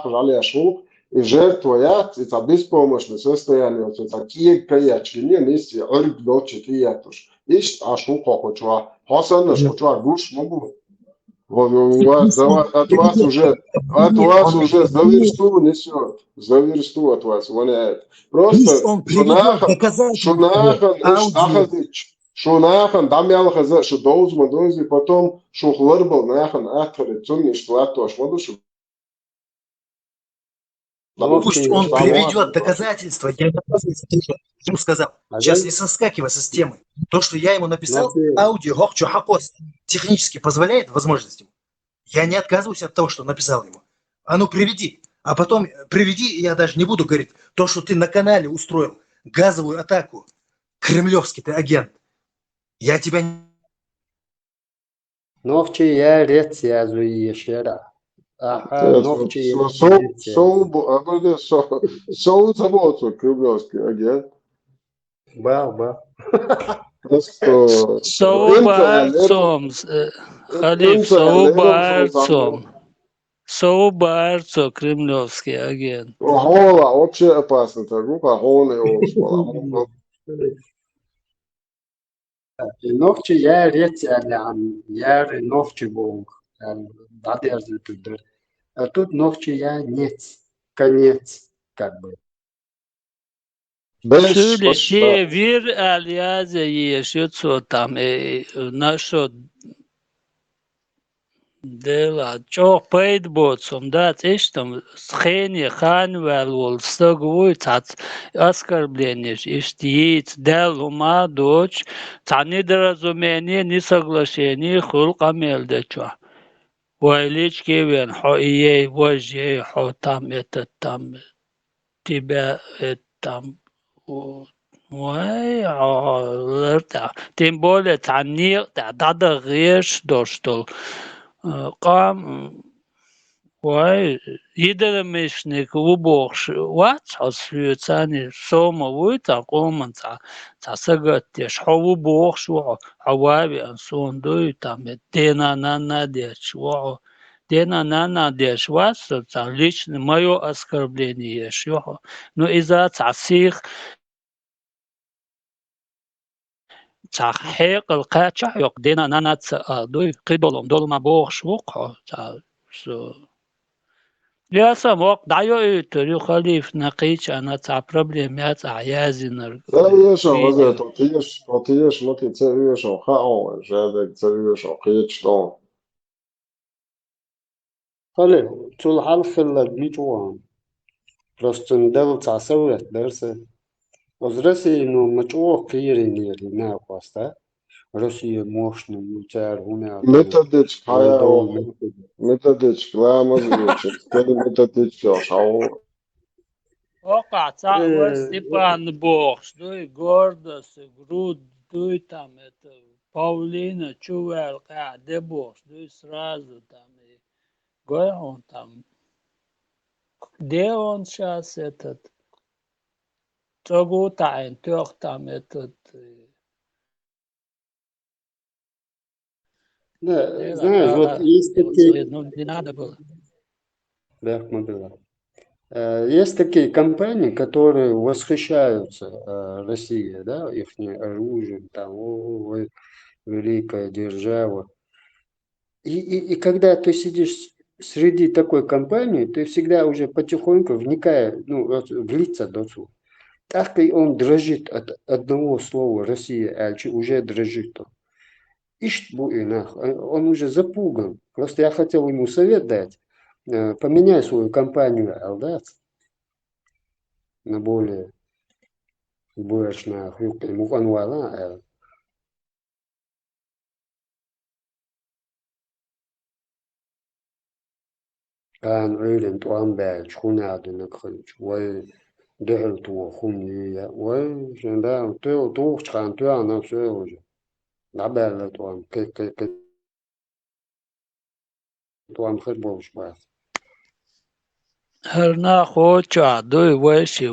жалея шкук, и жертвует, это беспомощное состояние, это такие каячки, не нести, орг дочи киятуш. Ишь, а шкука хочва, хасан шкучва гуш могу. От вас уже заверсту несет, заверсту от вас воняет. Просто шунахан дамял хаза, что должен дози потом шухларбал нахан ахре цунни штуату ашмадушу. Пусть он приведет доказательства. Я ему сказал, сейчас не соскакивай со системы. То, что я ему написал, аудио, хохчу, хакос, технически позволяет возможности. Я не отказываюсь от того, что написал ему. А ну приведи. А потом приведи, я даже не буду говорить, то, что ты на канале устроил газовую атаку, кремлевский ты агент. Я тебя не... Новче я рец я зуешера. Ага, новче я рец я. Шоу заботу кремлевский агент. Ба. Просто Соубарцом, Халиф, Соубарцо, кремлевский агент. Хола, вообще опасно. Группа Хола его школа. Новче я рец я новче бог. Дадерзы тут. А тут новче я нец. Конец, как бы. Şöyle devir alyaze yaşıyor tam naşo dela çok paid botsum da işte skheni khan vel ol stagvoy tat оскорбление istит del uma doç tani дразумение не соглашение хулк амелде чо вайлич кевен хо ей вожей хо там это там тебя там Ой, тем более танир, да реш доштол. Кам, ой, идеалмешник уборш, ват, асфюцани, сома вуйта, команца, цасагатеш, хаву борш, хавави, ансондуй, там, дена нанадеш, дена нанадеш, вас, лично мое оскорбление, но из-за цасих تحقیق القاچع يقدنا ننات دوي قدولم دول ما بوخش وقع يا سموق دعيو يتري خليف نقيش أنا تاع بروبليمات عيازنر Tortillas moet je zo gaan. Zo قيتش خلي طول حال خلق ميجوان просто ندل تعسويت درسه Россия, ну, мачо киринер, не опаста. Россия мощная, мучар, уна. Методич, методич, гламаз, методич, шау. Ока, Степан Бокс, дуй гордость, груд, дуй там это, Паулина, Чувел, де Бокс, дуй сразу там. Где он там? Где он сейчас этот? Трогутайн, трех там этот. Да, знаешь, вот есть такие... Ну, не надо было. Да, было. Есть такие компании, которые восхищаются Россией, да, их оружием, там, ой, великая держава. И когда ты сидишь среди такой компании, ты всегда уже потихоньку вникаешь, ну, в лица досу. Так и он дрожит от одного слова Россия, уже дрожит. Он уже запуган. Просто я хотел ему совет дать. Поменяй свою компанию Алдат на более больше на Муханвала. Кан Эйлен Туамбель, Шхунады на Крыч, Ой, Дехельту, Хумия, Ой, Женда, Тухчхан, Туана, все уже. Набелла Туам, Туам Хербович Бас. Herna hocha doi waishi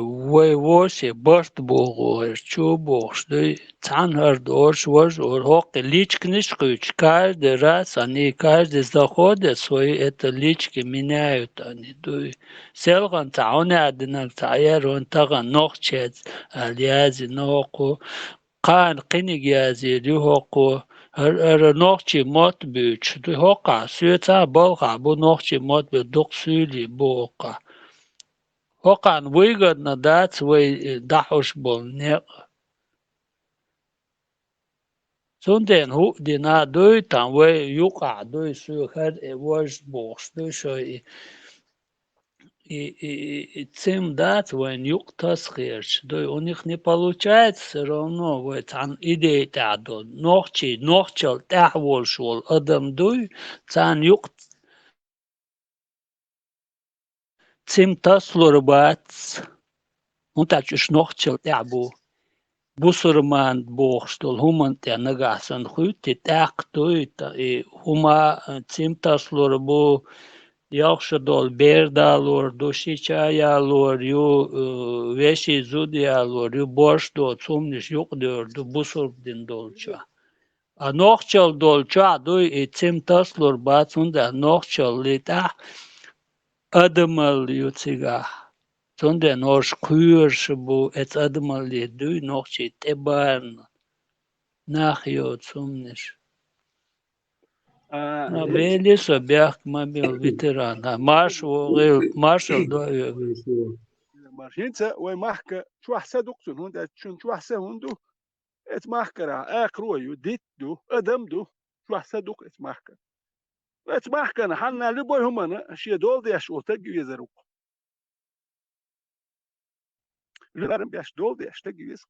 bast bogo chu bogs doi tan her dorsh was or hoq личкниш куч каждый раз они каждый заходит свой это лички меняют они дoi селган таоне аднак таярон таган нохчет алиязи ноқу قان قنيق يازي لهوقو هر نوخشي موت بيش دو هوقا سيوتا بوقا بو نوخشي موت بدوق سيلي بوقا هوقا ويغد ندات وي دحوش بولنيق سوندين هو دينا دوي تان وي يوقع دوي سيو هر واج بوش دوي شوي и цим дать, when юкта схерч, да у них не получается все равно, вот он идея тадо, нохчел тахволшвол, адам дуй, цан юкт, تيم تصلر بات ونتاچش نوختل تعبو بوسرمان بوخشتل همان تا نگاحسن خویت تاقتویت هما تيم تصلر بو ياخش دول بيردالور دوشيچايالور يو ويشي زوديالور يو بورش دو تسومنش يقدر دو بوسر دين دولچا نوختل دولچا دوي تيم تصلر بات وندا نوختل لتا أدمل يوتسيغا توندا نورش كويرش بو ات أدمل يدوي نوختي تبان ناخيو تسومنش بيليسو بياك ما بيل فيتران مارشال دو مارشينتا ومحكة شو أحسن دكتور هوندا شو أحسن هوندو ات محكرة آخرويو ديتدو أدمدو شو أحسن دك ات محكة ات محكة حنا لبوي همنا شي دول ديش وتجي يزروق لارم بيش دول ديش تجي يزق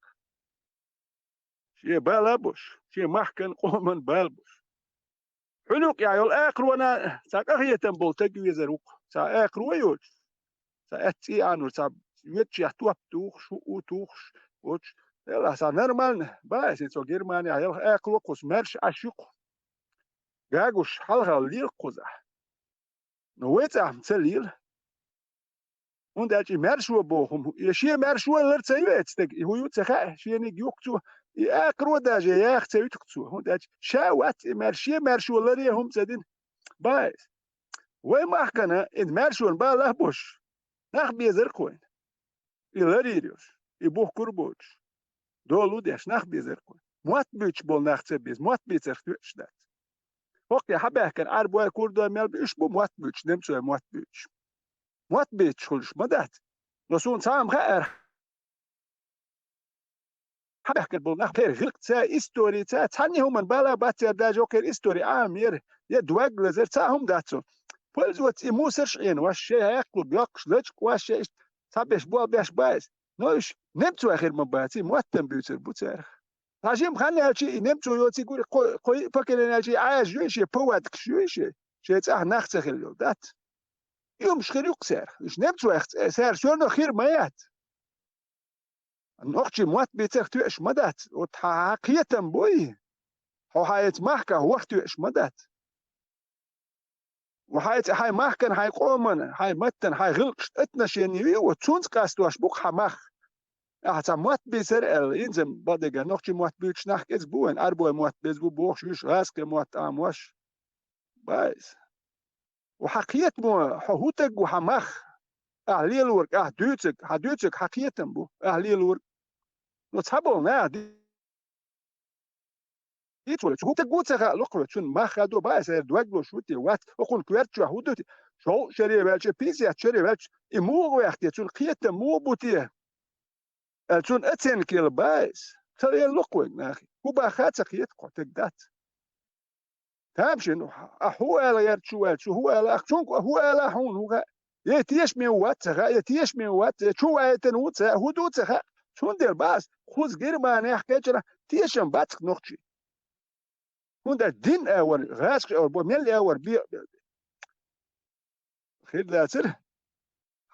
شي بالابوش شي محكن قومن بالبوش حلوك يا يول آخرونا ساقخية تنبول تجي يزروق سا آخرويو سا اتي عنو سا يتشي احتواب توخ شو توخ وش يلا سا نرمال بايس انسو جيرمانيا يلا آخروكوس مرش عشوق جاجوش حلقة ليل قزح نويت عم تسليل und als ich Merschuhe bochum, ich hier Merschuhe lernt sie jetzt, ich will jetzt ich nicht juckt zu, ich akro je ja ich zeigt zu, und als schaut Merschuhe lernt zedin, bais, wo mach kana in Merschuhe ba lahbosh, nach bezer coin, ilarios, ich boch kurboch, dolu des nach bezer coin, moat bich bol nach zebis, moat bezer statt. Okay, habe ich kein Arbo kurdo mel ich bo moat bich, nem so moat bich. موت بيت شغلش مدات نصون سام خير حبك بالنخ خير غلق تا استوري تا تاني هم بالا باتر دا جوكر استوري امير يدوق لزر تا هم داتو بولز وات موسرش ان واش ياكل بيقش لج واش تابش بو باش بايس نوش نمتو اخر مباتي موتن بيوتر بوتر راجيم خاني هالشي نمتو يوتي يقول قوي فكر هالشي عايش جويشي بوات كشويشي شي تا نخت خلو دات يوم شخير يقصر مش نمتو سار شو انه خير ميات نوختي موات بيتر توش مدات وتحقية بوي هو حيت محكة هو توش مدات وحيت حي محكن حي قومن حي متن حي غلقش اتنشيني وتسونس قاستواش بوك حمخ احتا موات بيتر ينزم بدقا نوختي موات بيتش نحك ازبوين اربوي موات بيزبو بوخش يوش غاسك موات اموش بايز وحقيقة مو حهوتك وحمخ أهلي الورك دوتك حقيقة بو أهلي الورك نتحبل نا دي تولد شو تقول سخا لقرة شون ما خدوا بايس دوغلو شوتي وات وكون كويرتشو هودوتي شو شري بالش بيزي شري بالش إمو وقتي شون قيتة مو بوتيه شون أتين كيل بايس ترى اللقوة ناخي هو باخات قيت قتك دات تامشي انه هو الا يرتشو هو الا اخشونك هو الا هون هو يتيش ميوات يتيش ميوات شو ايتنوت هدوت شون دير باس خوز غير ما نحكيتنا تيشن باتك نوختي هون ده دين اور غاس او ميل اور بي خير لاتر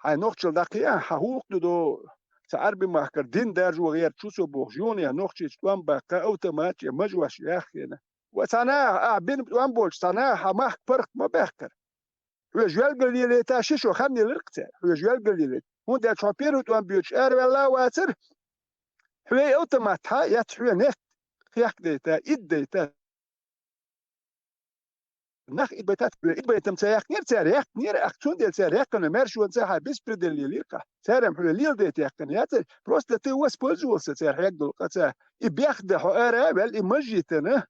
هاي نوختي دقيقه حقوق دو تعربي محكر دين درجو غير تشوسو بوجوني نوختي توام باقا اوتوماتيك مجوش يا اخي وصناعة بين وانبولش صناعة ما فرق ما بحكر وجوال قليلة تاشيش وخمني للقتال وجوال قليلة هون ده شامبيرو وانبيوش ولا واتر حوي اوتوماتها يتحوي نخ خياك ديتا إد ديتا نخ إد بيتم سياق نير سياق نير أكتون ديل سياق كنا مارشو انساها بس برد اللي ليقا سارم حوي ليل ديتا كنا ياتر بروست تيوس بوزول سياق يقدل قتا إبياخد حوارا بل إمجيتنا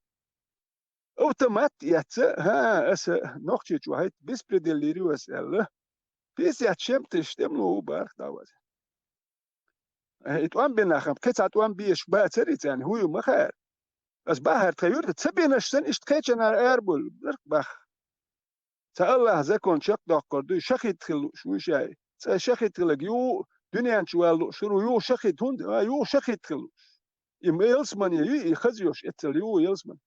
اوتومات ياتsa ها اس نوختي جوهيت بس بريدليري وسأله بيس ياتشم تشتملو بارك داوز اتوان بناخم كيت اتوان بيش باتريت يعني هو مخير بس باهر تغير تسبينش سن اشتكيتنا اربل برك باخ الله زكون شق دقردو شخيت خلو شو شاي شخيت خلق يو دنيا شوالو شرو يو شخيت هند يو شخيت خلو يميلسمان يخزيوش اتل يو يلسمان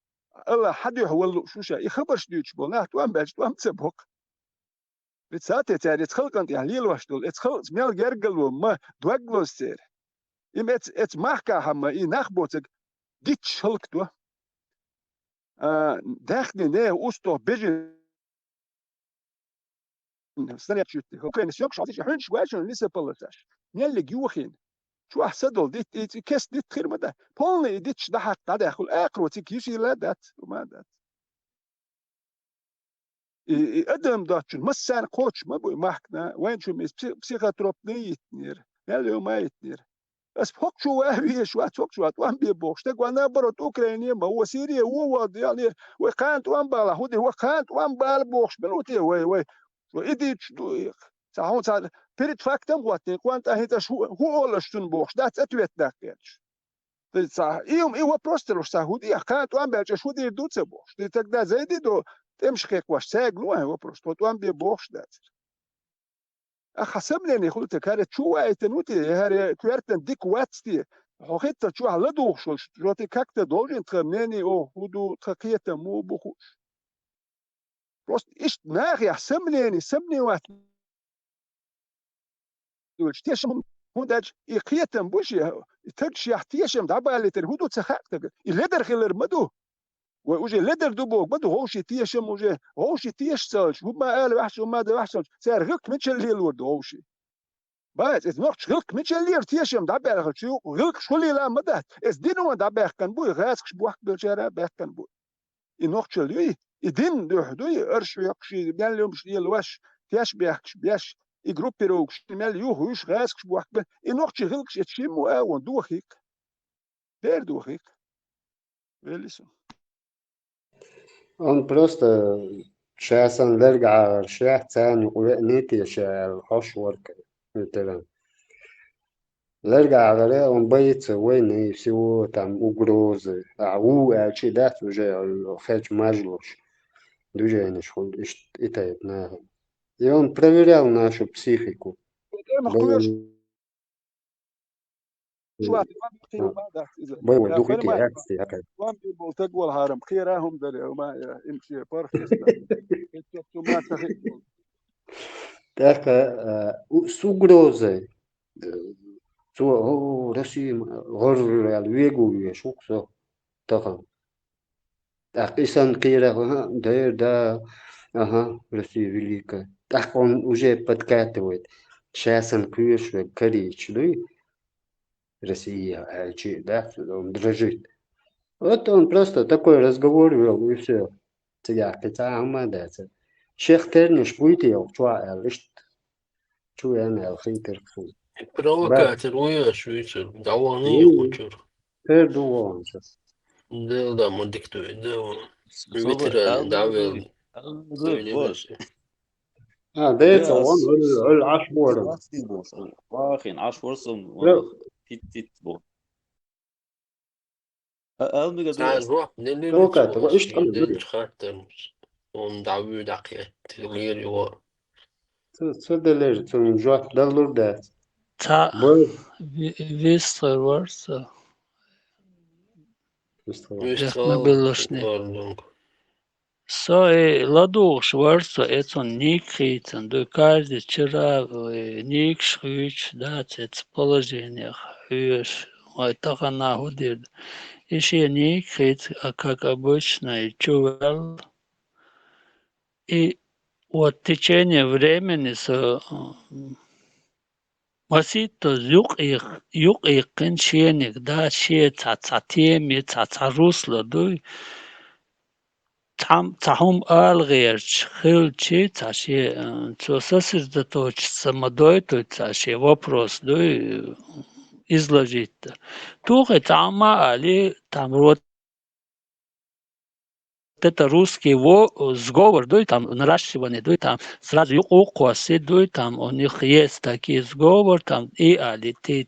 الله حد يحول شو شيء يخبرش ديتش بوناه توام باش توام تسبق بتسات اتس خلقنت يعني ليلوشتول اتس خلق ميل جرجلو ما دوغلوستير ام اتس ماخكا هم اي نخبوتك ديت شلكتو داخل نه اوستو بيجن سنه تشوتي اوكي نسيوك شاطي حنش واجن لسه بلتاش نيل جوخين شو احسدل ديت كاس ديت خير مدى بولني ديتش ده حتى داخل اخر تيجي لا دات وما دات ادم داتشن مسان قوتش ما بو ماخنا وين شو بسيخاتروب نيتنير يلو ما يتنير بس فوق شو وهي شو اتوك شو اتوان بيبوش تقوانا بروت اوكرانيا ما هو سوريا هو يعني وكانت وان بالا هودي وكانت وان بال بوش بلوتي وي وايديتش دو ساهون سا بريت فاكتم واتي كوانت هيتا شو هو ولا شتون بوش دات اتويت داكيتش صح ايوم ايوه بروستروش ساهودي كانت وان بالش شو دي دوتس بوش دي تقدا زيدي دو تمشي كيك واش ساق نو هو بروستوت وان بيبوش دات أخسم لي قلت كارت شو وايتنوتي هاري كويرتن ديك واتستي حقيقة شو على دوخ شو جوتي كاكتا دولجن تخمناني او هودو تخيتا مو بخوش بروست إيش ناغي أحسم لي سمني وات دولش تيشم هوداج إقيتا بوشي تكش يحتيشم دعبا اللي ترهودو تخاكتا الليدر خيلر مدو وجه ليدر دوبوك بدو هوشي تيشم وجه هوشي تيش سالش هما قال وحش وما ده وحش سار غلق متشل اللي الورد هوشي بس إذا نقش غلق متشل اللي تيشم دعبا شو غلق شو اللي لا مدات إذا دينو دعبا كان بوي غاسكش بوحك بالشارع باه كان بوي نقش اللي يدين دوحدوي ارش يقشي بيان اليوم شدي الواش تياش بيحكش بياش يجروب بيروكش مال يوهوش غاسكش بوحك نقش غلقش يتشيم وآون دوخيك دير دوخيك ويليسون Он просто сейчас он لرجع رشاح تاني ونيتي شاعر حوش وركة مثلا لرجع على он боится войны всего там угрозы أشي دات уже хоть мажлош движение шхол это на и он проверял нашу психику боевой дух и реакции وان بيبول تقوى الهرم خيرهم دري وما يمشي بارخيس ما تخيل так с угрозой Россия غير الويجو يشوك سو تخم أقيسان قيرة да ага Россия великая так он уже подкатывает сейчас он клюешь коричь Россия да он дрожит вот он просто такой разговор вел и все тебя хотя амадается شيخ ترنش بويتي أو شو ليش شو أنا الخير خو Провокатор, уяшуючи, даваний хочур. Erdoğan. Да, мон диктует, да, он. Ветеран, давел. ده يتصور العش بورم واخين عاش فرصة تيت بو روح توقعت وإيش نلين خاطر on دعوه دقيقة تغيير يوار صدق جوات دلور ده تا ويستر varsa ما بلشني So ладуш varsa это никритен, до каждый вчера ник шрич, да, это положение, хуешь, так она ходит. Еще никрит, как обычно, и чувал. И вот в течение времени с масито юг их конченик, да, ще теми, русло, да, там алгерч, хилчи, ще, что сосредоточиться, модой, то ще вопрос, да, изложить. Только там али, там вот это русский сговор, да, там наращивание, да, там сразу юкосы, да, там у них есть такие сговор, там и али ты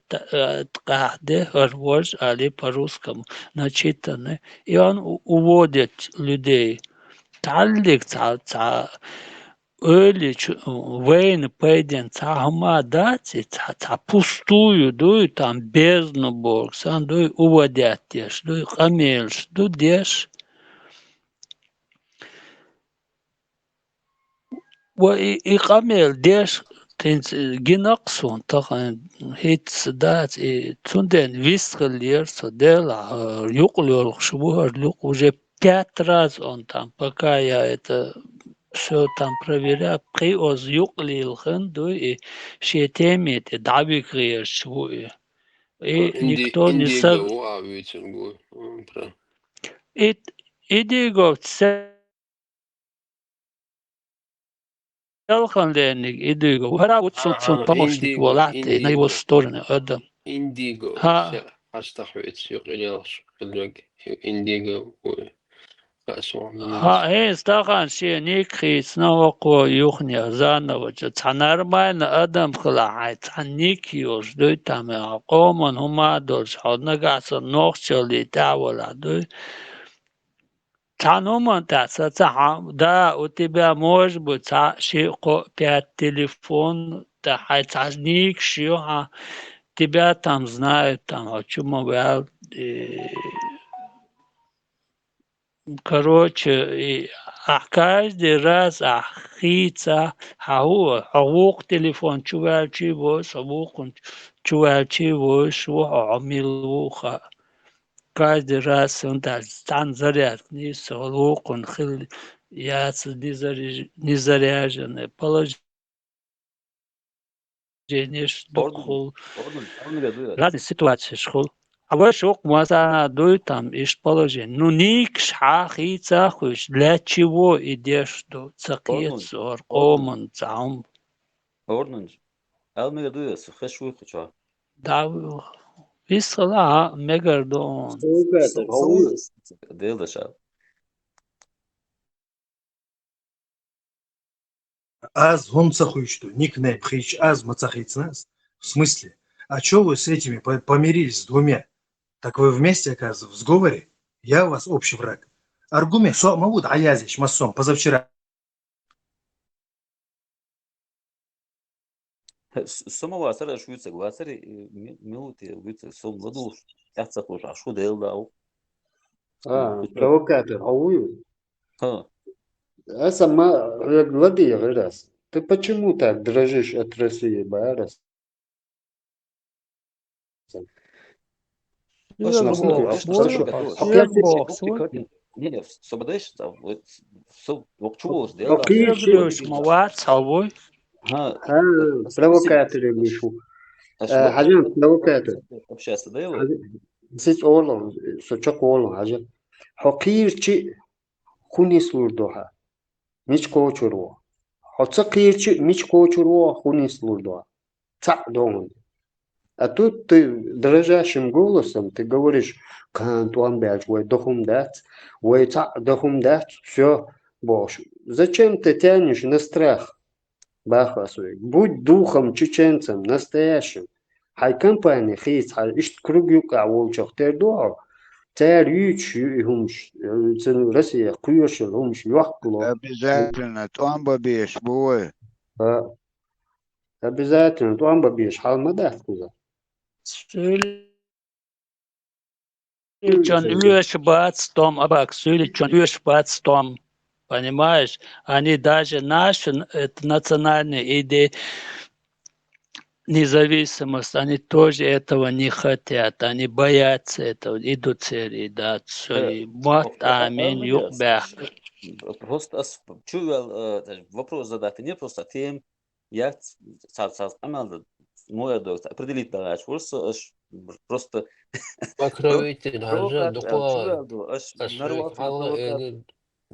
кахде говоришь, али по-русскому начитаны, и он уводит людей. Талик, öyle войны пойдем, хама дати, пустую, да, там бездну Бог, сам, да, уводят дешь, да, хамельш, да, дешь. وإقامل ديش تنس جنقصون طبعا هيت سدات تندن ويسخلير سدل يقلو شبوه لوق уже 5 раз он там пока я это все там проверял при оз юклил хенду и шетеми те дави криер швуи и никто не сог и идиго Elhanlénig időgo. Ráút szó pomocnik volátté, na jó sztorna ödöm. Indigo. Ha, Hasta hüt yok eliyoruz. Indigo. ha, ez tagan şey nikri snavaqo yuxnya zanava. Tanarmayna adam xılahayt. Nikiyor döy tamam. Qoman huma dolş. Hadna gasa noxçali tawala döy. Тануман таца да, у тебя может быть шико 5 телефон, да хайцазник шио, тебя там знают, там о чем говорят. Короче, каждый раз ахица, хаук телефон чувачи вос, хаук чувачи вос, шо амилуха. Каждый раз он там заряд, не солок, он хил, яйца не заряженные, положение, что хул, разные ситуации шхул. А вот шок можно дует там из положения. Ну ник шах и цахуешь, для чего идешь до цакиец, оркоман, цаум. Орнунж. Алмега дует, сухешвуй хоча. Да, висла мегардон. Делдаша. Аз гон цахуйчту, никнейм хич аз мацахицнас. В смысле? А чё вы с этими помирились с двумя? Так вы вместе, оказывается, в сговоре? Я у вас общий враг. Аргумент, что могут аязич массом позавчера. Самого сара шуется глазари, минуты, выйти сом ладу, яца хуже, а что делдау? Провокатор, ауй. Ха. А сама воды раз. Ты почему так дрожишь от России, Барас? Не, свободишь, вокчувош делда. Провокаторы мишу. Хажан, провокатор. Общаться дело. Сиц оğlum, çok oğlum hacı. Hakirçi kunis lurdoha. Miç koçurwo. Hatsa kıyırçı miç koçurwo kunis lurdoha. Так думаю. А тут ты дрожащим голосом ты говоришь, кантуан бяч, ой, дохум дать, ой, дохум дать, все, боже. Зачем ты тянешь на страх, Бахасуй? Будь духом чеченцем, настоящим. Хай компания, хейс, хай, ишт круг юка, волчах, тердуа, тер юч, юмш, Россия, куешил, юмш, юахкло. Обязательно, туан бабеш, бой. Обязательно, туан бабеш, халмадах куза. Söyleyeceğin üyeşbatstом, bak söyleyeceğin üyeşbatstом, понимаешь? Они даже наши национальные идеи независимость, они тоже этого не хотят, они боятся этого, идут цели, да, все, вот, аминь, юхбях. Просто чувал вопрос задать, не просто тем, я амалда моя доктор определить дальше, просто покровитель, хажа, духовный.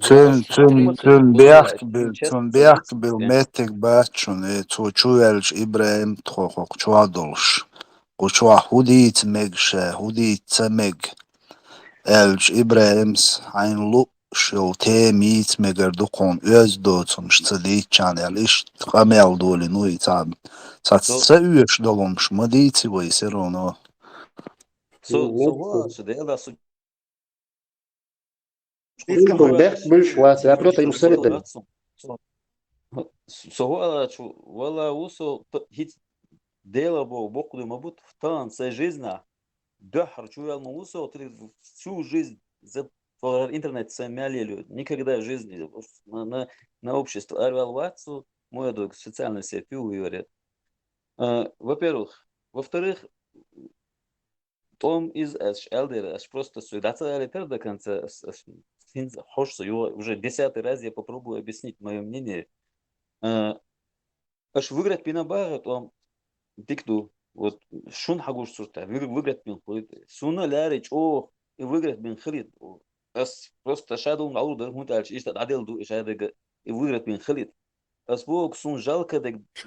Цунбяхт был метик бачун, чуэлж Ибраим тхохок чуадолш. Кучуа худит мегше, худит мег. Элж Ибраимс айн лу шил темит мегердукон özdötsum ştsilitchan eliş kamel doli nu itab. Satsa üyeş dolumş madici bu iserono. So what? Dela su. Бэх больше вас, я просто им советую. Вала усо хит дела бо боку мабут в танце жизни. Дохар чувал усо всю жизнь за интернет самялили никогда в жизни на общество арвал ватсу молодой социальный сеть говорит. Во-первых. Во-вторых, том из Элдера, просто сюда летер до конца, хочется его уже 10-й раз я попробую объяснить мое мнение. Аж выиграть пинабара, то дикту, вот шун хагуш сурта, выиграть пин хуит, суна лярич, и выиграть пин хлит, ас просто шадул на удар, мутальч, и что адел ду, и выиграть пин хлит. Ас бог сун жалко,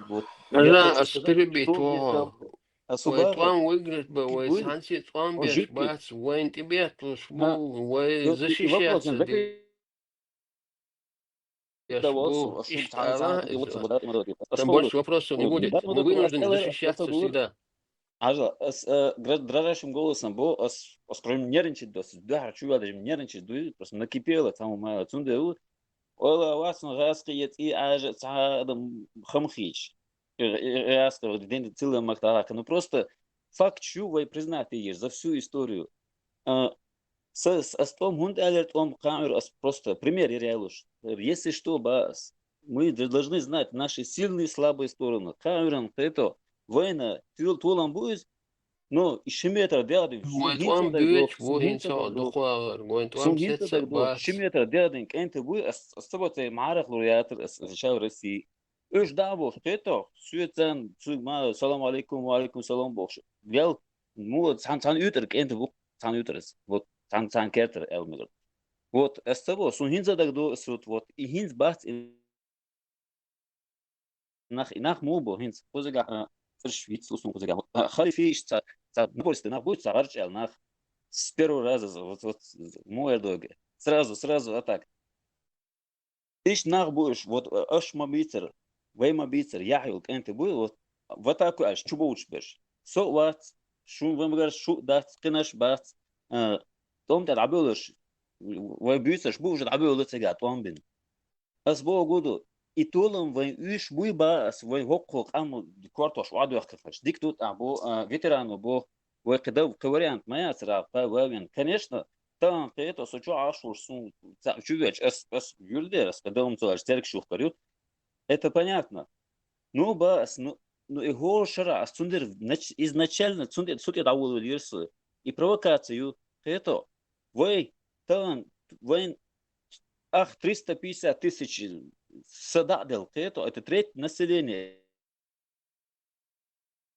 вот я أنا хочу сказать, أستربي что мне تو жалко. ويتوان Асубара, выиграть бы, был, ويسانسي توان он беш жидкий. бац, وين тебе И вот и вопрос, защищаться, доводство, и что цана что вот свобода и там больше вопросов не будет. Мы вынуждены защищаться всегда. Ажа, дрожащим голосом, скроем нервничать, да, хочу я даже нервничать, просто накипело, там у меня отсюда, ола вас на раскиет и ажа цадам хамхич. Раска, вот день целый мактарака, ну просто факт чувай признать есть за всю историю. С том хунд алерт он камеру просто пример реалуш. Если что, бас, мы должны знать наши сильные и слабые стороны. Камерам это война, тулам будет, но еще метр дядин, ويتوان بيوت وين سوا دخوا ويتوان سيتسا باس شميتر دядин, انت будет оставаться معارك لورياتر الشاور السي. ايش دعوه это سويتان ما السلام عليكم وعليكم السلام بوش. قال مو цан ютер انت بو цан ютерс. Вот цан кетер элмигр. Вот с того сунхинза дагду вот и хинз бац nach мобо хинз позага в Швейцарии сун позага халифиш ца больше на будет сарчел nach с первого раза вот мой доге сразу а так иш nach будешь вот аш мабитер вей мабитер яхил انت будет вот атаку аш чубоуч беш so what шун вамгар шу да скинаш бац том تعبولش وبيسش بوج تعبولش تجا توم بين أسبوع جودو إتولم وين إيش بوي باس وين حقوق أمو كوارتوش وعدو يخفش ديكتوت أبو فيتران وبو وكده كوريانت ما يسرع فوين конечно там это сочу ашу сун чувствуешь с юлдерс когда он тоже терк шухтарют это понятно ну бас ну его шара сундер изначально сундер суть даула дирсы и провокацию это вы там войн 350 тысяч сададел, это треть населения.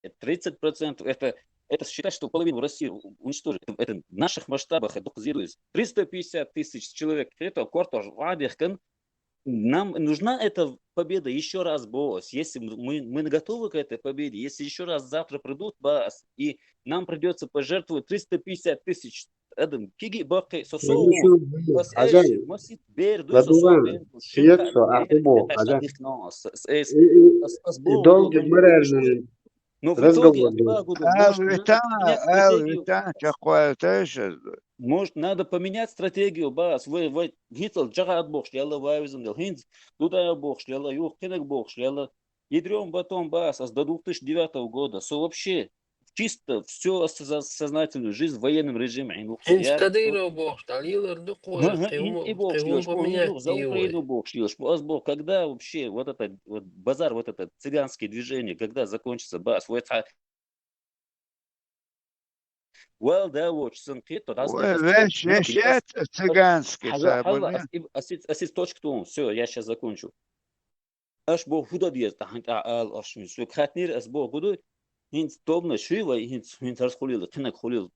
30% это считать, что половину России уничтожит. Это в наших масштабах это доказируется. 350 тысяч человек, это квартал Вадихкан. Нам нужна эта победа еще раз, босс. Если мы готовы к этой победе, если еще раз завтра придут, босс, и нам придется пожертвовать 350 тысяч Adam kigi bakay so bas ايش مسيت بير Ладуан, Сиетсо, Ахубо, долгий моральный но в разговор итоге был. может надо поменять стратегию бас вы гитл джагат бокш яла вайзен дел хинз туда бокш яла юх кинек бокш яла ядрём потом бас с 2009 года со вообще чисто все сознательную жизнь в военном режиме. Инстадиро бог, талилар духой, и бог шлёшь, за Украину бог шлёшь. Бог, когда вообще вот этот вот базар, вот это цыганское движение, когда закончится бас, вот well, да, вот, то цыганский, асис точка том, все, я сейчас закончу. Аж бог худа диет, аж все хатнир, аж бог худой. هنت توبنا شوي وهنت هرس خليل كنا خليل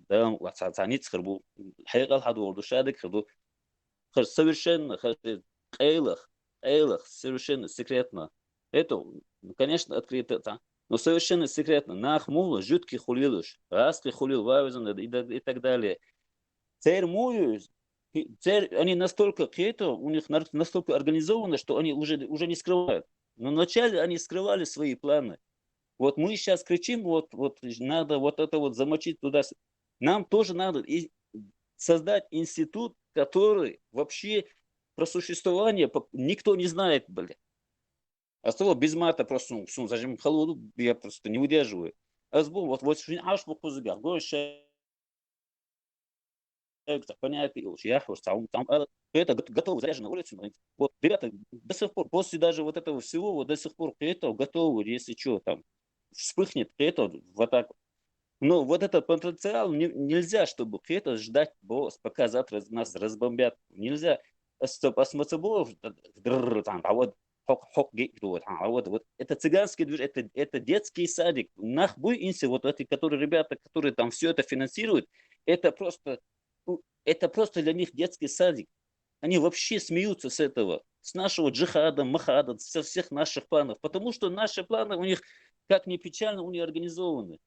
ده وعطانيت خربو الحقيقة الحد ورد شادك خربو خر совершенно эйлах совершенно секретно это конечно открыто но совершенно секретно нахмула жуткий хулилуш раски хулил вавизан и так далее теперь они настолько у них настолько организовано что они уже не скрывают но вначале они скрывали свои планы. Вот мы сейчас кричим, вот надо вот это вот замочить туда. Нам тоже надо создать институт, который вообще про существование никто не знает, блин. А слово без мата просто, зажим холоду, я просто не выдерживаю. А вот аж по кузыгах, понятие, я там это готовы заряжены на улицу. Вот, ребята, до сих пор, после даже вот этого всего, вот до сих пор это готовы, если что, там, вспыхнет это вот так. Но вот этот потенциал нельзя, чтобы это ждать, пока завтра нас разбомбят. Нельзя. А вот вот это цыганский движение, это детский садик. Нахуй инси, вот эти, которые ребята, которые там все это финансируют, это просто для них детский садик. Они вообще смеются с этого, с нашего джихада, махада, со всех наших планов. Потому что наши планы у них, как ни печально, у них организованы.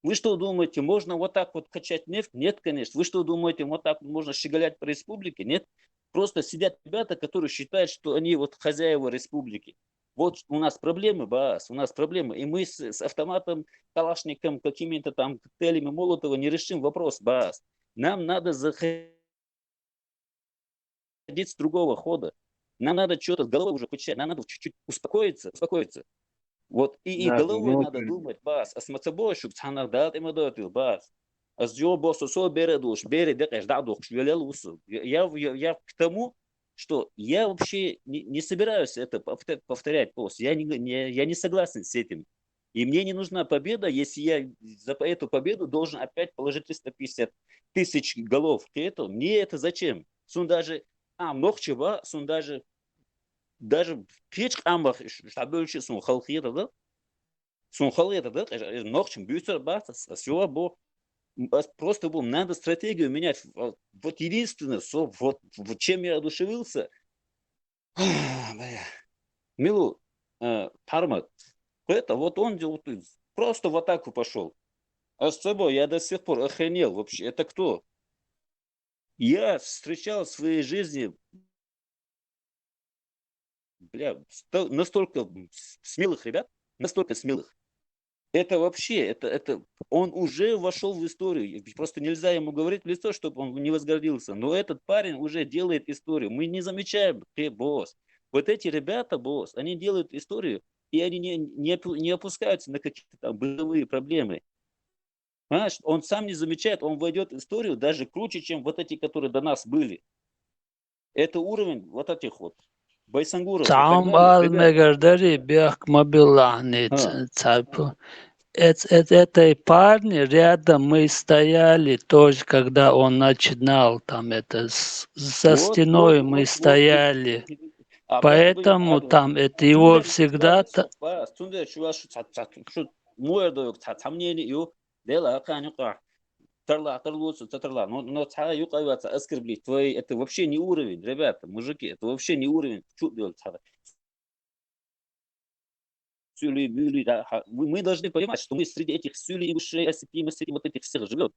Вы что думаете, можно вот так вот качать нефть? Нет, конечно. Вы что думаете, вот так можно щеголять по республике? Нет. Просто сидят ребята, которые считают, что они вот хозяева республики. Вот у нас проблемы, у нас проблемы. И мы с автоматом, калашником, какими-то там коктейлями Молотова не решим вопрос, Нам надо заходить с другого хода. Нам надо что-то с головой уже включать. Нам надо чуть-чуть успокоиться. Вот и головой надо думать, а смацабой, чтобы цанах дат им датил, а с джобосу со бередуш, бередешь дадуш, я к тому, что я вообще не собираюсь это повторять пост. Я не согласен с этим. И мне не нужна победа, если я за эту победу должен опять положить 350 тысяч голов. Мне это зачем? Даже печк амбах, чтобы еще сунхалхира, да? Сунхалхира, да? Ночью бьются баса, все бо. Просто надо стратегию менять. Вот единственное, вот чем я одушевился. Милу, Пармат, это вот он просто в атаку пошел. А с собой я до сих пор охренел вообще. Это кто? Я встречал в своей жизни настолько смелых ребят, настолько смелых. Это вообще, это он уже вошел в историю. Просто нельзя ему говорить в лицо, чтобы он не возгордился. Но этот парень уже делает историю. Мы не замечаем, босс. Вот эти ребята, они делают историю, и они не опускаются на какие-то там бытовые проблемы. Понимаешь, он сам не замечает, он войдет в историю даже круче, чем вот эти, которые до нас были. Это уровень вот этих вот Байсангуров. Там Алмегардари бях мобилахни цапу. Этой парни рядом мы стояли тоже, когда он начинал там это, за стеной мы стояли. Поэтому там это его всегда... Но оскорбить твои, это вообще не уровень, ребята, мужики, это вообще не уровень. Мы должны понимать, что мы среди этих сюлей, ушей, осипимых, среди вот этих всех живем.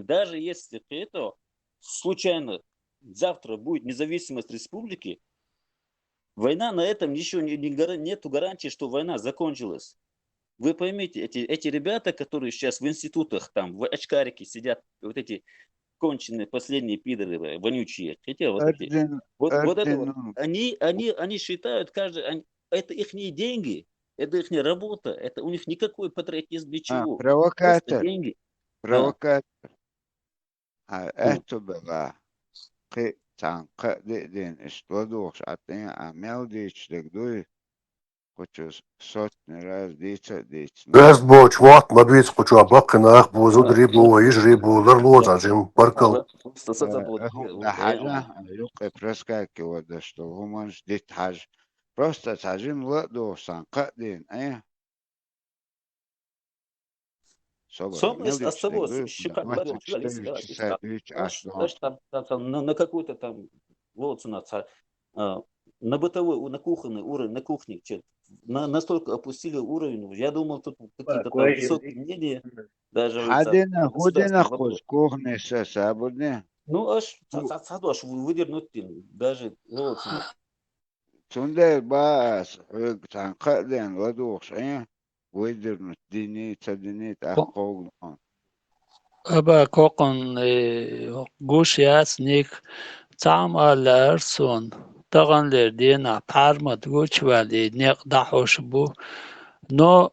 Даже если это случайно завтра будет независимость республики, война на этом еще нету гарантии, что война закончилась. Вы поймите, эти ребята, которые сейчас в институтах, там, в очкарике сидят, вот эти конченые последние пидоры, вонючие, они считают, это их деньги, это их работа, это у них никакой патриотизм, ничего. Провокатор. Деньги. Провокатор. Это была танка, что душ, а ты амел дичь, дуй. Best boch wat ma dwits ko chwa bak na bo zo dribo ijribo larlo zajim barkal. حاجة يوقف راسك كده что هم جديد حاجة просто تاجين وقدو سانقدين ايه на какой-то там на бытовой, на кухонный уровень, на кухне настолько опустили уровень. Я думал, тут какие-то там высокие мнения. Даже ну, аж выдернуть даже Тунде бас танкаден ладуш, выдернуть динит ахогн. Аба кокон гуш ясник там аларсон. طبعا لدينا بارمت قوش والي نقدح وشبو نو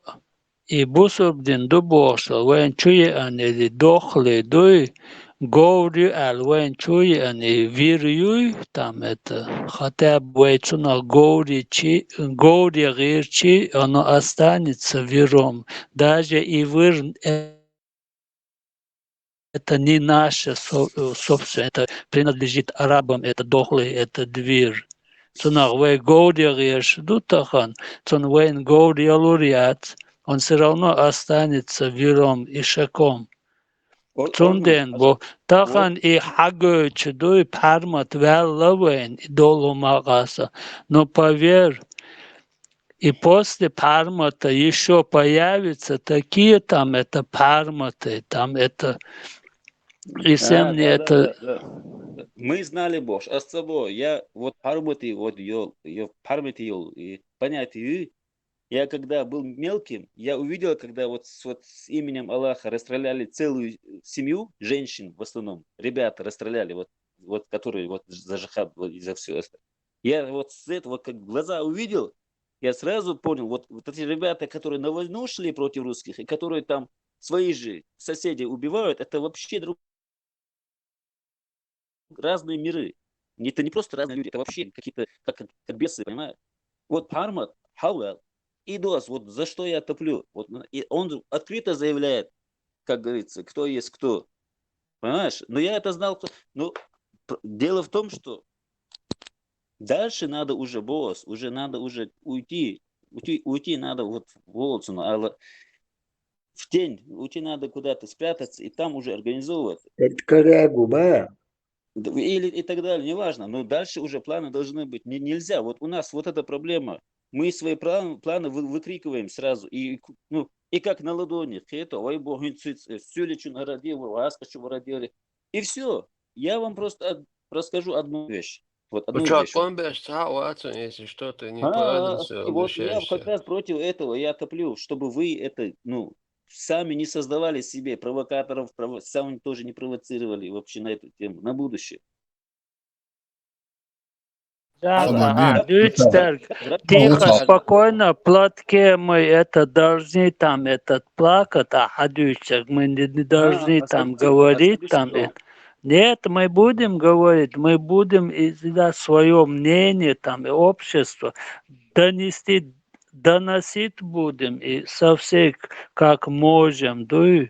يبوسو بدين دو بوصل وين شوية أن اللي دخل دوي говорю, алвен чуй, они верю, там это, хотя бы вейцуна говоричи, говоричи, оно останется вером. Даже и вер, это не наше собственное, это принадлежит арабам, это дохлый, это дверь. Цунах вей говоришь, дутахан, цун вейн говорят, он все равно останется вером и шаком. Цунден, бо тахан и хагö чдуй пармат веллавен долу магаса. Но поверь, и после пармата еще появятся такие там это парматы, там это и всем мне это. Да. Мы знали Бож, а с собой я вот пармати, вот ее пармати и понятие. Я когда был мелким, я увидел, когда вот с именем Аллаха расстреляли целую семью женщин в основном, ребята расстреляли, вот которые вот за джихад, вот, и за все это. Я вот с этого как глаза увидел, я сразу понял, вот эти ребята, которые на войну шли против русских, и которые там свои же соседи убивают, это вообще разные миры. Это не просто разные люди, это вообще какие-то, как бесы, понимаешь? Вот Пармат, Хауэл, Идос, вот за что я топлю. Вот, и он открыто заявляет, как говорится, кто есть кто. Понимаешь? Но я это знал. Но дело в том, что дальше надо уже, босс, уже надо уже уйти надо вот в Волцину, а в тень, уйти надо куда-то спрятаться и там уже организовывать. Это корягу, ба. Или и так далее, неважно. Но дальше уже планы должны быть. Нельзя. Вот у нас вот эта проблема. Мы свои планы выкрикиваем сразу. И как на ладони. Ой, бог, все народил, аскачу родили. И все. Я вам просто расскажу одну вещь. Вот одну Учат вещь. помнишь, если что-то не понравится, И вот я обращайся. как раз против этого я топлю, чтобы вы это, сами не создавали себе провокаторов, сами тоже не провоцировали вообще на эту тему, на будущее. Тихо, спокойно, платке мы это должны там этот плакать, мы не должны там говорить там. Нет, мы будем говорить, мы будем свое мнение там и общество доносить будем и со всех как можем, да.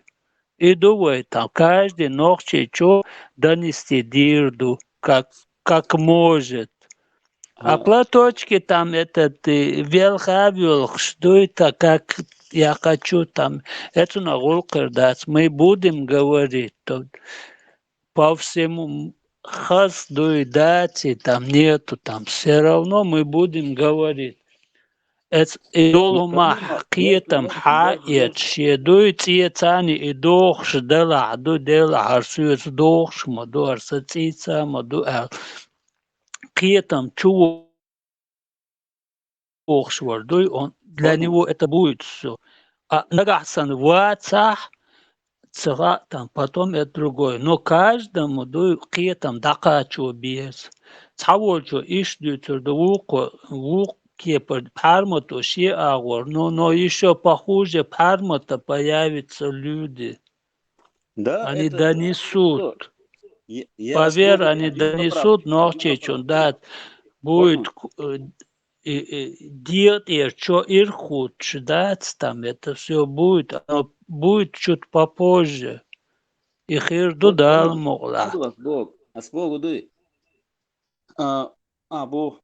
И думаю, там каждый ночью что донести дирду, как может. А платочки там этот велхавюлх, что это, как я хочу там, это на дать. Мы будем говорить. По всему хас дати там нету, там все равно мы будем говорить. Идолума хкиетам хает шедуй циецани и дохш дела арсуец дохш маду арсацица маду хкиетам чу охшвардуй, он для него это будет все. А нагасан вацах цара там потом это другое. Но каждому дуй хкиетам дакачу без. Цаволчу ишдютер вук кепер пармоту ши агор, но еще похуже пармота появятся люди. Да, они это, донесут. Я Поверь, они донесут, ночью да, будет делать, что ирхут ждать там, это все будет, но будет чуть попозже. Их ирду дал могла. Бог, а с Богу дуй. Бог.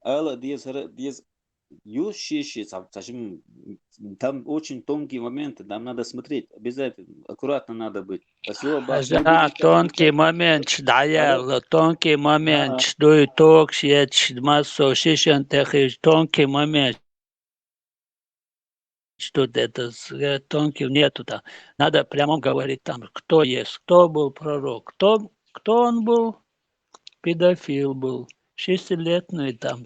Алла, диез, юшиши, там очень тонкие моменты, там надо смотреть, обязательно, аккуратно надо быть. Тонкий момент, тонкий момент, что и токс, массо, шишен, тонкий момент. Что это тонкий нету там. Надо прямо говорить там, кто есть, кто был пророк, кто он был, педофил был, 6-летний там.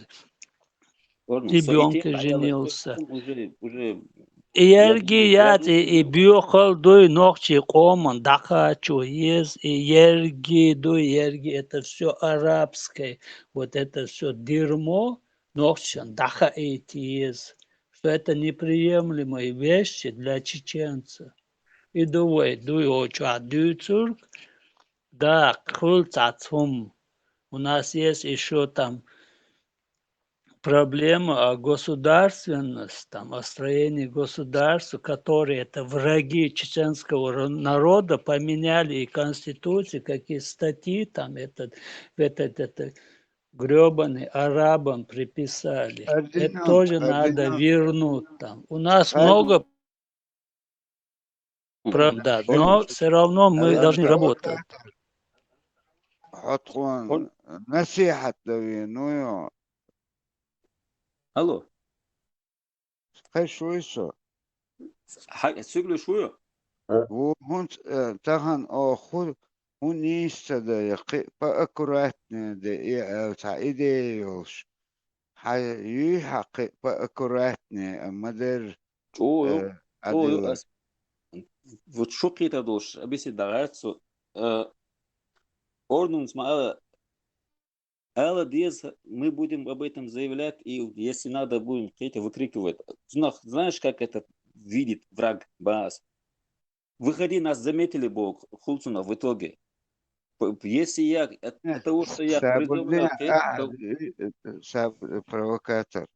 Ребенка женился. И бьёхал дуй ночи коман, дахачу есть, и ерги, это все арабское, вот это все дерьмо, ночью даха эти есть, что это неприемлемые вещи для чеченца. И дуй очень, дюцурк, Да, кульцацум. У нас есть еще там проблема о государственности, там, о строении государства, которые это враги чеченского народа поменяли и конституции, какие статьи там это гребаный арабам приписали. Это тоже надо вернуть там. У нас много да, но все равно мы должны работать. حطون نصيحة دوينو Алло, خشوا يسو söyle şu. وهون تهن أخذ هون يستدى يقي بأكراتنا دي تعيديوش حي حقي بأكراتنا مدر О, عدل вот что это должен объяснить, да, что ordnungsmaler Алла Диас, мы будем об этом заявлять, и если надо, будем какие-то выкрикивать. Знаешь, как это видит враг Баас? Выходи, нас заметили, Бог, Хулцуна, в итоге. Если я, от того, что я призываю... провокатор.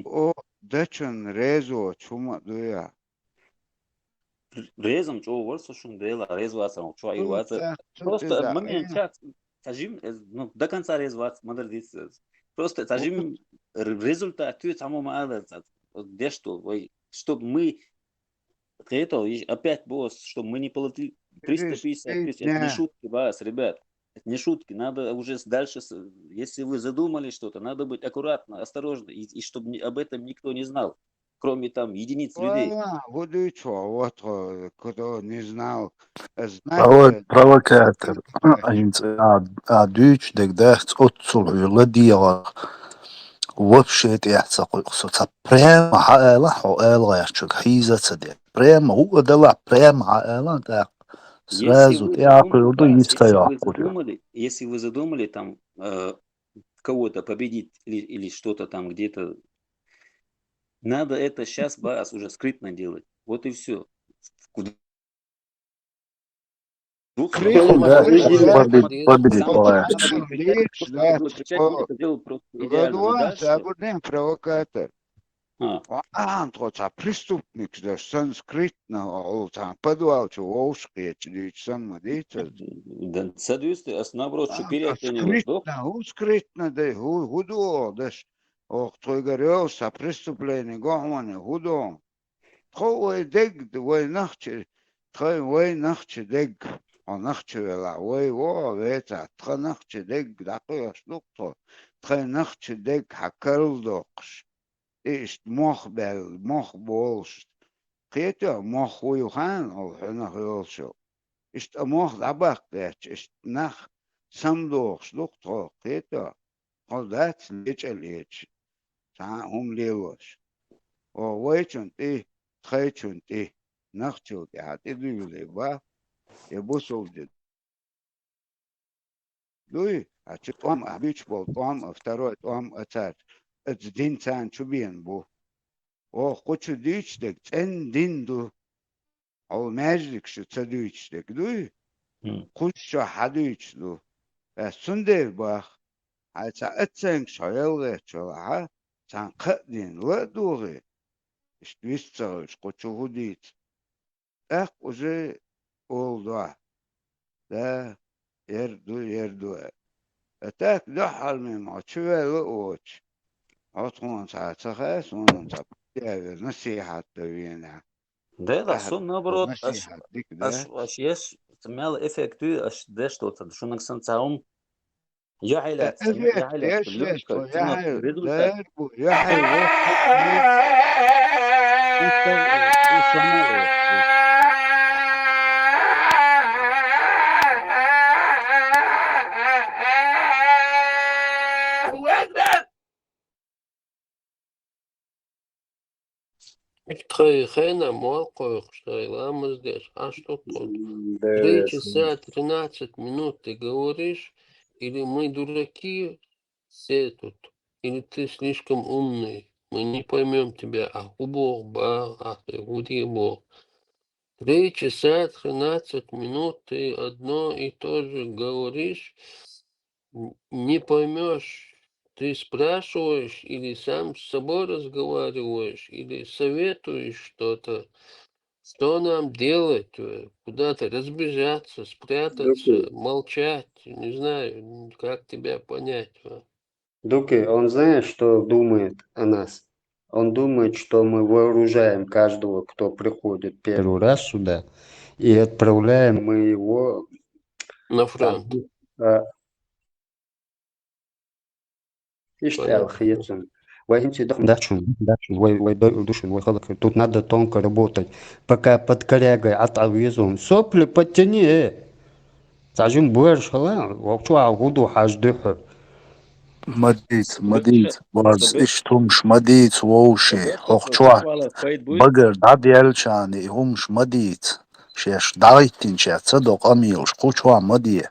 О, дачун резо, чума дуя. Резом, что ворса шун дела, резваться, что и ваться. Просто момент, скажем, ну, до конца резваться, молодец. Просто скажем, результат, ты самому мало, где что, чтобы мы, это опять босс, чтобы мы не получили 350 тысяч, это не шутки, вас, ребят. Это не шутки, надо уже дальше, если вы задумали что-то, надо быть аккуратно, осторожно, и чтобы об этом никто не знал, кроме там единиц людей. Буду что, вот кто не знал, Провокатор. Дюч, дегдехц, отцул, юладия. Вообще это яцақой қысыца. Прямо хаэла, хоэла яшчук, хиза цаде. Прямо, угадала, прямо хаэла, так. Сразу если вы задумали там кого-то победить или что-то там где-то, надо это сейчас бас уже скрытно делать. Вот и все. Провокатор. Преступник, да, санскритно, подвал, что ушки, сан мадица. Да, соответственно, наоборот, что скритно, да, гудо, да, ох, твой горелся, преступление, гомоне, гудо. Твой дег, твой нахче, твой нахче дег. Нахчевела, ой, это, твой нахче дег, такой штука, твой нахче дег, хакалдокш. Ist moch bolst. Keto moch uyuhan ol hena yolsho. Ist moch dabak dat ist nach samdoch slukto keto. Ol dat lech. Ta lelos. O wechun ti khaychun ti nachchu ya ti dule ba. E bosovde. Lui, а че том обич был том, второй том отец. Это дин цан чубин бу. О, хочу дичдек, цен динду. Ал мэжлик шу цадичдек, дуй. Хочу хадичду. Сундер бах. А ца эцэн шоялгэ чола. Цан кэдин лэдугэ. Иштвисцэгэж, хочу худиц. Эх, уже олда. Да, ерду. Так, дохал мимо, чувэ лэоч. أطمن تعتقد وننتبه نصيحة دوينا. Да, сон наоборот, аж есть мал эффект, аж да что-то, что на санцаум яхилят, яхилят, результат. Хэна молко, что мы здесь. А что тут? 3 часа 13 минут ты говоришь, или мы дураки все тут, или ты слишком умный. Мы не поймем тебя. А Бог, а ты Бог. 3 часа 13 минут ты одно и то же говоришь, не поймешь, ты спрашиваешь или сам с собой разговариваешь, или советуешь что-то, что нам делать, куда-то разбежаться, спрятаться, молчать, не знаю, как тебя понять. Дуки, он знает, что думает о нас. Он думает, что мы вооружаем каждого, кто приходит первый раз сюда, и отправляем мы его На там. фронт. Ишь, тут надо тонко работать. Пока под корягой отвезем. Сопли подтяни. Сажим больше, гуду хаждыху. مديت باز اشتمش مديت ووشي صبرش هوخشوا على فايد بوي بقر داديل شاني همش مديت شيش دايتين شات صدق اميلش قوشوا مدي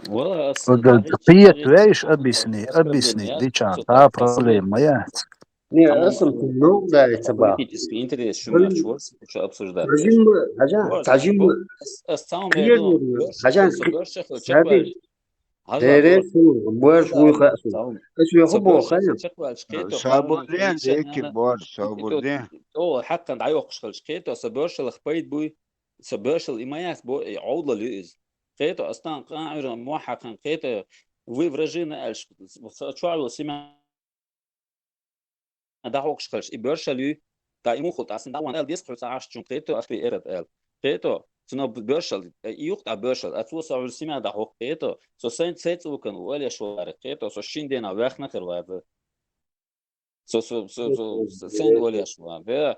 والله بقر داغيتش قيت داغيتش ويش проблемы ابيسني я دي شان что تا так себе проблема يات Не, самом اسم تنو دايت با. политический интерес шумя чувствуется что обсуждать Tajim mı? Hacan, tajim mı? самом Кие ряду veriyor? Hacan, соберших чеквал sabi. هلا Dere دور su, boş هلا bu هلا khasu. самом Esu yahubo соберших khayam. чеквал شقيتو قانون صابودين كريتشن ديك انا بور صابودين او حقا دعيو قشخل شقيتو соберших بايد بوي соберشل имаяс бо عوض لليز قيتو اصلا قاعر موحقا قيتو وي вражина الش شو سمع دعوق شخلش إبرشلو تا إمو خلط أصلا دعوان إل ديس خلص عاش جون قيتو أخلي إيرد إل قيتو سنو برشل يوقت برشل أتو سعر سمع دعوق قيتو سو سيت وكان ولا شوار قيتو سو شين دينا ويخ نخر واد سو سين ولا شوار بيا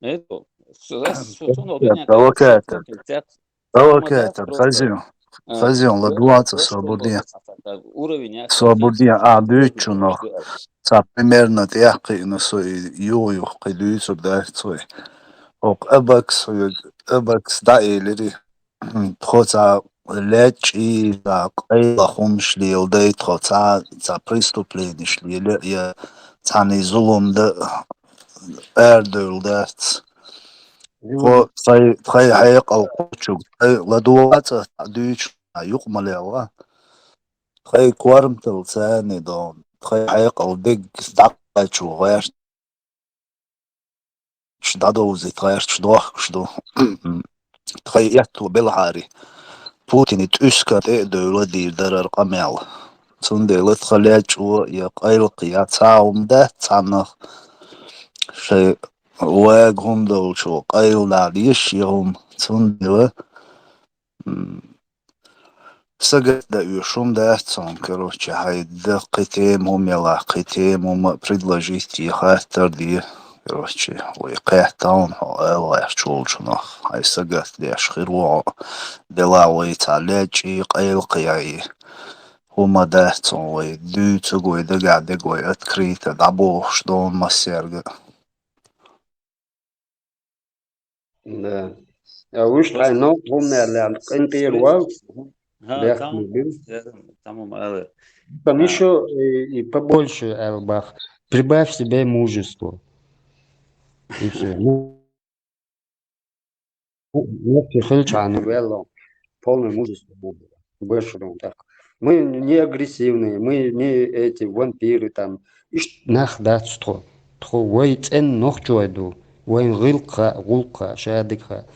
قيتو سو تونو دنيا قيتو سيت توكاتر وكان تات تعمل ده توكاتر просто خزيون لدوات برشل свободия уровень свободия стратегический бючуно ца примерно тяхки на свой юю қилюсу да свой ок абакс да элери тхоца лечи да қайла хумшли удей тхоца за преступление шли я цани зулум да эрдул да خو تخي حيق او قوتشو لدوات ديش يقمل خي كوارمتل ثاني دون خي حيق او دق دقاتشو غير شدادو زي غير شدوخ شدو خي يحتو بالعاري بوتين تأسكا دولة دي درر قميل تندي لتخليج و يقايل قيا تاوم ده تانخ شي واقهم دول شو قايل لعليش يهم تندي سجد да юшум да цон, короче, хайда қитем умела, қитем ума предложить и хаттер ди, короче, ой қайтаун ой чулчунах, хай сагат да шхиру дела ой талеч и қайл қияй, ума да цон ой дюцу гой да гаде гой открыто, да бог что он массерга. Да. А уж тайно умерли, кентир вау. ها تمام Там еще и побольше, Элбах. Прибавь себе мужество. И все. Полное мужество. Больше так. Мы не агрессивные, мы не эти вампиры там. Иш нахда что? Тхуайт эн нохчуайду. Вайн гулка, шадикха.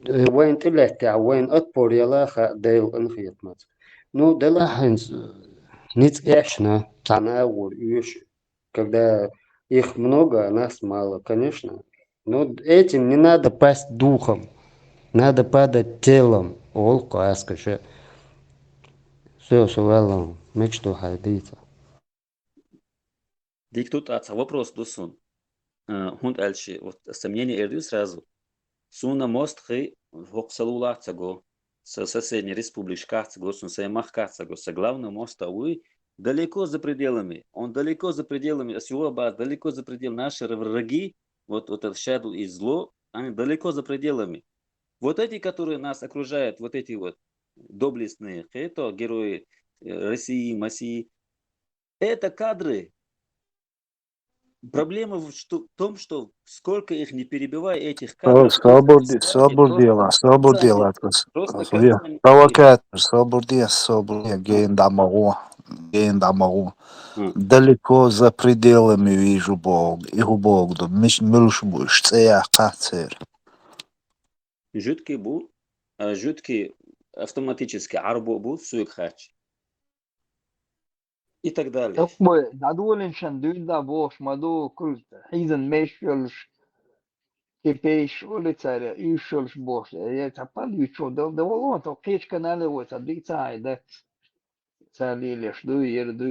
Вайн тилехта, вайн отпор ялаха дейл анхиятмат. Ну, делаханс ниц эшна, танаур, юш. Когда их много, а нас мало, конечно. Но этим не надо пасть духом. Надо падать телом. Олка, аскаше. Все, сувелом. Мечту хайдица. Дик тут вопрос дусун. Хунд альши, вот сомнение эрдю сразу. Суна мост хи хоксалула цаго. Со соседней республики цаго, сун саймах цаго. Со главного моста уй далеко за пределами. Он далеко за пределами. Асюаба далеко за пределами. Наши враги, вот это шаду и зло, они далеко за пределами. Вот эти, которые нас окружают, вот эти вот доблестные, это герои России, Масии, это кадры Проблема в том, что сколько их не перебивай, этих кадров просто кацани. Далеко за пределами вижу Бог, его Бог, да, милуш будешь, цех. Жуткий автоматически арбо бу суикхач и так далее. Такой, надолиншан дюйда бош маду крузда. Хизен мешелш кипейш улицаре ишелш бош. Я тапал ючо да волон то кеч канале вот адица да цалилеш ду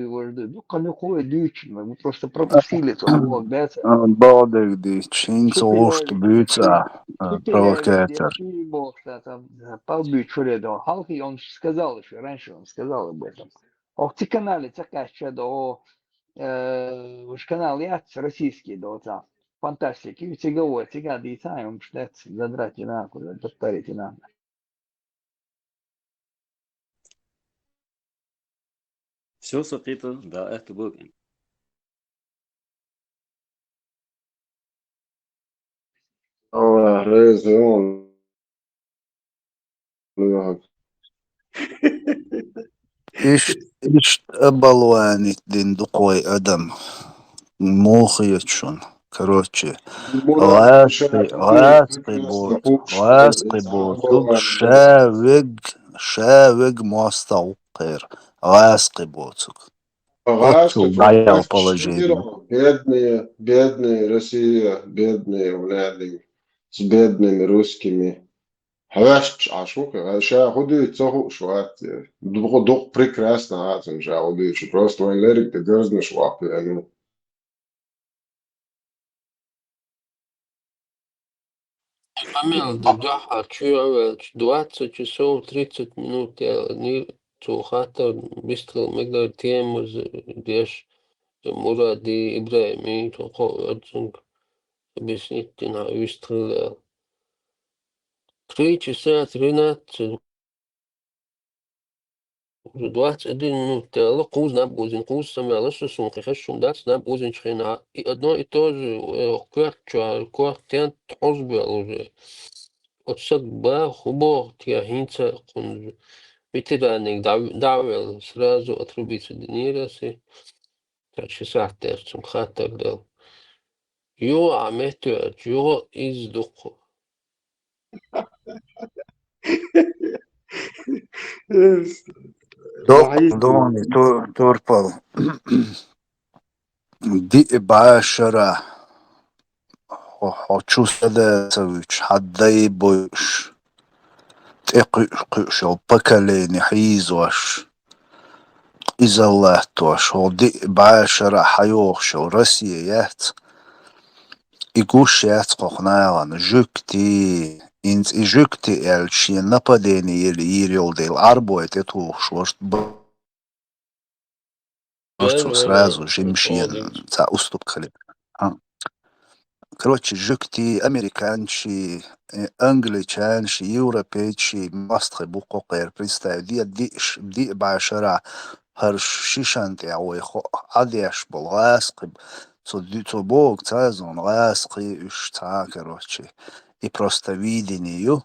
ворду. Ну кanu кое дючин, мы просто пропустили то вот беца. Балдек дич, инцолошт бюца, провокатор. Халки, он сказал еще, раньше он сказал об этом. Ох, те каналы, такая до уж канал я российский до там. Фантастики, и все говорят, сега дитаем, что задрать и нахуй, повторить и надо. Все сокрыто, да, это был. Reizi on. إيش أبلواني دين دقوي أدم موخيتشون كروتشي غاسقي بوتوك شاوق مستوقر غاسقي بوتوك Гашка, боял положение. бедные Россия, бедные влады с бедными русскими. Хаваш ашука, ша худу цоху шват. Дух прекрасно атом ша худу, просто он лерик ты грозно швап. Памел, да, чую, 20 часов 30 минут я не цухата быстро мегда тему деш Муради Ибраими токо отцунг объяснить на выстрел 3 часа 13 уже 21 минут. Алла куз наб узин куз самяла что сумка хашум дац наб узин чхина и одно и то же квартент хозбел уже отсак ба хубо тяхинца кунж ветераник давел сразу отрубиться денераси так часа терцум хатар дал Ю амету ю из духу. دوني توربل دي بعشرة وحوشو سويش حدي بوش تقش وبكاليني حيزوش إذا الله توش هو دي بعشرة حيوش ورسيات يقوش يتقناغن جوكتي إنت إجوكتي الشي نباديني يريل دي العربو يتتوش ورشت برشو сразу جمشين تا أسلوب كلام короче جوكتي أمريكانشي أنجليشانشي يوروبيتشي مصطخي بوكو قير بريستايل دي بعشرة هرشيشانتي عوي خو عديش بالغاسقي تو бог цазон ласки ушта, короче, и просто видение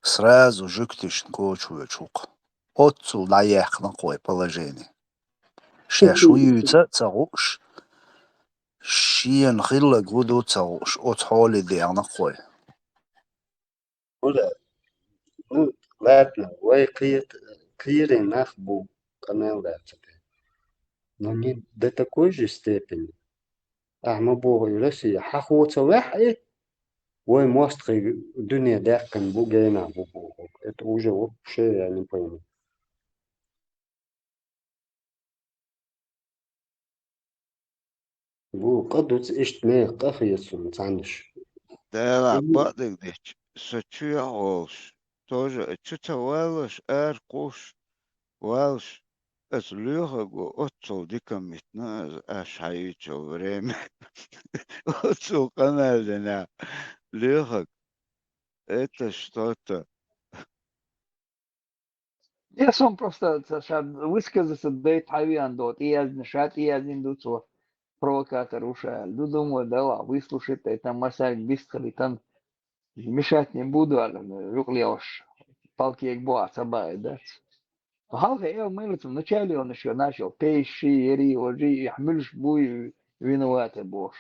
сразу жуктиш кочу чук. Отцу наех на кое положение. Шешуюца цагуш, шиен хилла гуду цагуш, от холи дер на кое. Ну, ладно, вы клире нах бу канал но не до такой же степени. أعمى بوغي رسي حخو تواح إيه وي موستخي دنيا داكن بو جينا بو إتوجه وبشي يعني بيني بو قدوت إشت مي قفي يسون تعنش Да, падыгдыч, сочуя олш. Тоже, чута валш, куш, валш. Es luego otro дикомитно, шаючо время. Отцу канал на легок. Это что-то. Я сам просто высказаться дает хавиан дот, и я знашат, и я индуцо. провокатор ушел. Ну, думаю, да ладно, выслушай, там масак быстро, там мешать не буду, юклеош, палки як буа, сабай, да. Халка, я вначале он еще начал, пейши, ри, ожи, яхмельш буй, виноваты бош.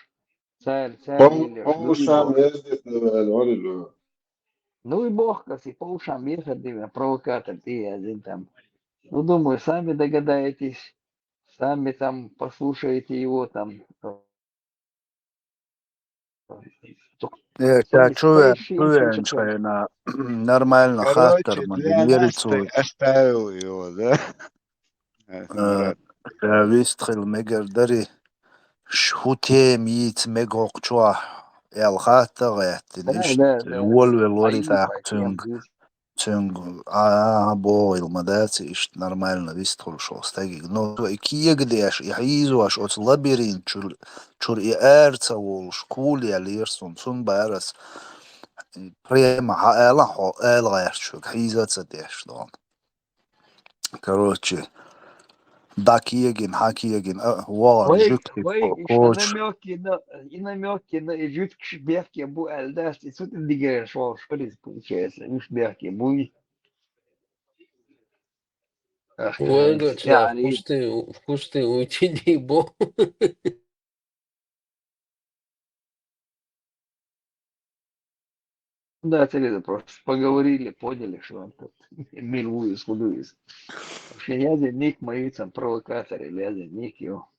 Царь лилеш, ну и Pausām бог. ездит на Валилу. Ну и бог, kasi, по ушам ехать, провокатор, ты один там. Ну, думаю, сами догадаетесь, сами там послушаете его там. Я чуем, что на нормально хаттер Короче, для нас ты модерировать. оставил его, да? Марат. ويستخل مقدري شهوتي ميت مقوق جوا الخاتة غيرتن إيش Да. والوري تاع Поехать, تونغ بو المدات إيش нормально вистхол шо стаги но кие гдеш يحيزو аш от лабиринт чур и эрца вол шкул я лерсон сун барас прямо эла хо эла яшчук хизаца деш дон короче Дакиегин, Хакиегин, Валан, Жюкти, что Коч. намеки на жюткш бехки бу эльдас, и что ты дигаешь, что ли, получается, уж бехки буй. Выргаться в кусты уйти, не бог. Да, это просто поговорили, поняли, что он тут милуюсь, худуюсь. Вообще, я за ник мои там провокаторы, я за ник его.